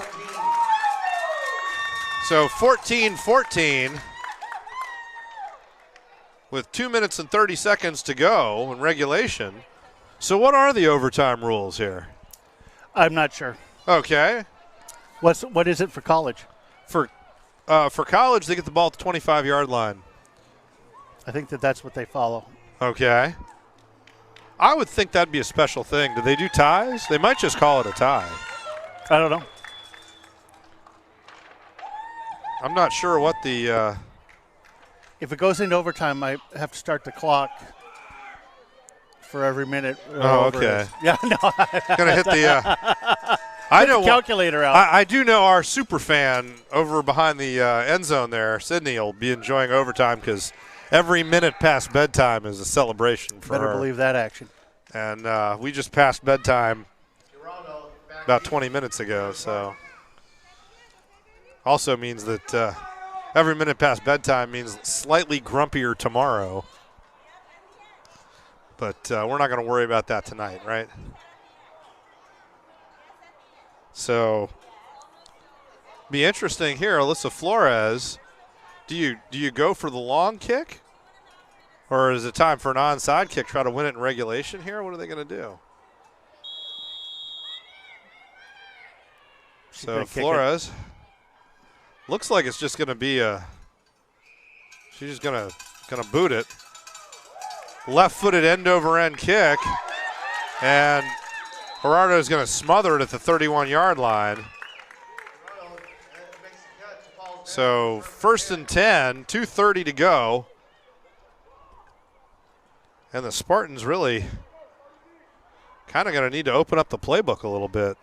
So 14-14. With 2 minutes and 30 seconds to go in regulation. So what are the overtime rules here? I'm not sure. Okay. What is it for college? For college, they get the ball at the 25-yard line. I think that's what they follow. Okay. I would think that'd be a special thing. Do they do ties? They might just call it a tie. I don't know. I'm not sure what the if it goes into overtime, I have to start the clock for every minute. Oh, okay. Yeah, no. Gonna hit the. I know calculator out. I do know our super fan over behind the end zone there, Sydney, will be enjoying overtime because every minute past bedtime is a celebration for her. Better believe that action. And we just passed bedtime about 20 minutes ago, so also means that every minute past bedtime means slightly grumpier tomorrow. But we're not going to worry about that tonight, right? So, be interesting here. Alyssa Flores, do you go for the long kick? Or is it time for an onside kick? Try to win it in regulation here? What are they going to do? So, Flores looks like it's just going to be she's just going to boot it. Left-footed end-over-end kick. And Gerardo's going to smother it at the 31-yard line. So 1st and 10, 2:30 to go. And the Spartans really kind of going to need to open up the playbook a little bit.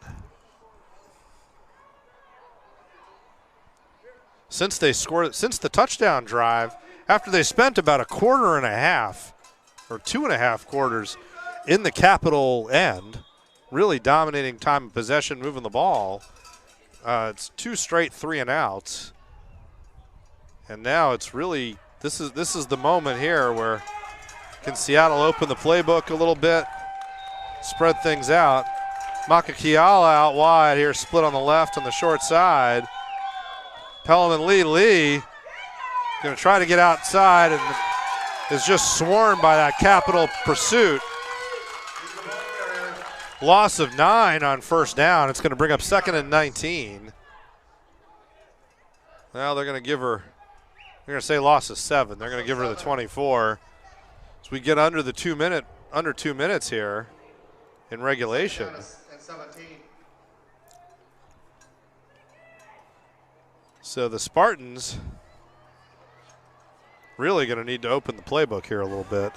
Since the touchdown drive, after they spent about a quarter and a half or 2.5 quarters in the Capital end, really dominating time of possession, moving the ball. It's 2 straight 3-and-outs. And now it's really, this is the moment here where can Seattle open the playbook a little bit, spread things out. Makakiala out wide here, split on the left on the short side. Pelham and Lee going to try to get outside, and is just swarmed by that Capital pursuit. Loss of 9 on first down. It's going to bring up 2nd and 19. Now they're going to give her, they're going to say loss of 7. They're going to give her the 24. So we get under 2 minutes here in regulation. So the Spartans really going to need to open the playbook here a little bit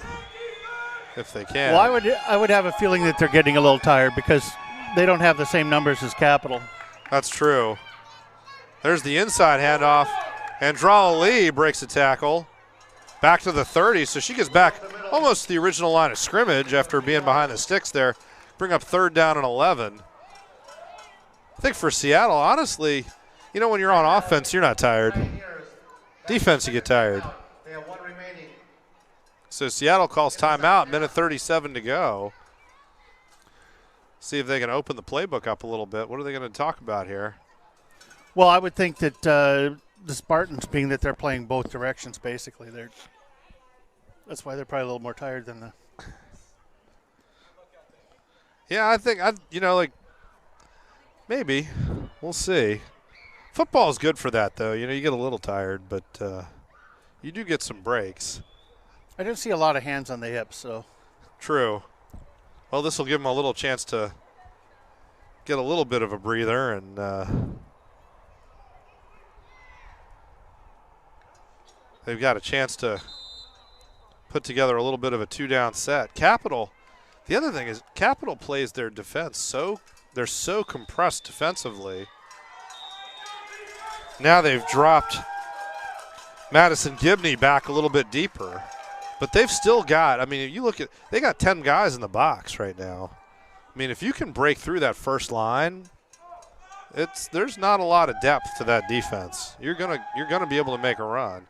if they can. Well, I would have a feeling that they're getting a little tired because they don't have the same numbers as Capital. That's true. There's the inside handoff. Andrala Lee breaks a tackle. Back to the 30, so she gets back almost to the original line of scrimmage after being behind the sticks there. Bring up 3rd down and 11. I think for Seattle, honestly, you know when you're on offense, you're not tired. Defense, you get tired. They have 1 remaining. So Seattle calls timeout, minute 37 to go. See if they can open the playbook up a little bit. What are they going to talk about here? Well, I would think that the Spartans, being that they're playing both directions, basically, that's why they're probably a little more tired than the. Yeah, I think maybe we'll see. Football is good for that, though. You get a little tired, but you do get some breaks. I didn't see a lot of hands on the hips, so. True. Well, this will give them a little chance to get a little bit of a breather, and they've got a chance to put together a little bit of a 2-down set. Capital, the other thing is Capital plays their defense they're so compressed defensively. Now they've dropped Madison Gibney back a little bit deeper. But they've still got, I mean, if you look at, they got 10 guys in the box right now. I mean, if you can break through that first line, there's not a lot of depth to that defense. You're gonna be able to make a run.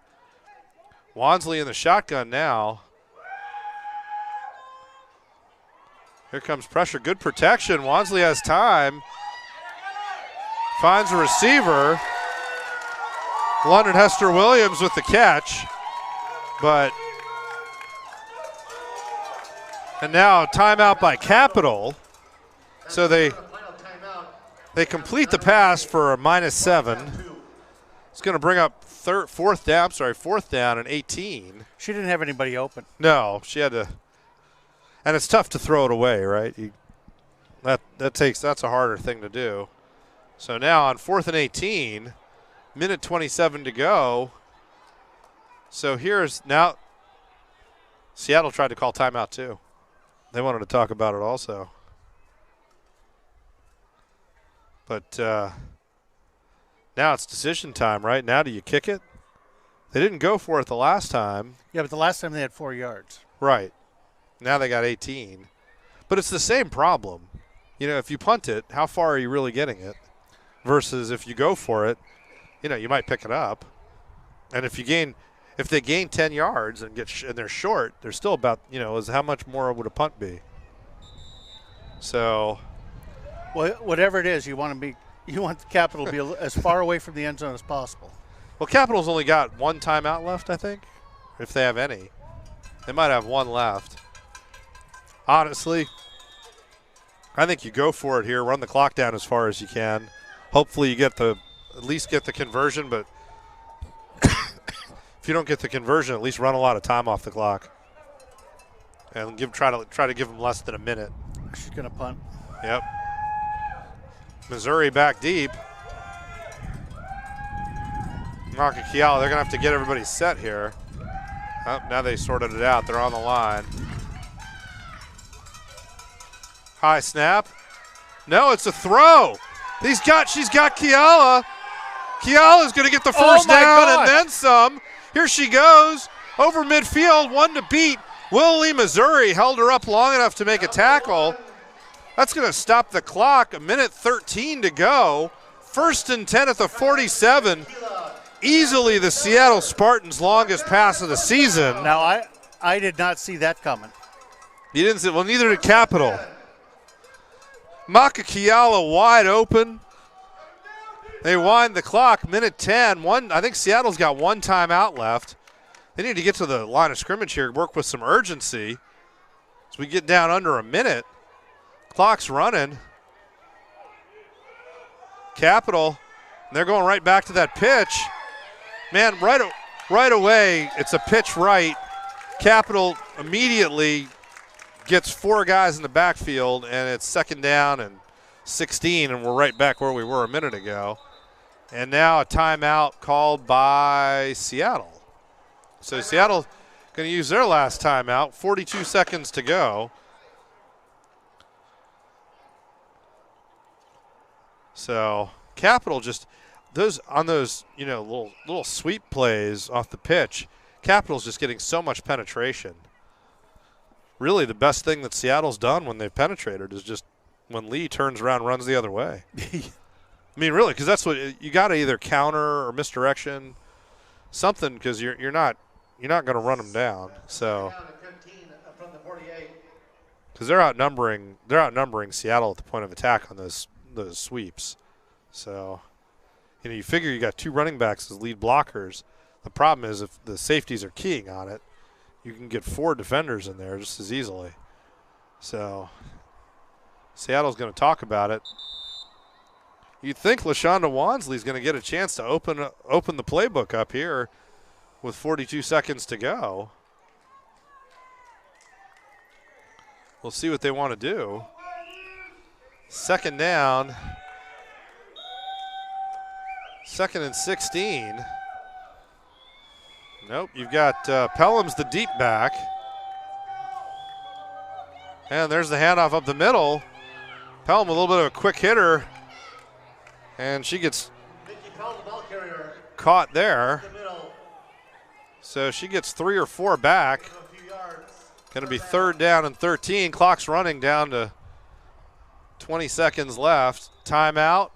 Wansley in the shotgun now. Here comes pressure, good protection. Wansley has time. Finds a receiver. London Hester Williams with the catch, and now a timeout by Capital. So they complete the pass for a -7. It's going to bring up fourth down and 18. She didn't have anybody open. No, she had to, and it's tough to throw it away, right? That's a harder thing to do. So now on 4th and 18. Minute 27 to go. So here's now Seattle tried to call timeout too. They wanted to talk about it also. But now it's decision time, right? Now do you kick it? They didn't go for it the last time. Yeah, but the last time they had 4 yards. Right. Now they got 18. But it's the same problem. If you punt it, how far are you really getting it? Versus if you go for it, you might pick it up, and if they gain 10 yards and and they're short, they're still about how much more would a punt be? So, whatever it is, you want the Capital to be as far away from the end zone as possible. Well, Capital's only got 1 timeout left, I think, if they have any. They might have 1 left. Honestly, I think you go for it here, run the clock down as far as you can. Hopefully, you at least get the conversion, but if you don't get the conversion, at least run a lot of time off the clock and try to give them less than a minute. She's going to punt. Yep. Missouri back deep. Maka Kiala, they're going to have to get everybody set here. Oh, now they sorted it out. They're on the line. High snap. No, it's a throw. She's got Kiala. Kiala's going to get the first down and then some. Here she goes over midfield, 1 to beat. Will Lee, Missouri held her up long enough to make a tackle. That's going to stop the clock. A minute 13 to go. 1st and 10 at the 47. Easily the Seattle Spartans' longest pass of the season. Now, I did not see that coming. You didn't see it? Well, neither did Capital. Maka Kiala wide open. They wind the clock. Minute 10. I think Seattle's got 1 timeout left. They need to get to the line of scrimmage here, work with some urgency. As we get down under a minute, clock's running. Capital, and they're going right back to that pitch. Man, right away, it's a pitch right. Capital immediately gets 4 guys in the backfield, and it's 2nd down and 16, and we're right back where we were a minute ago. And now a timeout called by Seattle. So Seattle going to use their last timeout, 42 seconds to go. So Capital just those little sweep plays off the pitch. Capital's just getting so much penetration. Really, the best thing that Seattle's done when they've penetrated is just when Lee turns around and runs the other way. I mean, really, because that's what you got to either counter or misdirection, something, because you're not going to run them down. So because they're outnumbering Seattle at the point of attack on those sweeps. So you figure you got 2 running backs as lead blockers. The problem is if the safeties are keying on it, you can get 4 defenders in there just as easily. So Seattle's going to talk about it. You'd think LaShonda Wansley's going to get a chance to open the playbook up here with 42 seconds to go. We'll see what they want to do. 2nd down. 2nd and 16. Nope, you've got Pelham's the deep back. And there's the handoff up the middle. Pelham a little bit of a quick hitter. And she gets caught there. So she gets 3 or 4 back. Going to be 3rd down and 13. Clock's running down to 20 seconds left. Timeout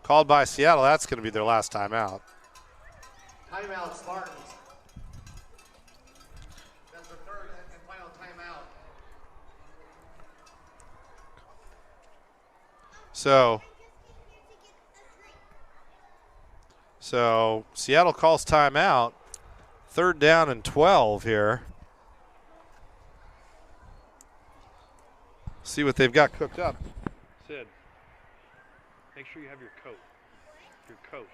called by Seattle. That's going to be their last timeout. Timeout, Spartans. That's the 3rd and final timeout. So Seattle calls timeout. 3rd down and 12 here. See what they've got cooked up. Sid, make sure you have your coat. Your coat.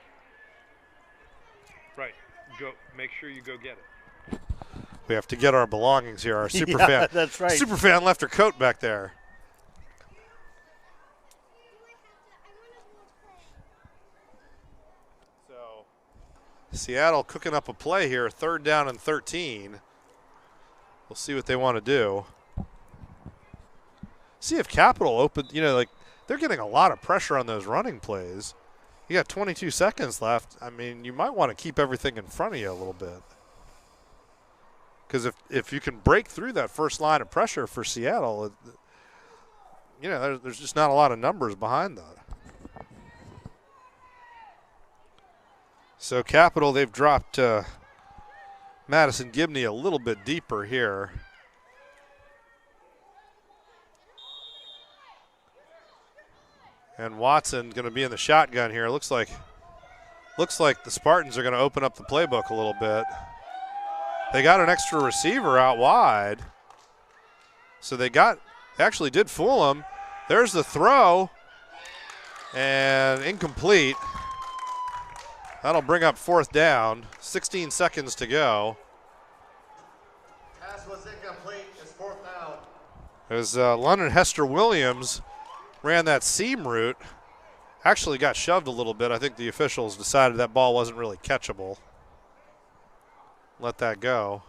Right. Go. Make sure you go get it. We have to get our belongings here. Our super fan. That's right. Super fan left her coat back there. So Seattle cooking up a play here. 3rd down and 13. We'll see what they want to do. See if Capital opened. They're getting a lot of pressure on those running plays. You got 22 seconds left. I mean, you might want to keep everything in front of you a little bit. Because if you can break through that first line of pressure for Seattle, there's just not a lot of numbers behind that. So Capital, they've dropped Madison Gibney a little bit deeper here. And Watson going to be in the shotgun here. Looks like the Spartans are going to open up the playbook a little bit. They got an extra receiver out wide. So they actually did fool him. There's the throw. And incomplete. That'll bring up 4th down. 16 seconds to go. Pass was incomplete. It's 4th down. As London Hester Williams ran that seam route, actually got shoved a little bit. I think the officials decided that ball wasn't really catchable. Let that go.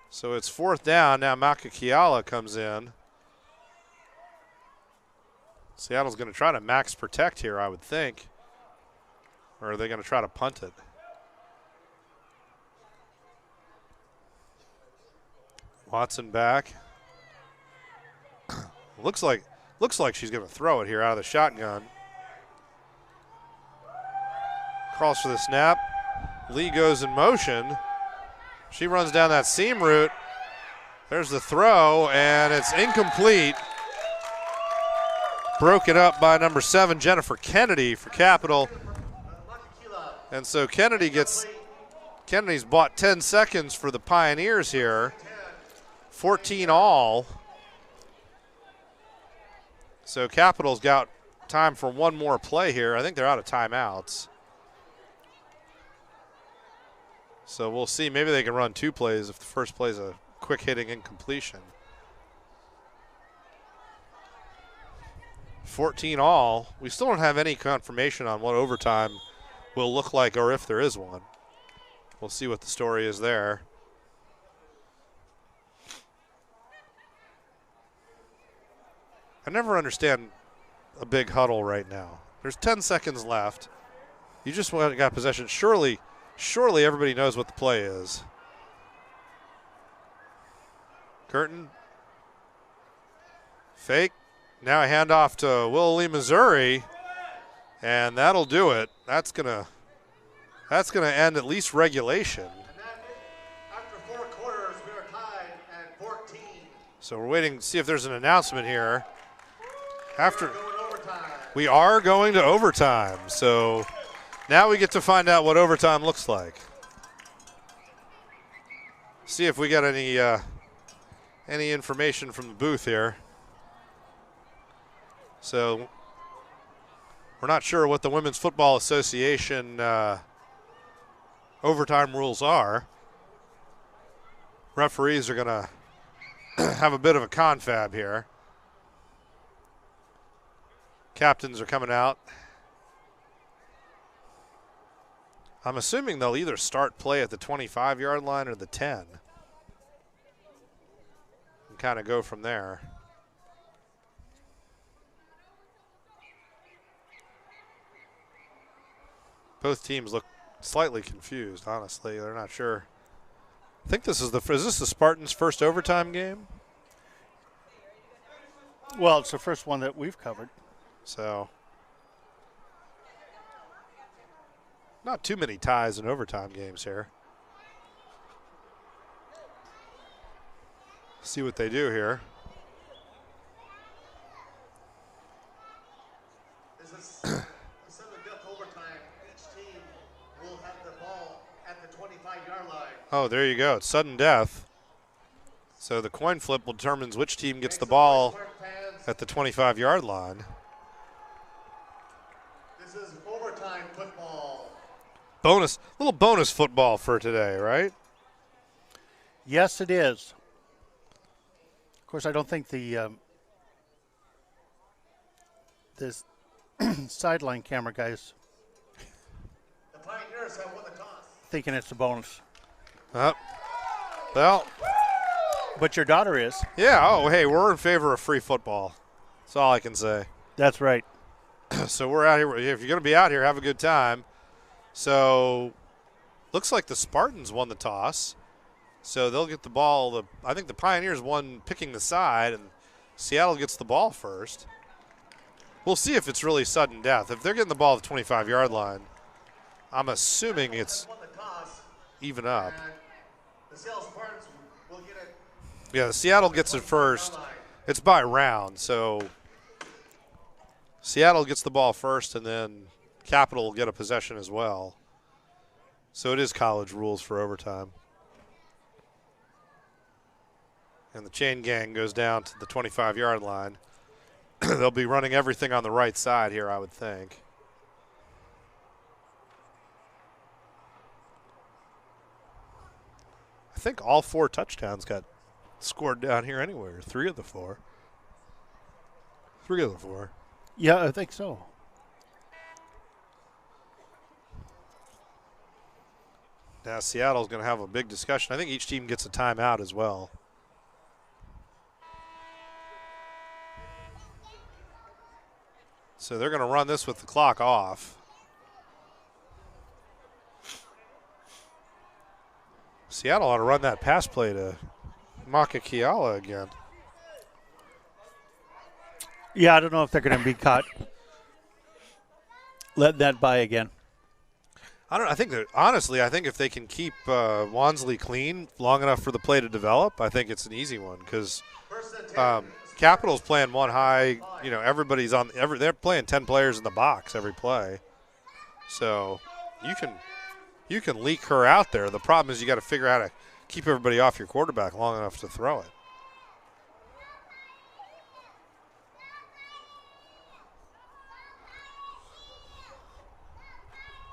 So it's 4th down. Now Maka Kiala comes in. Seattle's going to try to max protect here, I would think. Or are they going to try to punt it? Watson back. Looks like she's going to throw it here out of the shotgun. Calls for the snap. Lee goes in motion. She runs down that seam route. There's the throw, and it's incomplete. Broken up by number 7, Jennifer Kennedy for Capital. And so Kennedy gets Kennedy's bought 10 seconds for the Pioneers here. 14 all. So Capital's got time for one more play here. I think they're out of timeouts. So we'll see. Maybe they can run 2 plays if the first play is a quick hitting incompletion. 14 all. We still don't have any confirmation on what overtime will look like or if there is one. We'll see what the story is there. I never understand a big huddle right now. There's 10 seconds left. You just got possession. Surely everybody knows what the play is. Curtin. Fake. Now a handoff to Willie, Missouri. And that'll do it. That's gonna end at least regulation. And then after 4 quarters, we are tied at 14. So we're waiting to see if there's an announcement here. After We are going to overtime. we are going to overtime. So now we get to find out what overtime looks like. See if we got any information from the booth here. So we're not sure what the Women's Football Association overtime rules are. Referees are going to have a bit of a confab here. Captains are coming out. I'm assuming they'll either start play at the 25-yard line or the 10. And kind of go from there. Both teams look slightly confused, honestly. They're not sure. I think is this the Spartans' first overtime game? Well, it's the first one that we've covered. So, not too many ties in overtime games here. See what they do here. This is a sudden death overtime. Each team will have the ball at the 25-yard line. Oh, there you go. It's sudden death. So the coin flip will determine which team gets the ball at the 25-yard line. This is overtime football. Little bonus football for today, right? Yes, it is. Of course, I don't think this sideline camera guys The Pioneers have won the toss. thinking it's a bonus. Well, But your daughter is. yeah. Oh, hey, we're in favor of free football. That's all I can say. That's right. So we're out here. If you're going to be out here, have a good time. So looks like the Spartans won the toss. So they'll get the ball. I think the Pioneers won picking the side, and Seattle gets the ball first. We'll see if it's really sudden death. If they're getting the ball at the 25-yard line, I'm assuming it's Won the toss, even up. and the Seattle Spartans will get it. Yeah, the Seattle gets it first. It's by round, so Seattle gets the ball first, and then Capital will get a possession as well. So it is college rules for overtime. And the chain gang goes down to the 25-yard line. They'll be running everything on the right side here, I would think. I think all 4 touchdowns got scored down here anywhere. 3 of the 4. 3 of the 4. Yeah, I think so. Now Seattle's going to have a big discussion. I think each team gets a timeout as well. So they're going to run this with the clock off. Seattle ought to run that pass play to Maka Kiala again. Yeah, I don't know if they're going to be caught. Let that by again. I don't. I think that honestly, I think if they can keep Wansley clean long enough for the play to develop, I think it's an easy one because Capital's playing one high. You know, everybody's on. They're playing 10 players in the box every play, so you You can leak her out there. The problem is you got to figure out how to keep everybody off your quarterback long enough to throw it.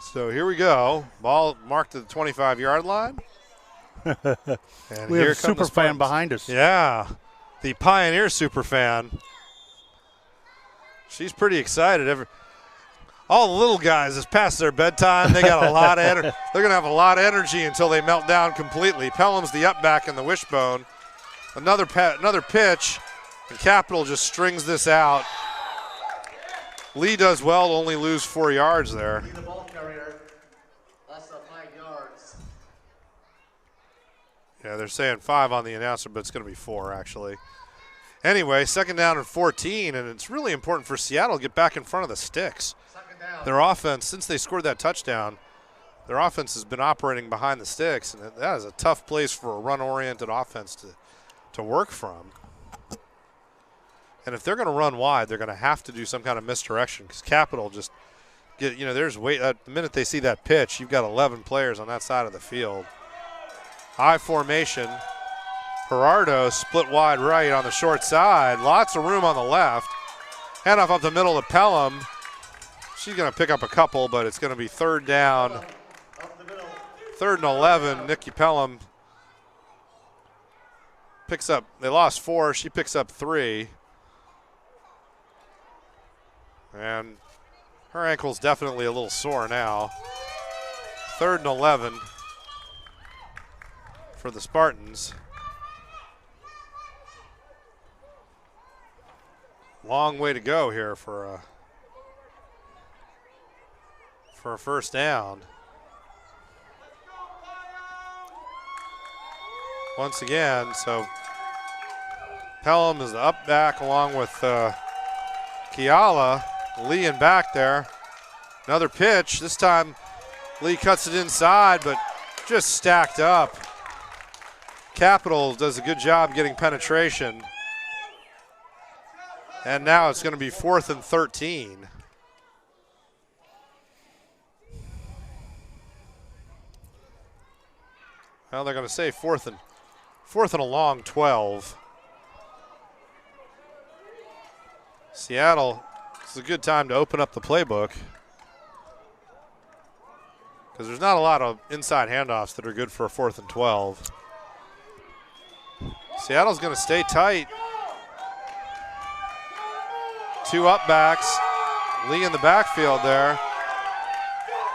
So here we go. Ball marked at the 25-yard line. And We have a super fan behind us. Yeah, the Pioneer super fan. She's pretty excited. All the little guys, it's past their bedtime. They got a lot of energy. They're going to have a lot of energy until they melt down completely. Pelham's the up back in the wishbone. Another pitch, and Capital just strings this out. Lee does well to only lose 4 yards there. The ball carrier, lost 5 yards. Yeah, they're saying 5 on the announcer, but it's going to be 4 actually. Anyway, 2nd down and 14, and it's really important for Seattle to get back in front of the sticks. Their offense, since they scored that touchdown, their offense has been operating behind the sticks, and that is a tough place for a run-oriented offense to work from. And if they're going to run wide, they're going to have to do some kind of misdirection because Capital just there's weight. The minute they see that pitch, you've got 11 players on that side of the field. I formation. Gerardo split wide right on the short side. Lots of room on the left. Handoff up the middle to Pelham. She's going to pick up a couple, but it's going to be 3rd down. 3rd and 11. Nikki Pelham picks up. They lost 4. She picks up 3. And her ankle's definitely a little sore now. 3rd and 11 for the Spartans. Long way to go here for a 1st down. Once again, so Pelham is the up back along with Kiala. Lee in back there. Another pitch. This time Lee cuts it inside, but just stacked up. Capital does a good job getting penetration. And now it's going to be 4th and 13. Well, they're going to say 4th and a long 12. Seattle, it's a good time to open up the playbook because there's not a lot of inside handoffs that are good for a 4th and 12. Seattle's going to stay tight. 2 up backs. Lee in the backfield there.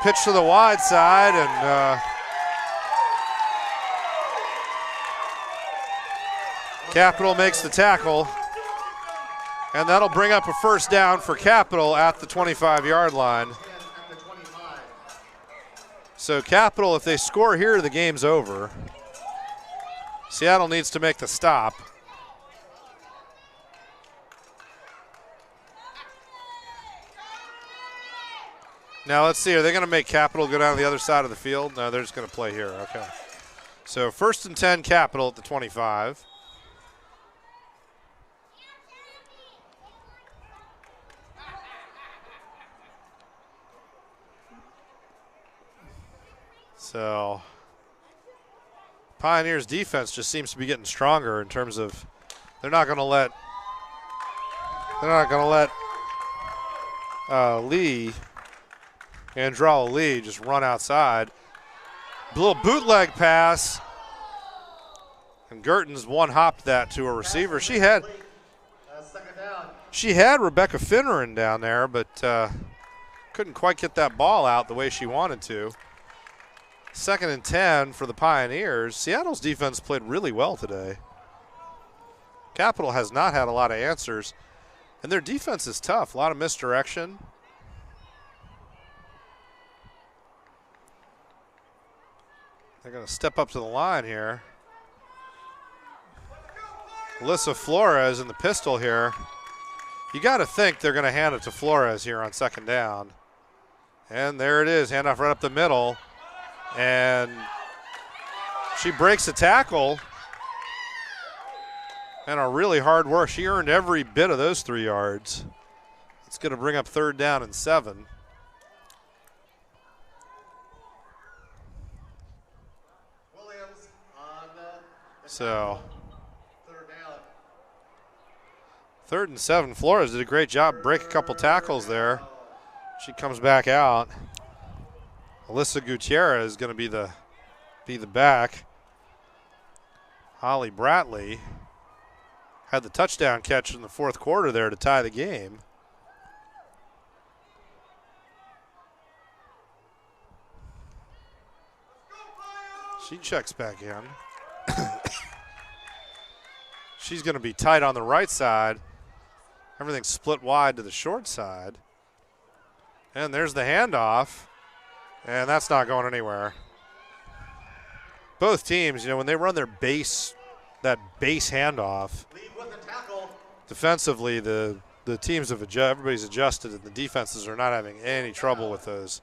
Pitch to the wide side, and Capital makes the tackle. And that'll bring up a 1st down for Capital at the 25-yard line. So Capital, if they score here, the game's over. Seattle needs to make the stop. Now let's see, are they going to make Capital go down to the other side of the field? No, they're just going to play here, okay. So 1st and 10, Capital at the 25. So Pioneers defense just seems to be getting stronger in terms of they're not going to let Lee, Andrella Lee, just run outside. A little bootleg pass, and Gertens one-hopped that to a receiver. She had Rebecca Finneran down there, but couldn't quite get that ball out the way she wanted to. 2nd and 10 for the Pioneers. Seattle's defense played really well today. Capital has not had a lot of answers, and their defense is tough. A lot of misdirection. They're going to step up to the line here. Alyssa Flores in the pistol here. You got to think they're going to hand it to Flores here on 2nd down. And there it is, handoff right up the middle. And she breaks a tackle. And a really hard work. She earned every bit of those 3 yards. It's going to bring up 3rd down and 7. So Third down. 3rd and 7. Flores did a great job, break a couple tackles there. She comes back out. Alyssa Gutierrez is going to be the back. Holly Bratley had the touchdown catch in the 4th quarter there to tie the game. She checks back in. She's going to be tight on the right side. Everything's split wide to the short side. And there's the handoff. And that's not going anywhere. Both teams, when they run their base handoff, defensively, the teams have everybody's adjusted, and the defenses are not having any trouble with those.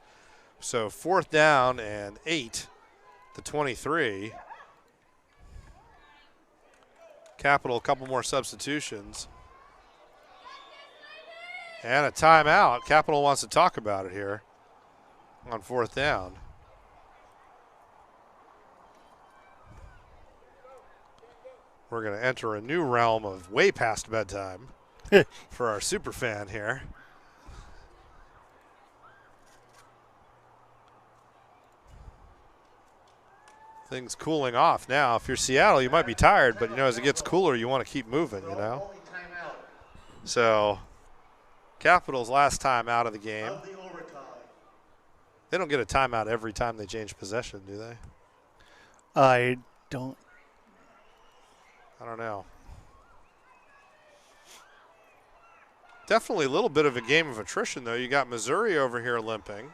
So 4th down and 8 to 23. Capital, a couple more substitutions. And a timeout. Capital wants to talk about it here on 4th down. We're going to enter a new realm of way past bedtime for our super fan here. Things cooling off now. If you're Seattle, you might be tired, but, as it gets cooler, you want to keep moving, So, Capital's last time out of the game. They don't get a timeout every time they change possession, do they? I don't know. Definitely a little bit of a game of attrition, though. You got Missouri over here limping.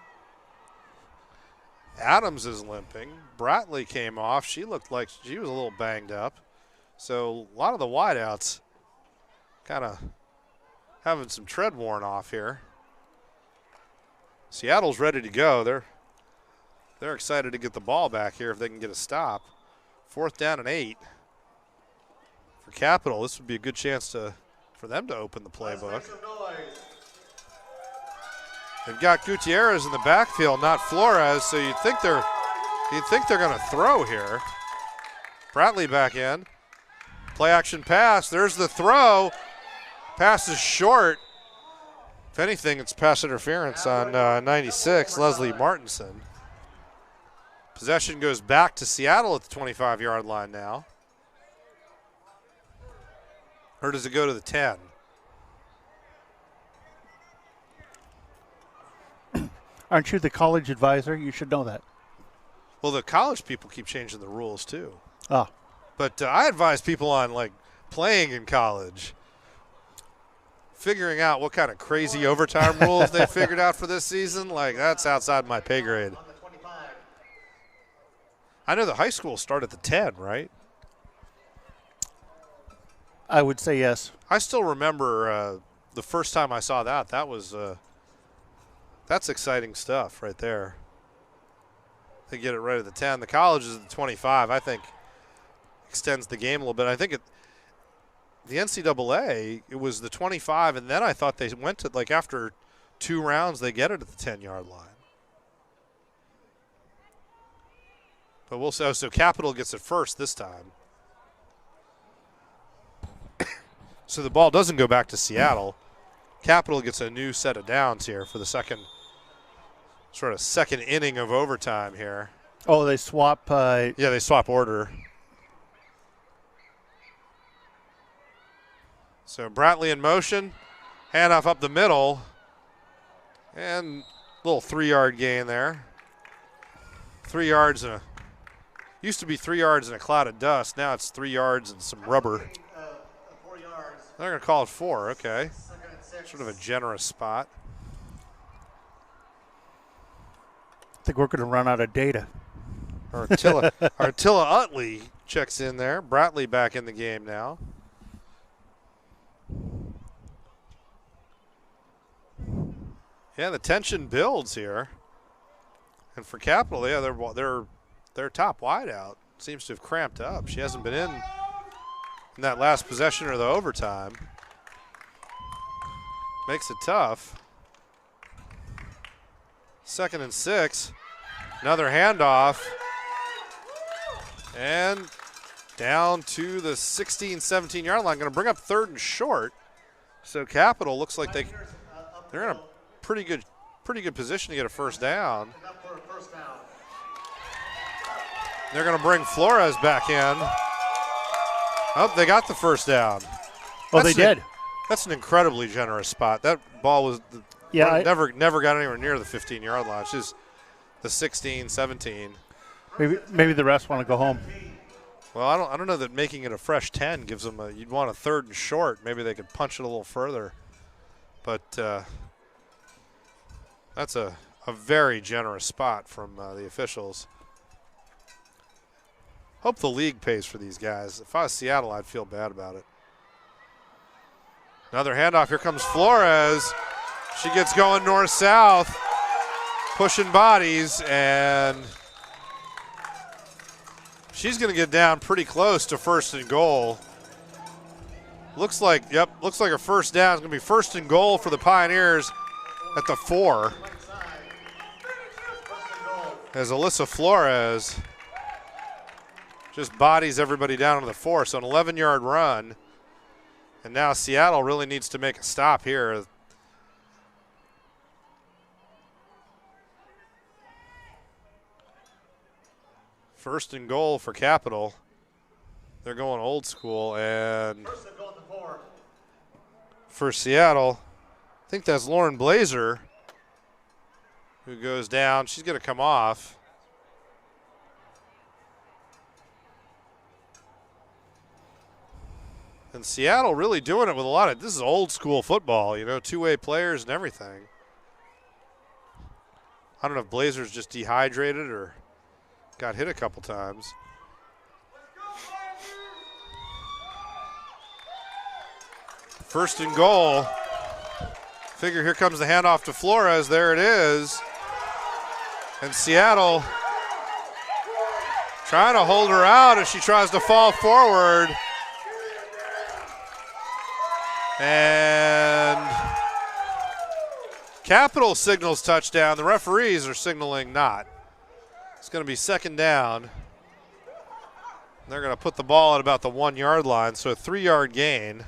Adams is limping. Bratley came off. She looked like she was a little banged up. So a lot of the wideouts kind of having some tread worn off here. Seattle's ready to go. They're excited to get the ball back here if they can get a stop. 4th down and 8. For Capital, this would be a good chance for them to open the playbook. They've got Gutierrez in the backfield, not Flores, so you'd think they're going to throw here. Bratley back in. Play action pass. There's the throw. Pass is short. If anything, it's pass interference on 96, Leslie Martinson. Possession goes back to Seattle at the 25-yard line now. Or does it go to the 10? Aren't you the college advisor? You should know that. Well, the college people keep changing the rules too. Oh. But I advise people on playing in college, figuring out what kind of crazy overtime rules they figured out for this season. That's outside my pay grade. I know the high school start at the 10, right? I would say yes. I still remember the first time I saw that. That's exciting stuff right there. They get it right at the 10. The college is at the 25. I think extends the game a little bit. I think the NCAA, it was the 25, and then I thought they went to, after 2 rounds, they get it at the 10-yard line. But we'll see. So Capital gets it first this time. So the ball doesn't go back to Seattle. Capital gets a new set of downs here for the second inning of overtime here. Oh, they swap. Yeah, they swap order. So Bratley in motion, handoff up the middle, and a little 3-yard gain there. 3 yards used to be 3 yards in a cloud of dust. Now it's 3 yards and some rubber. 4 yards. They're going to call it 4. Okay. Sort of a generous spot. I think we're going to run out of data. Artilla Utley checks in there. Bratley back in the game now. Yeah, the tension builds here. And for Capital, yeah, their top wideout seems to have cramped up. She hasn't been in that last possession or the overtime. Makes it tough. 2nd and 6. Another handoff. And Down to the 16, 17-yard line. Going to bring up 3rd and short. So Capital looks like they're in a pretty good position to get a first down. They're going to bring Flores back in. Oh, they got the first down. Well, they did. That's an incredibly generous spot. That ball was never got anywhere near the 15-yard line. It's just the 16, 17. Maybe the refs want to go home. Well, I don't know that making it a fresh 10 gives them you'd want a 3rd and short. Maybe they could punch it a little further. But that's a very generous spot from the officials. Hope the league pays for these guys. If I was Seattle, I'd feel bad about it. Another handoff. Here comes Flores. She gets going north-south, pushing bodies, and she's going to get down pretty close to 1st and goal. Looks like a first down. It's going to be 1st and goal for the Pioneers at the 4. As Alyssa Flores just bodies everybody down on the 4. So an 11-yard run. And now Seattle really needs to make a stop here. First and goal for Capital. They're going old school. And for Seattle, I think that's Lauren Blazer who goes down. She's going to come off. And Seattle really doing it with a lot of, this is old school football, you know, 2-way players and everything. I don't know if Blazer's just dehydrated or got hit a couple times. First and goal. Figure here comes the handoff to Flores. There it is. And Seattle trying to hold her out as she tries to fall forward. And Capital signals touchdown. The referees are signaling not. It's going to be 2nd down. They're going to put the ball at about the 1-yard line, so a 3-yard gain.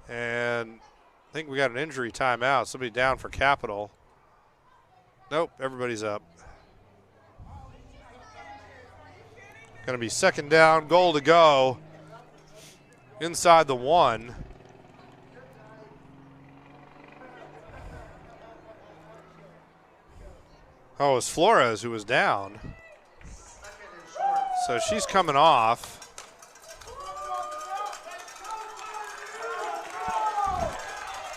And I think we got an injury timeout. Somebody down for Capital. Nope, everybody's up. Going to be 2nd down, goal to go. Inside the 1. Oh, it was Flores who was down. So she's coming off.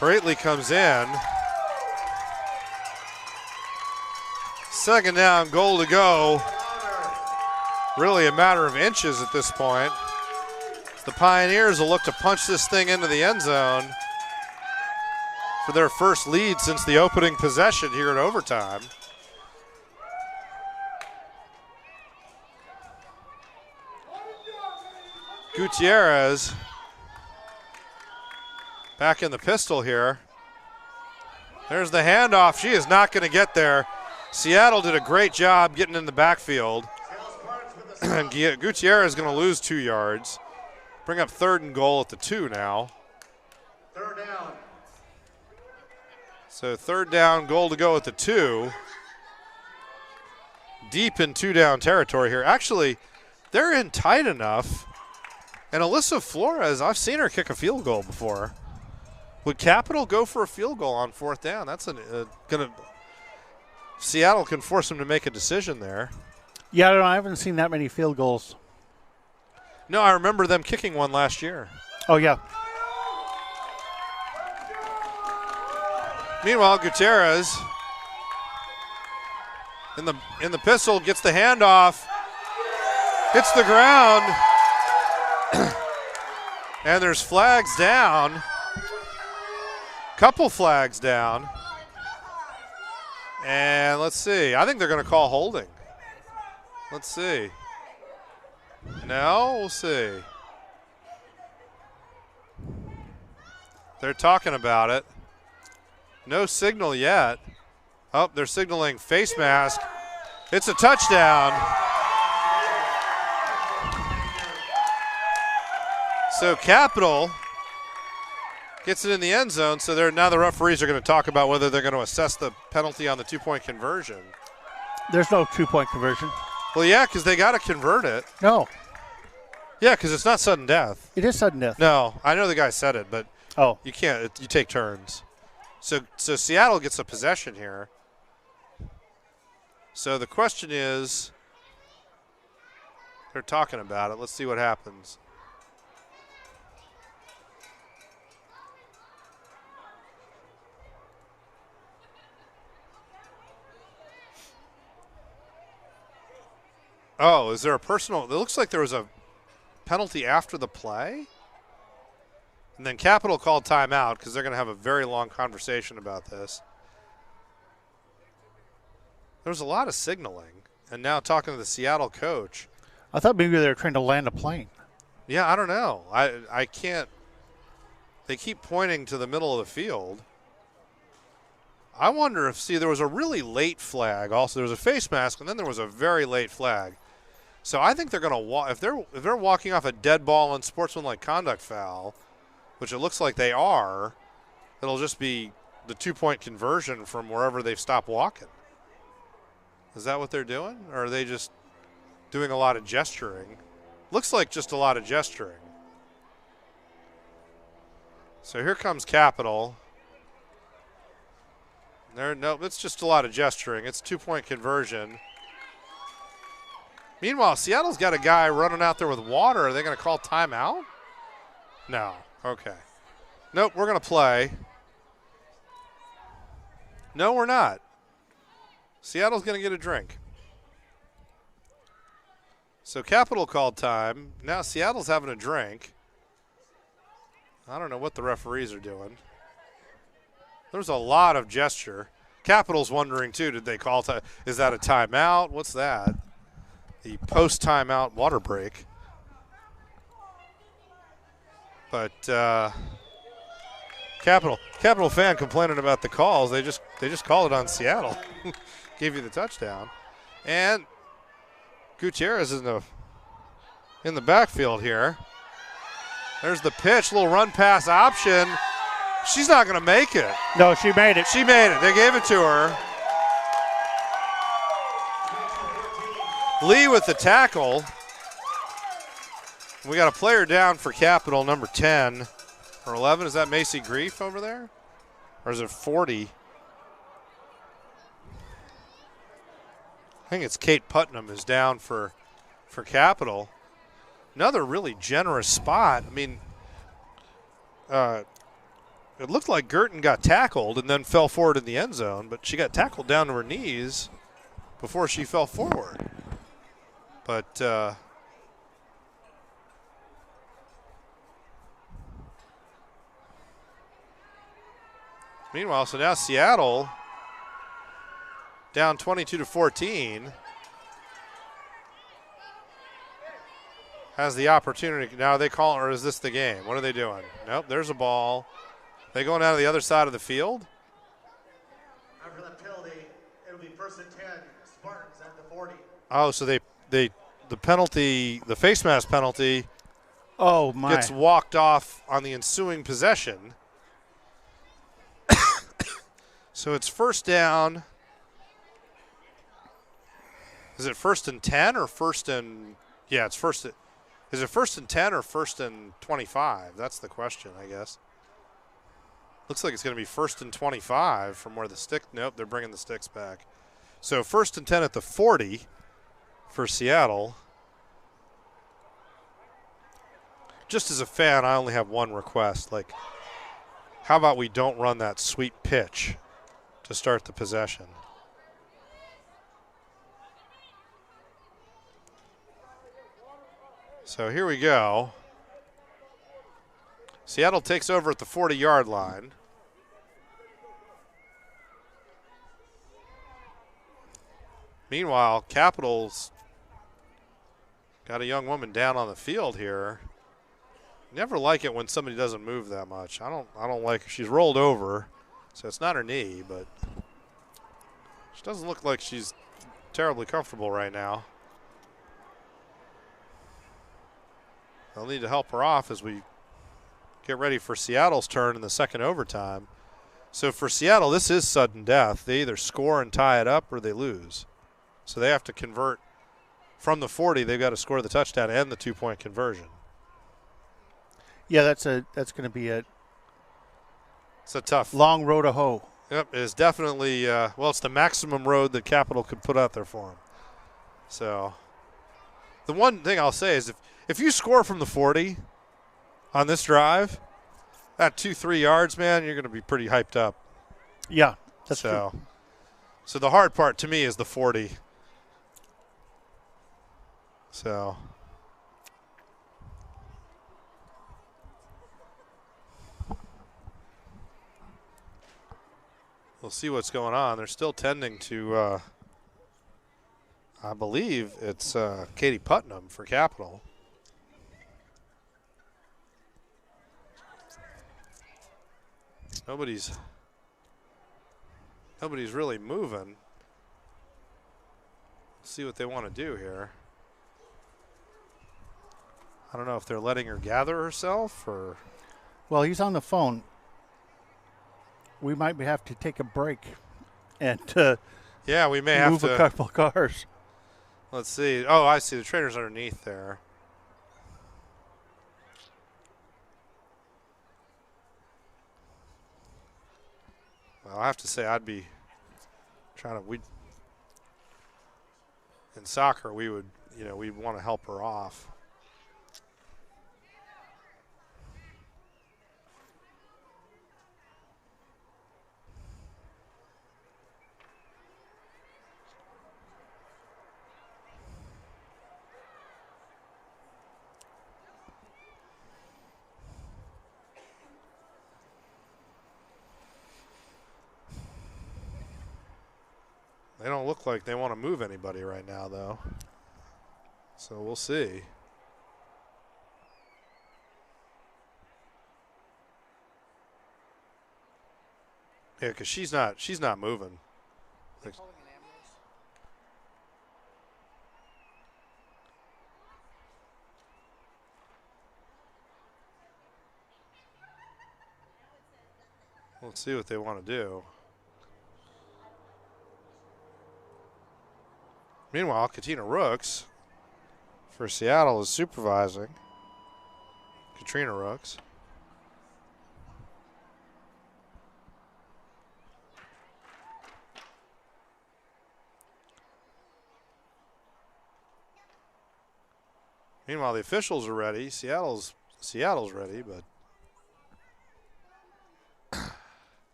Braitley comes in. 2nd down, goal to go. Really a matter of inches at this point. The Pioneers will look to punch this thing into the end zone for their first lead since the opening possession here in overtime. Gutierrez back in the pistol here. There's the handoff. She is not going to get there. Seattle did a great job getting in the backfield. Gutierrez is going to lose 2 yards. Bring up 3rd and goal at the 2 now. 3rd down. So 3rd down, goal to go at the 2. Deep in 2-down territory here. Actually, they're in tight enough. And Alyssa Flores, I've seen her kick a field goal before. Would Capital go for a field goal on 4th down? That's Seattle can force them to make a decision there. Yeah, I don't know. I haven't seen that many field goals. No, I remember them kicking one last year. Oh, yeah. Meanwhile, Gutierrez in the pistol gets the handoff, hits the ground, and there's flags down. Couple flags down. And let's see. I think they're going to call holding. Let's see. No, we'll see. They're talking about it. No signal yet. Oh, they're signaling face mask. It's a touchdown. So Capital gets it in the end zone. So now the referees are going to talk about whether they're going to assess the penalty on the 2-point conversion. There's no 2-point conversion. Well, yeah, because they got to convert it. No. Yeah, because it's not sudden death. It is sudden death. No, I know the guy said it, but you can't. You take turns. So Seattle gets a possession here. So the question is, they're talking about it. Let's see what happens. Oh, is there a personal? It looks like there was a penalty after the play. And then Capital called timeout because they're going to have a very long conversation about this. There's a lot of signaling. And now talking to the Seattle coach. I thought maybe they were trying to land a plane. Yeah, I don't know. I can't. They keep pointing to the middle of the field. I wonder if, there was a really late flag. Also, there was a face mask, and then there was a very late flag. So I think they're going to walk. If they're walking off a dead ball and sportsmanlike conduct foul, which it looks like they are, it'll just be the 2-point conversion from wherever they've stopped walking. Is that what they're doing? Or are they just doing a lot of gesturing? Looks like just a lot of gesturing. So here comes Capital. Nope, it's just a lot of gesturing. It's 2-point conversion. Meanwhile, Seattle's got a guy running out there with water. Are they going to call timeout? No. Okay. Nope, we're going to play. No, we're not. Seattle's going to get a drink. So Capital called time. Now Seattle's having a drink. I don't know what the referees are doing. There's a lot of gesture. Capital's wondering, too, did they call time? Is that a timeout? What's that? The post-timeout water break. But Capital fan complaining about the calls. They just called it on Seattle. Gave you the touchdown. And Gutierrez is in the backfield here. There's the pitch, little run pass option. She's not going to make it. No, she made it. She made it. They gave it to her. Lee with the tackle. We got a player down for Capital, number 10 or 11. Is that Macy Grief over there? Or is it 40? I think it's Kate Putnam is down for Capital. Another really generous spot. I mean, it looked like Girton got tackled and then fell forward in the end zone, but she got tackled down to her knees before she fell forward. But meanwhile, so now Seattle down 22-14 has the opportunity. Now they call, or is this the game? What are they doing? Nope, there's a ball. They going out of the other side of the field? After that penalty, it'll be 1st and 10, Spartans at the 40. Oh, so the penalty, the face mask penalty, gets walked off on the ensuing possession. So it's first down. Is it 1st and 10 or 1st and? Yeah, it's first. Is it 1st and 10 or 1st and 25? That's the question, I guess. Looks like it's going to be 1st and 25 from where the stick. Nope, they're bringing the sticks back. So 1st and 10 at the 40 for Seattle. Just as a fan, I only have one request. Like, how about we don't run that sweet pitch to start the possession? So here we go. Seattle takes over at the 40-yard line. Meanwhile, Capital's got a young woman down on the field here. Never like it when somebody doesn't move that much. I don't like. She's rolled over, so it's not her knee, but she doesn't look like she's terribly comfortable right now. They'll need to help her off as we get ready for Seattle's turn in the second overtime. So for Seattle, this is sudden death. They either score and tie it up or they lose. So they have to convert from the 40. They've got to score the touchdown and the 2-point conversion. Yeah, that's going to be It's a tough long road to hoe. Yep, it's definitely, it's the maximum road that Capital could put out there for them. So the one thing I'll say is if you score from the 40 on this drive, at 2-3 yards, man, you're going to be pretty hyped up. Yeah, that's true. So the hard part to me is the 40. So we'll see what's going on. They're still tending to, I believe it's Katie Putnam for Capital. Nobody's really moving. Let's see what they want to do here. I don't know if they're letting her gather herself or. Well, he's on the phone. We might have to take a break and yeah, we may have move to a couple cars. Let's see. Oh, I see. The trainer's underneath there. Well, I have to say I'd be trying to. In soccer, we would, we'd want to help her off. They don't look like they want to move anybody right now, though. So we'll see. Yeah, because she's not moving. Like, let's see what they want to do. Meanwhile, Katina Rooks for Seattle is supervising. Katrina Rooks. Meanwhile, the officials are ready. Seattle's ready, but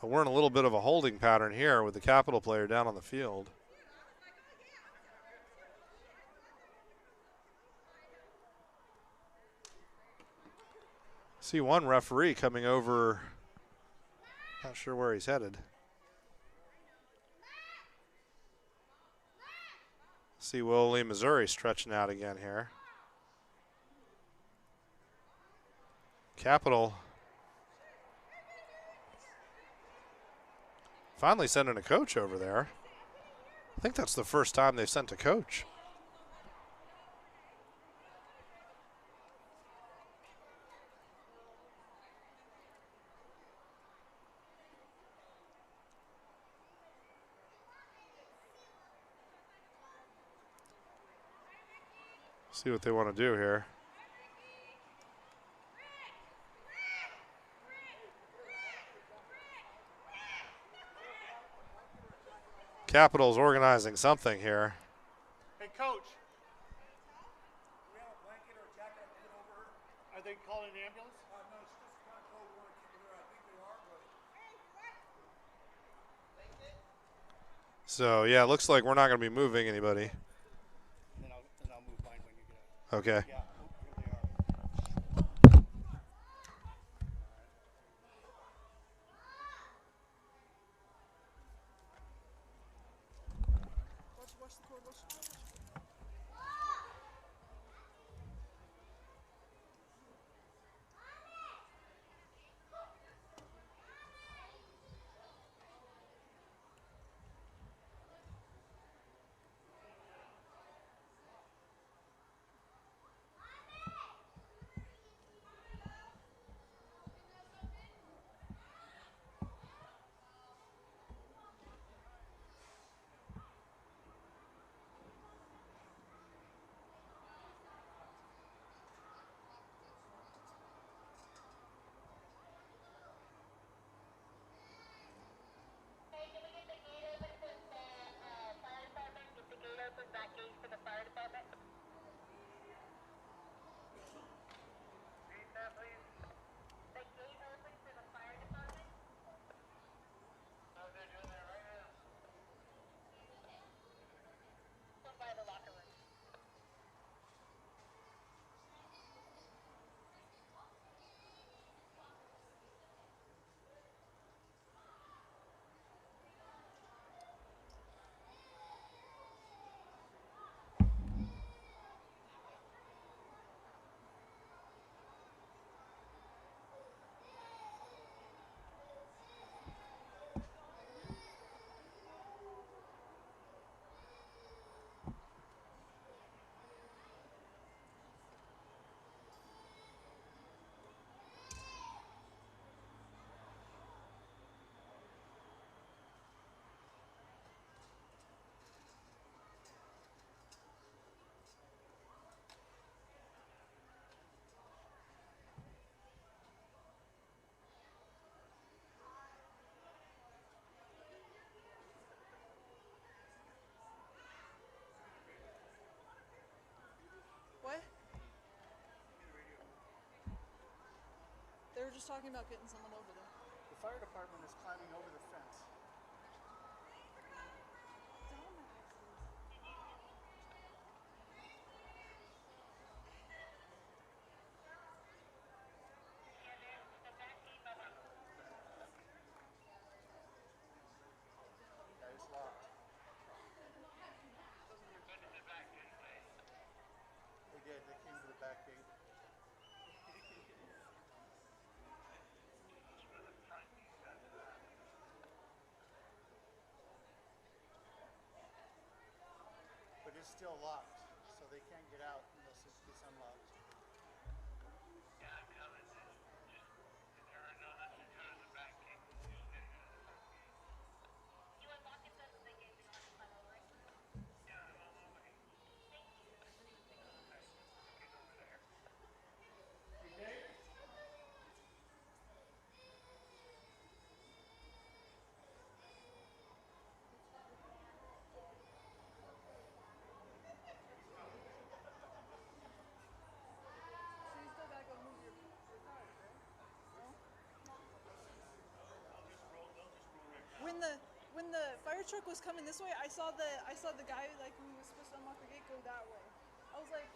we're in a little bit of a holding pattern here with the Capital player down on the field. See one referee coming over. Not sure where he's headed. See Willow Lee, Missouri stretching out again here. Capital finally sending a coach over there. I think that's the first time they've sent a coach. See what they want to do here. Capital's organizing something here. Hey, Coach. Do we have a blanket or a jacket I put over her? Are they calling an ambulance? No, it's just kind of cold. We want to keep her there. I think they are, but. So, yeah, it looks like we're not going to be moving anybody. Then I'll move mine when you get out. Okay. Yeah, here they are. were just talking about getting someone over there. The fire department is climbing over the fence. Yeah, it's locked. They did. They came to the back gate. But it's still locked, so they can't get out unless it gets unlocked. So you still gotta go move your cars, right? No? When the fire truck was coming this way, I saw the guy like who was supposed to unlock the gate go that way. I was like,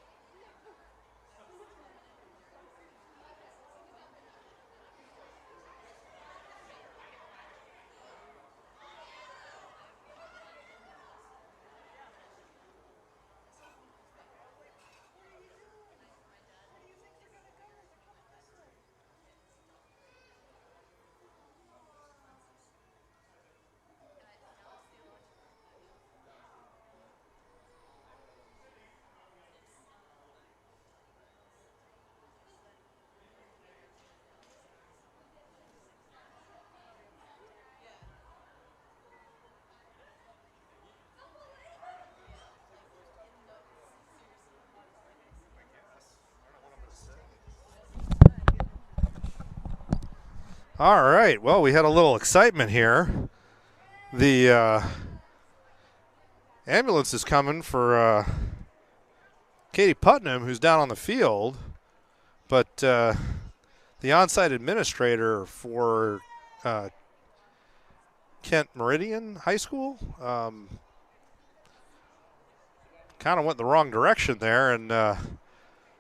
All right. Well, we had a little excitement here. The ambulance is coming for Katie Putnam, who's down on the field. But the on-site administrator for Kent Meridian High School kind of went the wrong direction there. And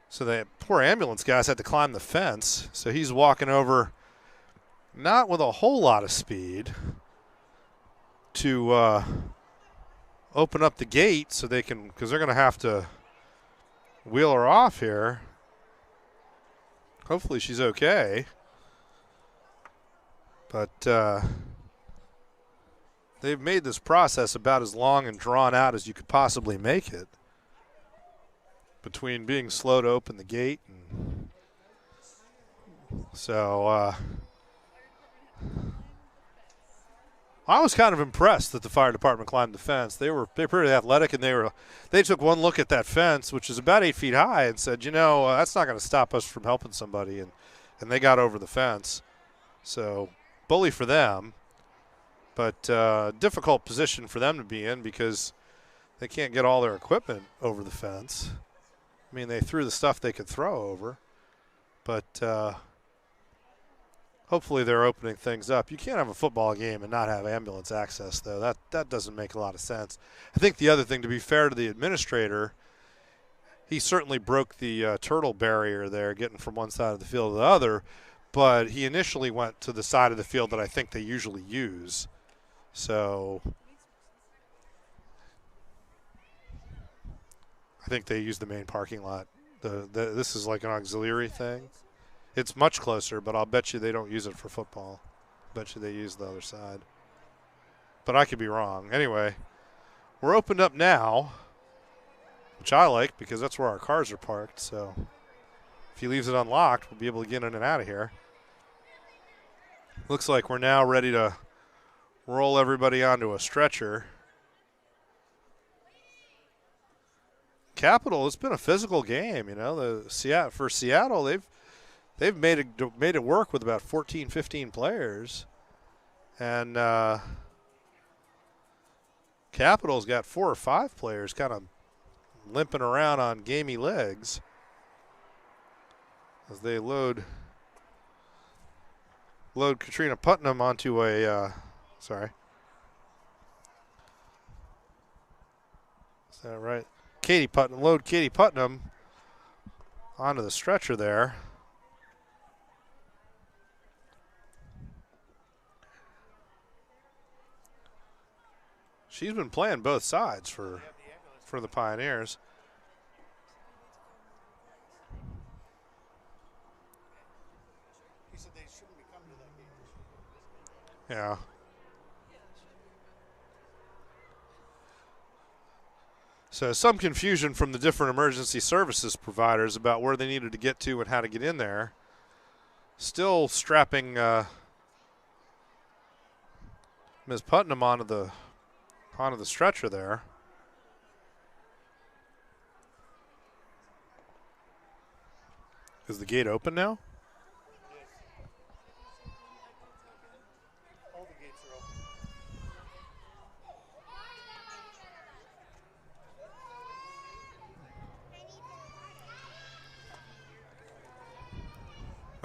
so the poor ambulance guys had to climb the fence. So he's walking over, not with a whole lot of speed, to open up the gate so they can, because they're going to have to wheel her off here. Hopefully she's okay. But they've made this process about as long and drawn out as you could possibly make it, between being slow to open the gate. And so I was kind of impressed that the fire department climbed the fence. They're pretty athletic, and they took one look at that fence, which is about 8 feet high, and said, that's not going to stop us from helping somebody, and they got over the fence. So bully for them, but difficult position for them to be in because they can't get all their equipment over the fence. I mean, they threw the stuff they could throw over, but hopefully they're opening things up. You can't have a football game and not have ambulance access, though. That doesn't make a lot of sense. I think the other thing, to be fair to the administrator, he certainly broke the turtle barrier there, getting from one side of the field to the other, but he initially went to the side of the field that I think they usually use. So I think they use the main parking lot. This is like an auxiliary thing. It's much closer, but I'll bet you they don't use it for football. Bet you they use the other side. But I could be wrong. Anyway, we're opened up now, which I like because that's where our cars are parked. So if he leaves it unlocked, we'll be able to get in and out of here. Looks like we're now ready to roll everybody onto a stretcher. Capital, it's been a physical game, for Seattle, they've made it work with about 14, 15 players. And Capital's got 4 or 5 players kind of limping around on gamey legs as they load load Katrina Putnam onto a, sorry. Is that right? Load Katie Putnam onto the stretcher there. She's been playing both sides for the Pioneers. He said they shouldn't be coming to that game. Yeah. So some confusion from the different emergency services providers about where they needed to get to and how to get in there. Still strapping Ms. Putnam onto the stretcher there. Is the gate open now? All the gates are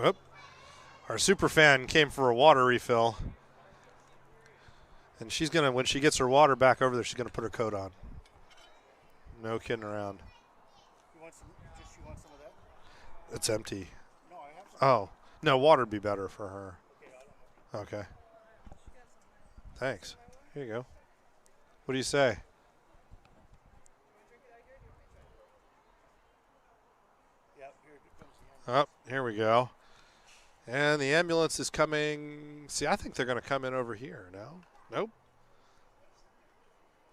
open. Oh, our super fan came for a water refill. And she's going to, when she gets her water back over there, she's going to put her coat on. No kidding around. You want some of that? It's empty. No, I have some. Oh, no, water would be better for her. Okay. Thanks. Here you go. What do you say? Yep, here comes the ambulance. Oh, here we go. And the ambulance is coming. See, I think they're going to come in over here. No? Nope.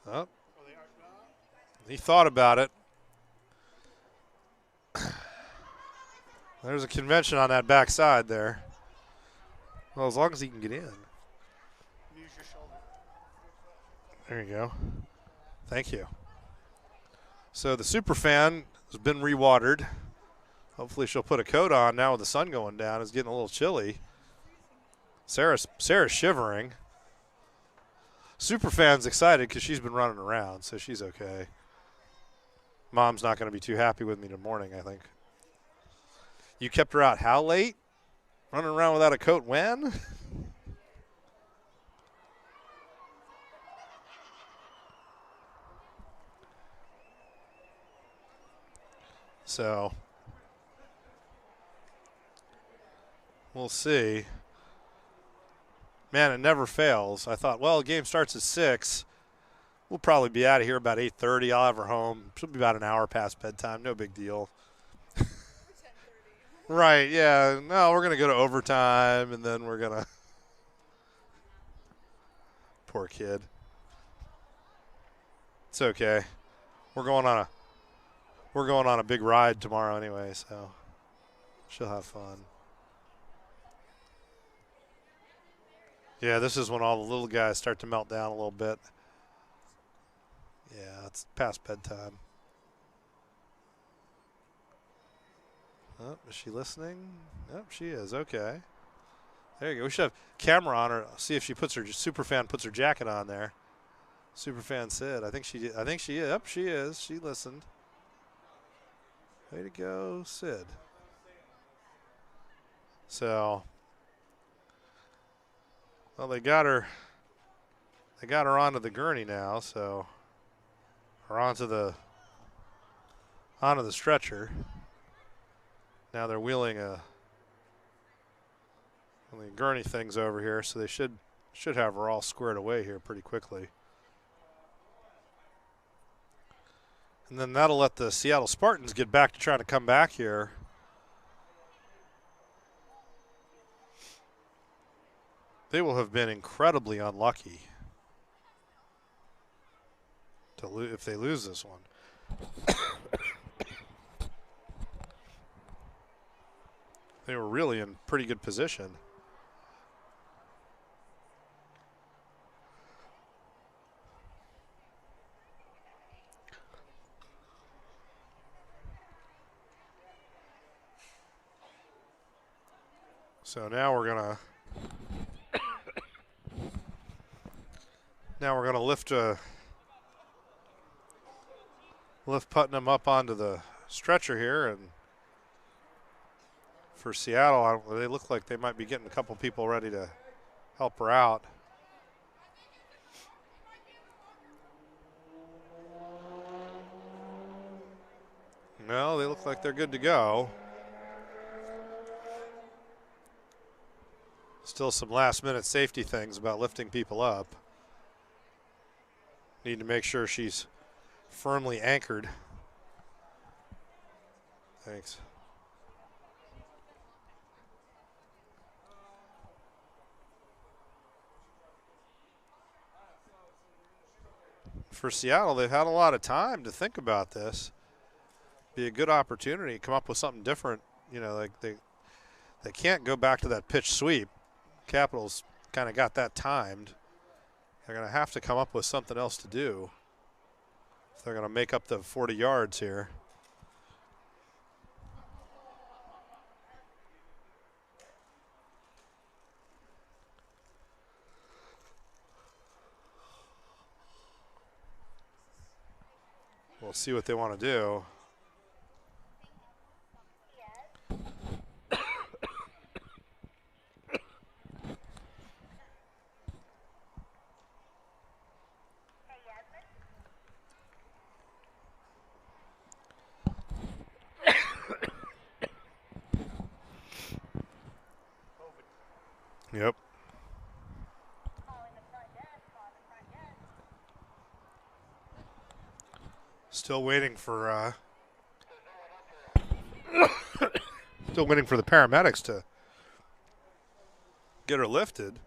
Oh. Oh, they are not? He thought about it. There's a convention on that back side there. Well, as long as he can get in. Use your shoulder. There you go. Thank you. So the superfan has been rewatered. Hopefully she'll put a coat on now with the sun going down. It's getting a little chilly. Sarah's shivering. Superfan's excited because she's been running around, so she's okay. Mom's not going to be too happy with me in the morning, I think. You kept her out how late? Running around without a coat when? So we'll see. Man, it never fails. I thought, well, the game starts at 6. We'll probably be out of here about 8:30. I'll have her home. She'll be about an hour past bedtime. No big deal. Right, yeah. No, we're going to go to overtime, and then we're going to. Poor kid. It's okay. We're going on a big ride tomorrow anyway, so she'll have fun. Yeah, this is when all the little guys start to melt down a little bit. Yeah, it's past bedtime. Oh, is she listening? Nope, she is. Okay. There you go. We should have camera on her. See if she puts her superfan puts her jacket on there. Superfan Sid. I think she did. I think she is. Yep, she is. She listened. Way to go, Sid. So, well, they got her onto the gurney now, so, or onto the stretcher. Now they're wheeling the gurney things over here, so they should have her all squared away here pretty quickly. And then that'll let the Seattle Spartans get back to trying to come back here. They will have been incredibly unlucky if they lose this one. They were really in pretty good position. So now we're gonna lift Putnam up onto the stretcher here, and for Seattle, they look like they might be getting a couple people ready to help her out. No, they look like they're good to go. Still some last-minute safety things about lifting people up. Need to make sure she's firmly anchored. Thanks. For Seattle, they've had a lot of time to think about this. Be a good opportunity, come up with something different. You know, like they can't go back to that pitch sweep. Capitals kind of got that timed. They're going to have to come up with something else to do if they're going to make up the 40 yards here. We'll see what they want to do. Yep. Still waiting for the paramedics to get her lifted.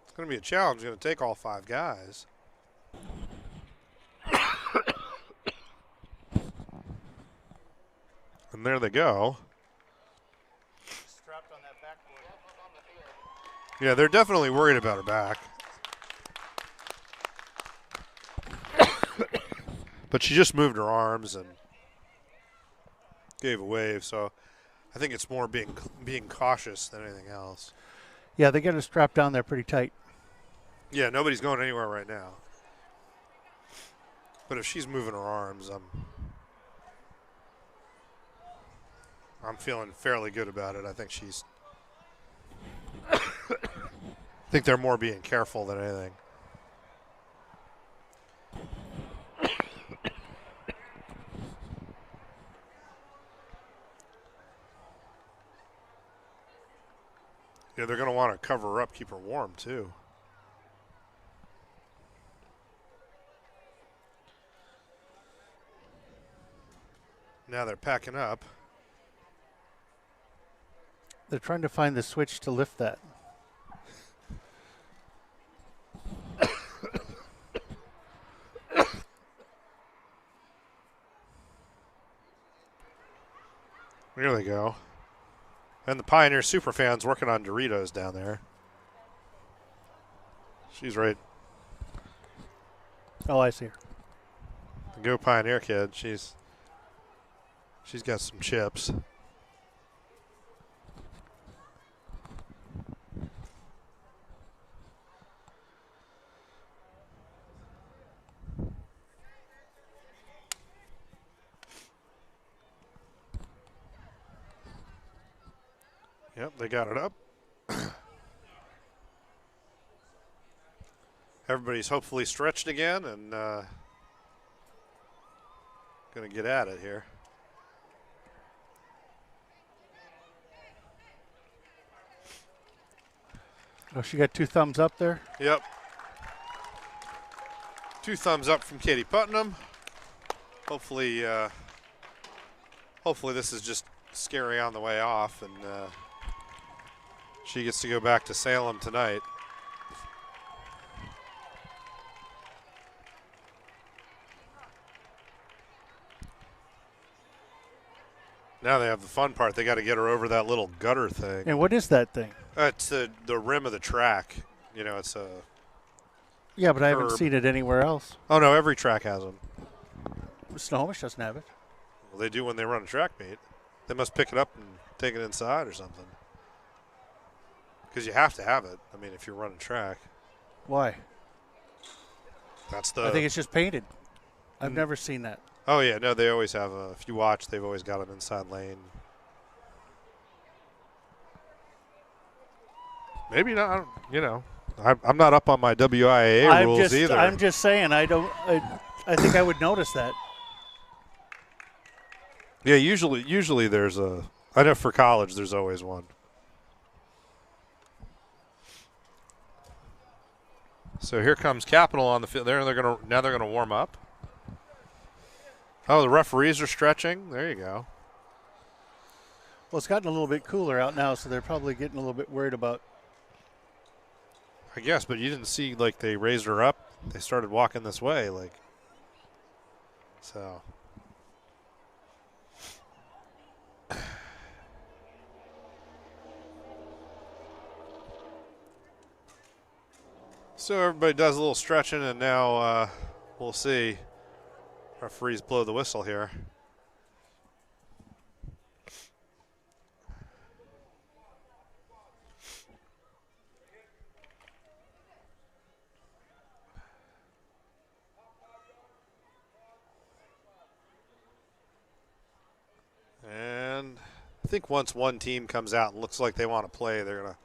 It's going to be a challenge. It's going to take all 5 guys. And there they go. Strapped on that backboard. Yeah, they're definitely worried about her back. But she just moved her arms and gave a wave, so I think it's more being cautious than anything else. Yeah, they got her strapped down there pretty tight. Yeah, nobody's going anywhere right now. But if she's moving her arms, I'm feeling fairly good about it. I think she's I think they're more being careful than anything. Yeah, they're going to want to cover her up, keep her warm, too. Now they're packing up. They're trying to find the switch to lift that. Here they go. And the Pioneer superfans working on Doritos down there. She's right. Oh, I see her. The Go Pioneer kid. She's got some chips. Yep, they got it up. Everybody's hopefully stretched again and going to get at it here. Oh, she got 2 thumbs up there? Yep. 2 thumbs up from Katie Putnam. Hopefully this is just scary on the way off and she gets to go back to Salem tonight. Now they have the fun part. They got to get her over that little gutter thing. And what is that thing? It's the rim of the track. You know, it's a. Yeah, but I haven't curb. seen it anywhere else. Oh no, every track has them. Snohomish doesn't have it. Well, they do when they run a track meet. They must pick it up and take it inside or something. Because you have to have it. I mean, if you're running track. Why? That's the. I think it's just painted. I've never seen that. Oh yeah, no, they always have if you watch, they've always got an inside lane. Maybe not. You know, I'm not up on my WIAA rules either. I'm just saying. I think I would notice that. Yeah, usually there's a. I know for college there's always one. So here comes Capital on the field. They're gonna warm up. Oh, the referees are stretching. There you go. Well, it's gotten a little bit cooler out now, so they're probably getting a little bit worried about. I guess, but you didn't see like they raised her up. They started walking this way, like. So. So everybody does a little stretching, and now we'll see. Referees blow the whistle here. And I think once one team comes out and looks like they want to play, they're going to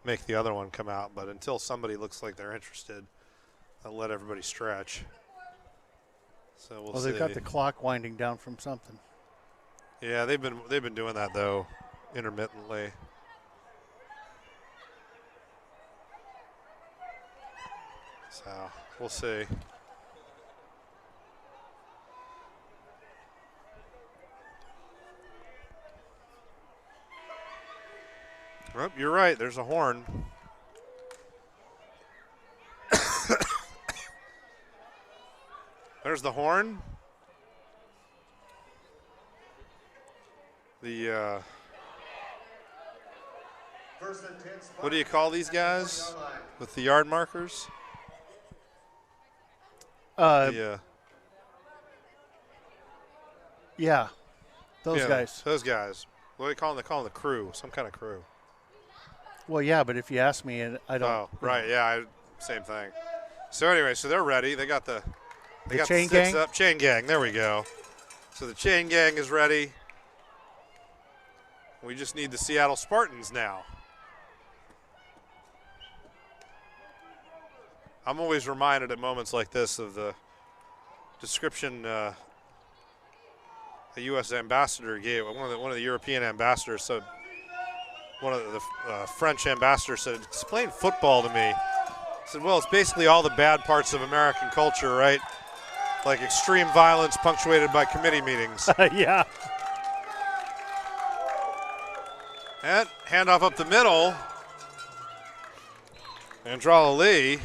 make the other one come out. But until somebody looks like they're interested, I'll let everybody stretch. So we'll see. They've got the clock winding down from something. Yeah, they've been doing that though, intermittently. So we'll see. Oh, you're right. There's a horn. There's the horn. The what do you call these guys with the yard markers? Yeah, those yeah, guys. Those guys. What do they call them? They call them the crew, some kind of crew. Well, yeah, but if you ask me, I don't. Oh, right, yeah, same thing. So anyway, so they're ready. They got the chain sticks gang? up. Chain gang. There we go. So the chain gang is ready. We just need the Seattle Spartans now. I'm always reminded at moments like this of the description the U.S. ambassador gave. One of the European ambassadors said. One of the French ambassadors said, "Explain football to me." I said, "Well, it's basically all the bad parts of American culture, right? Like extreme violence punctuated by committee meetings." Yeah. And handoff up the middle. Andrala Lee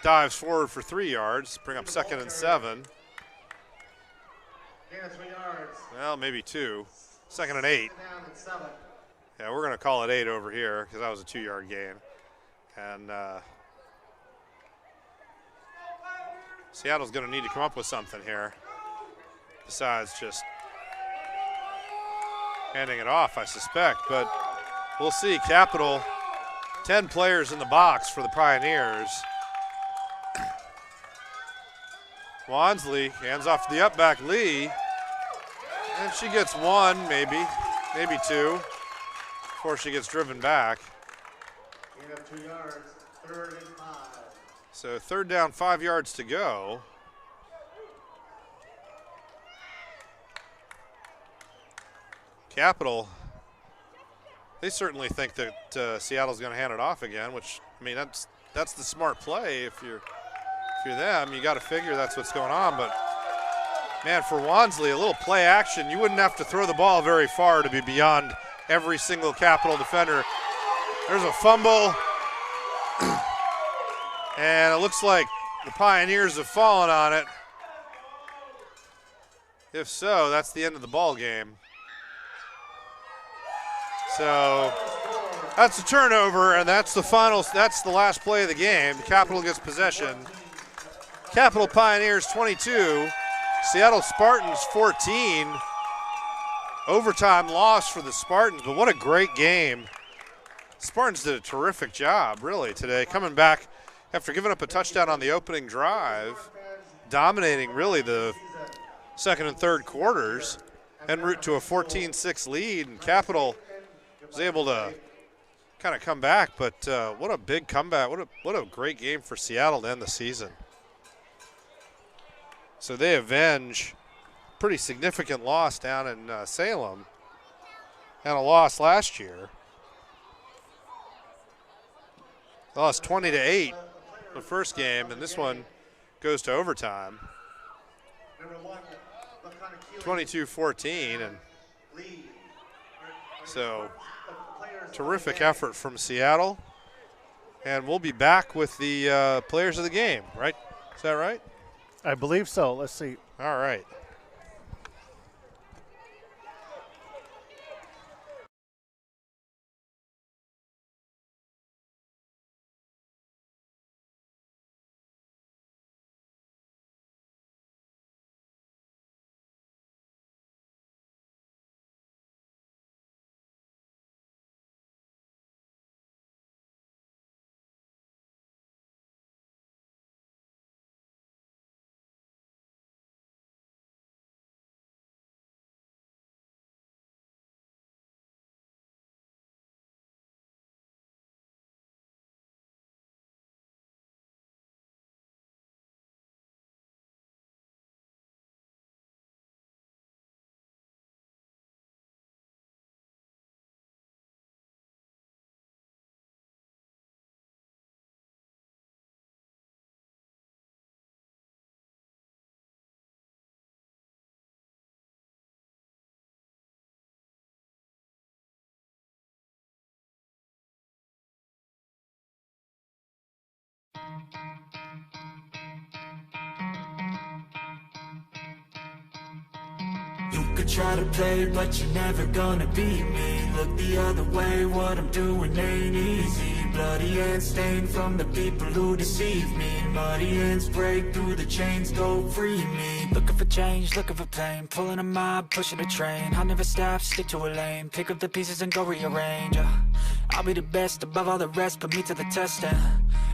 dives forward for 3 yards, bring up 2nd and 7. Gain of 3 yards. Well, maybe 2. 2nd and 8. Down at 7. Yeah, we're going to call it 8 over here because that was a 2-yard gain. And Seattle's going to need to come up with something here besides just handing it off, I suspect. But we'll see. Capital, 10 players in the box for the Pioneers. Wansley hands off to the up-back Lee. And she gets 1, maybe 2. Before she gets driven back. Gain of 2 yards, 3rd and 5. So 3rd down, 5 yards to go. Capital, they certainly think that Seattle's going to hand it off again, which, I mean, that's the smart play. If you're them, you got to figure that's what's going on. But, man, for Wansley, a little play action, you wouldn't have to throw the ball very far to be beyond every single Capital defender. There's a fumble. And it looks like the Pioneers have fallen on it. If so, that's the end of the ball game. So that's a turnover, and that's the last play of the game. Capital gets possession. Capital Pioneers 22, Seattle Spartans 14. Overtime loss for the Spartans, but what a great game. Spartans did a terrific job, really, today, coming back after giving up a touchdown on the opening drive, dominating, really, the second and third quarters, en route to a 14-6 lead, and Capital was able to kind of come back, but what a big comeback. What a great game for Seattle to end the season. So they avenge pretty significant loss down in Salem and a loss last year. They lost 20-8 the first game, and this one goes to overtime. 22-14, and so terrific effort from Seattle. And we'll be back with the players of the game, right? Is that right? I believe so. Let's see. All right. You could try to play, but you're never gonna beat me. Look the other way, what I'm doing ain't easy. Bloody hands stained from the people who deceive me. Muddy hands break through the chains, go free me. Looking for change, looking for pain. Pulling a mob, pushing a train. I'll never stop, stick to a lane. Pick up the pieces and go rearrange. I'll be the best above all the rest, put me to the test and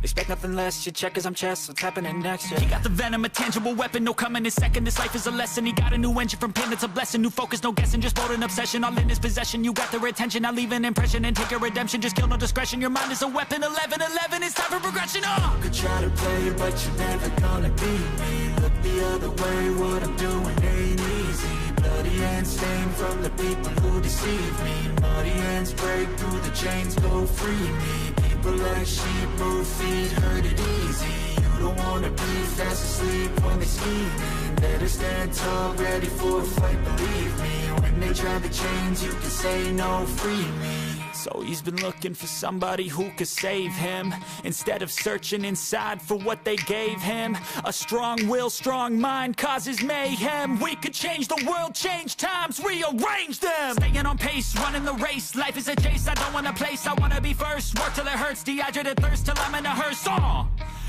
expect nothing less. You check as I'm chess, what's happening next? Yeah. He got the venom, a tangible weapon, no coming in second. This life is a lesson. He got a new engine from pain, it's a blessing. New focus, no guessing, just bold and obsession. All in his possession, you got their attention. I'll leave an impression and take your redemption. Just kill, no discretion. Your mind is a weapon. 11-11, it's time for progression. You could try to play, but you're never gonna beat me. Look the other way, what I'm doing ain't easy. Bloody hands stained from the people who deceive me. Muddy hands break through the chains, go free me. People like sheep move feet, hurt it easy. You don't wanna be fast asleep when they scheming. Better stand tall, ready for a fight, believe me. When they try the chains, you can say no, free me. So he's been looking for somebody who could save him, instead of searching inside for what they gave him. A strong will, strong mind causes mayhem. We could change the world, change times, rearrange them. Staying on pace, running the race. Life is a chase, I don't want a place, I wanna be first. Work till it hurts, dehydrated thirst till I'm in a hearse.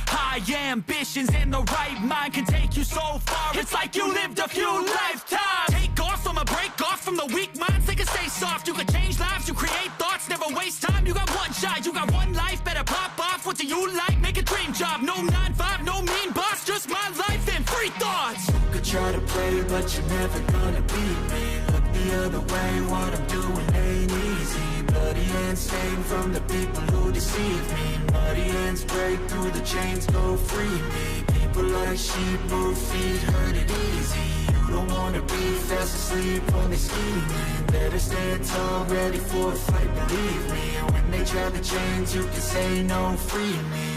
High ambitions and the right mind can take you so far. It's like you lived a few lifetimes. Take off from a break off from the weak minds. They can stay soft. You can change lives. You create thoughts. Never waste time. You got one shot. You got one life. Better pop off. What do you like? Make a dream job. No 9-5. No mean boss. Just my life and free thoughts. You could try to play, but you're never gonna beat me. Look the other way. What I'm doing ain't easy. Bloody hands stained from the people who deceive me. Muddy hands break through the chains, go free me. People like sheep move feet, hurt it easy. You don't wanna be fast asleep when they scheming. Better stand tall, ready for a fight, believe me. When they try the chains, you can say no, free me.